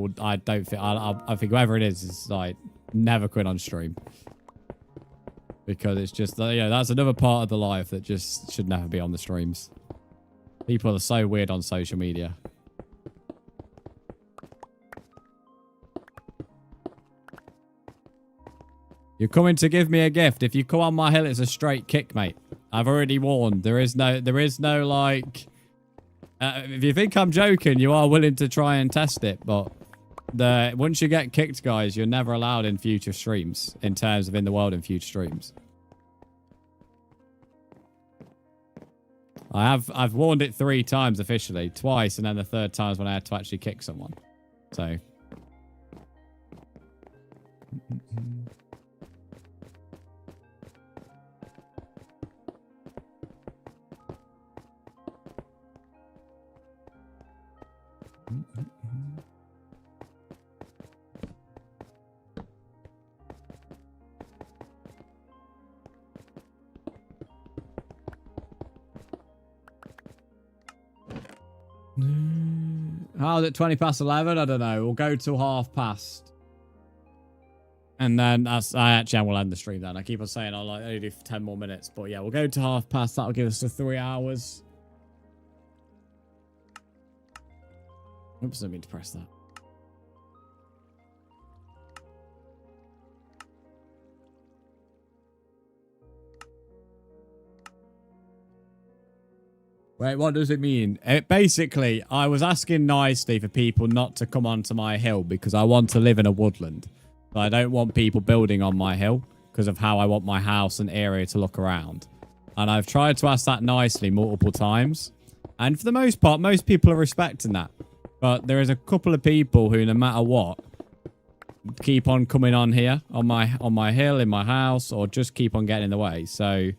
think whoever it is like, never quit on stream. Because it's just, you know, that's another part of the life that just should never be on the streams. People are so weird on social media. You're coming to give me a gift. If you come on my hill, it's a straight kick, mate. I've already warned. There is no like... if you think I'm joking, you are willing to try and test it, but once you get kicked, guys, you're never allowed in future streams, in terms of in the world in future streams. I've warned it 3 times officially, twice, and then the 3rd time when I had to actually kick someone. So. How's it 20 past 11? I don't know. We'll go till past. And then I will end the stream then. I keep on saying I'll only do 10 more minutes. But yeah, we'll go to past. That'll give us the 3 hours. Oops, I didn't mean to press that. Wait, what does it mean? Basically, I was asking nicely for people not to come onto my hill because I want to live in a woodland. But I don't want people building on my hill because of how I want my house and area to look around. And I've tried to ask that nicely multiple times. And for the most part, most people are respecting that. But there is a couple of people who, no matter what, keep on coming on here on my hill in my house, or just keep on getting in the way. So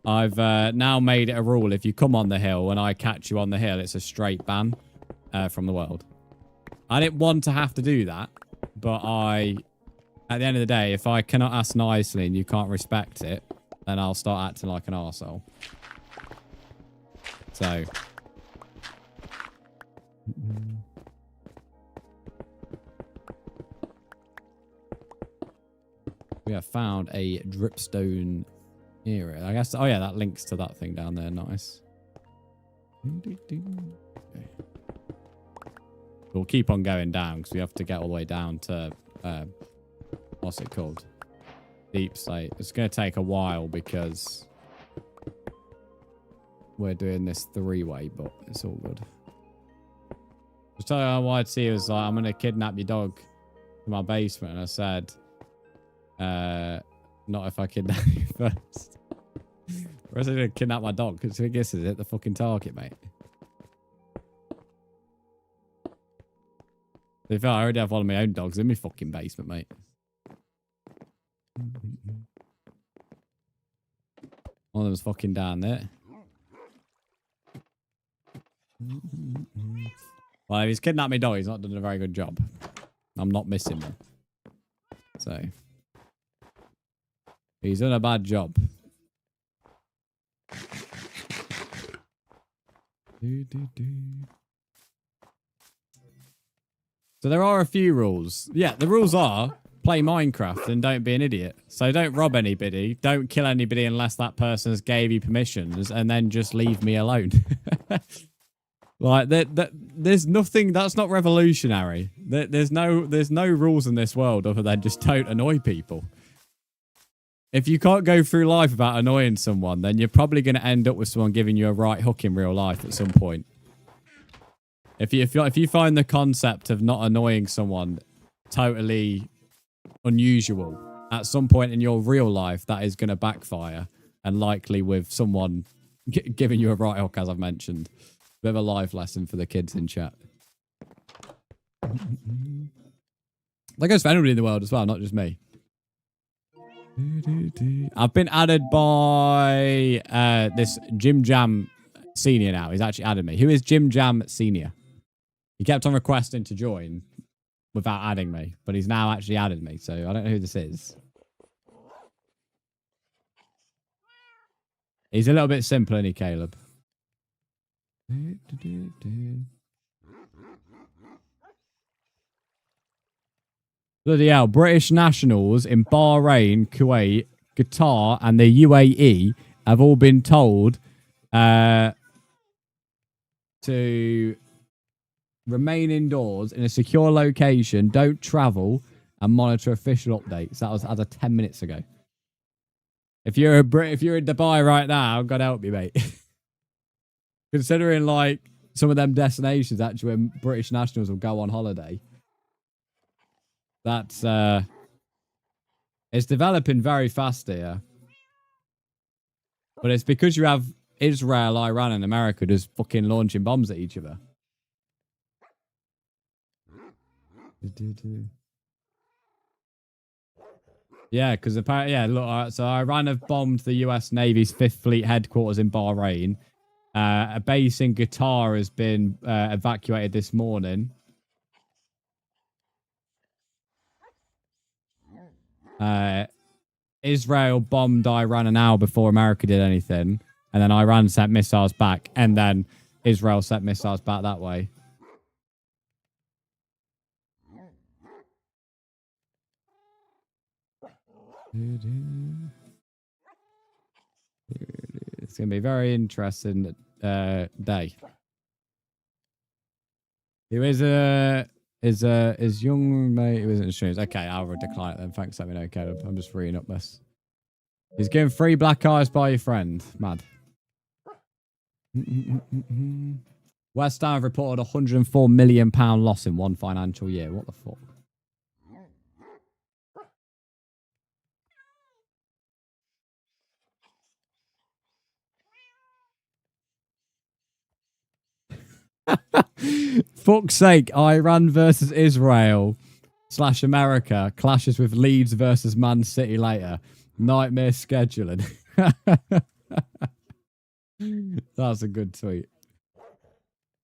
I've now made it a rule: if you come on the hill and I catch you on the hill, it's a straight ban from the world. I didn't want to have to do that, but at the end of the day, if I cannot ask nicely and you can't respect it, then I'll start acting like an arsehole. So. We have found a dripstone area. I guess. Oh, yeah, that links to that thing down there. Nice. Okay. We'll keep on going down because we have to get all the way down to. What's it called? Deep slate. It's going to take a while because we're doing this three-way, but it's all good. Just tell you what I'd see was like, I'm going to kidnap your dog in my basement. And I said, not if I kidnap you first. Or else I'm going to kidnap my dog. Because I guess is it the fucking target, mate. If I already have one of my own dogs in my fucking basement, mate. One of them's fucking down there. Well, if he's kidnapped my dog, he's not done a very good job. I'm not missing him. So. He's done a bad job. So there are a few rules. Yeah, the rules are play Minecraft and don't be an idiot. So don't rob anybody. Don't kill anybody unless that person has gave you permissions, and then just leave me alone. Like there's nothing that's not revolutionary. There's no rules in this world other than just don't annoy people. If you can't go through life without annoying someone, then you're probably going to end up with someone giving you a right hook in real life at some point. If you find the concept of not annoying someone totally unusual, at some point in your real life, that is going to backfire, and likely with someone giving you a right hook, as I've mentioned. Bit of a life lesson for the kids in chat. That goes for anybody in the world as well, not just me. I've been added by this Jim Jam Senior now. He's actually added me. Who is Jim Jam Senior? He kept on requesting to join without adding me, but he's now actually added me, so I don't know who this is. He's a little bit simple, isn't he, Caleb? Bloody hell, British nationals in Bahrain, Kuwait, Qatar, and the UAE have all been told to remain indoors in a secure location, don't travel, and monitor official updates. That was as of 10 minutes ago. If you're in Dubai right now, God help you, mate. Considering like some of them destinations actually when British nationals will go on holiday. That's it's developing very fast here. But it's because you have Israel, Iran, and America just fucking launching bombs at each other. Yeah, because apparently, yeah, look, so Iran have bombed the US Navy's 5th Fleet headquarters in Bahrain. A base in Qatar has been evacuated this morning. Israel bombed Iran an hour before America did anything. And then Iran sent missiles back. And then Israel sent missiles back that way. It's going to be a very interesting day. Who is young mate who isn't streams. Okay, I'll decline it then. Thanks, let me know, Caleb. I'm just reading up this. He's getting 3 black eyes by your friend. Mad. West Ham have reported £104 million loss in one financial year. What the fuck? Fuck's sake, Iran versus Israel / America clashes with Leeds versus Man City later. Nightmare scheduling. That's a good tweet.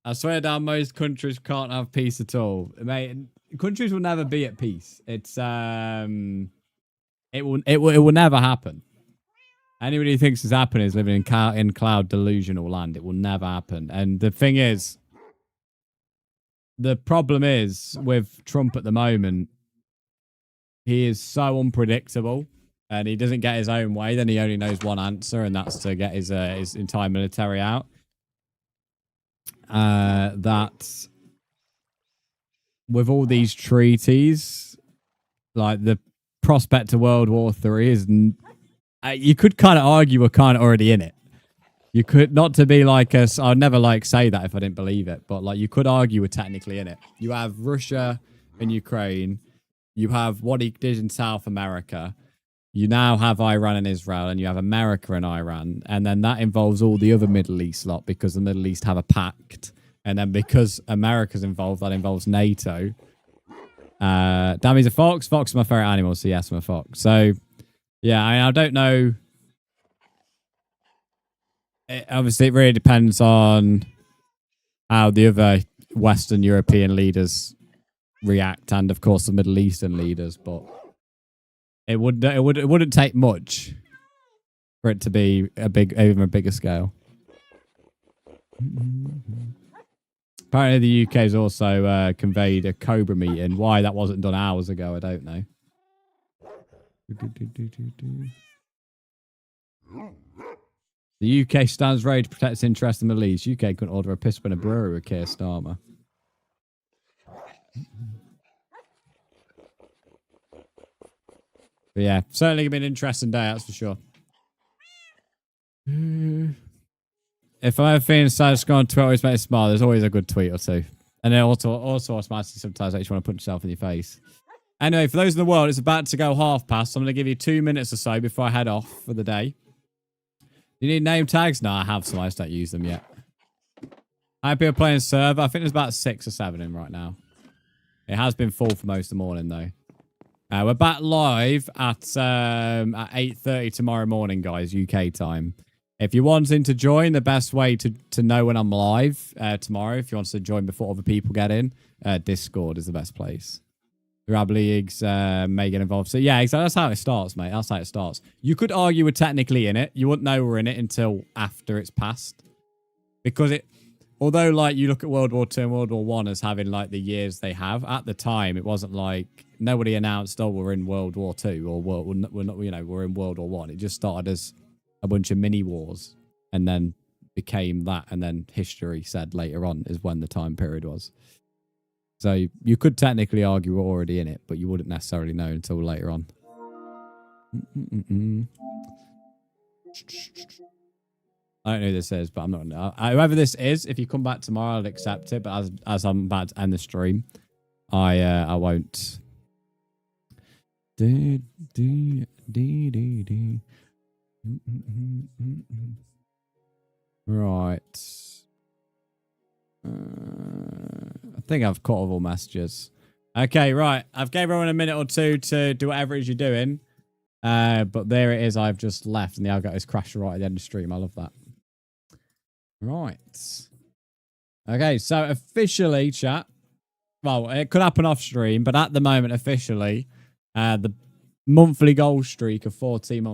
I swear down, most countries can't have peace at all. Mate, countries will never be at peace. It's it will never happen. Anybody who thinks it's happening is living in cloud delusional land. It will never happen. And the thing is, the problem is with Trump at the moment, he is so unpredictable and he doesn't get his own way. Then he only knows one answer, and that's to get his entire military out. That with all these treaties, like the prospect of World War III is... you could kind of argue we're kind of already in it. You could, not to be like us, I'd never like say that if I didn't believe it, but like you could argue we're technically in it. You have Russia and Ukraine. You have what he did in South America. You now have Iran and Israel, and you have America and Iran. And then that involves all the other Middle East lot because the Middle East have a pact. And then because America's involved, that involves NATO. Damn, he's a fox. Fox is my favorite animal, so yes, I'm a fox. So... yeah, I don't know. Obviously, it really depends on how the other Western European leaders react, and of course the Middle Eastern leaders. But it wouldn't take much for it to be even a bigger scale. Apparently, the UK has also conveyed a Cobra meeting. Why that wasn't done hours ago, I don't know. The UK stands ready to protect its interests in the Middle East. UK couldn't order a piss in a brewery with Keir Starmer. But yeah, certainly gonna be an interesting day, that's for sure. If I'm ever feeling sad, just go on Twitter, always make me smile. There's always a good tweet or two. And then also automatically sometimes I just want to punch yourself in your face. Anyway, for those in the world, it's about to go half past. So I'm going to give you 2 minutes or so before I head off for the day. You need name tags? No, I have some. I just don't use them yet. I have people playing server. I think there's about 6 or 7 in right now. It has been full for most of the morning, though. We're back live at 8:30 tomorrow morning, guys, UK time. If you're wanting to join, the best way to know when I'm live tomorrow, if you want to join before other people get in, Discord is the best place. Grab leagues may get involved. So yeah, exactly. That's how it starts, mate. That's how it starts. You could argue we're technically in it. You wouldn't know we're in it until after it's passed. Because although like you look at World War II and World War I as having like the years they have, at the time it wasn't like nobody announced, oh, we're in World War II or we're not, we're in World War I. It just started as a bunch of mini wars and then became that, and then history said later on is when the time period was. So you could technically argue we're already in it, but you wouldn't necessarily know until later on. I don't know who this is, but I'm not. Whoever this is, if you come back tomorrow, I'll accept it. But as I'm about to end the stream, I won't. Right. I think I've caught all messages. Okay, right. I've gave everyone a minute or two to do whatever it is you're doing. But there it is. I've just left, and the Elgato is crashing right at the end of the stream. I love that. Right. Okay, so officially, chat. Well, it could happen off stream, but at the moment, officially, the monthly goal streak of 14 months.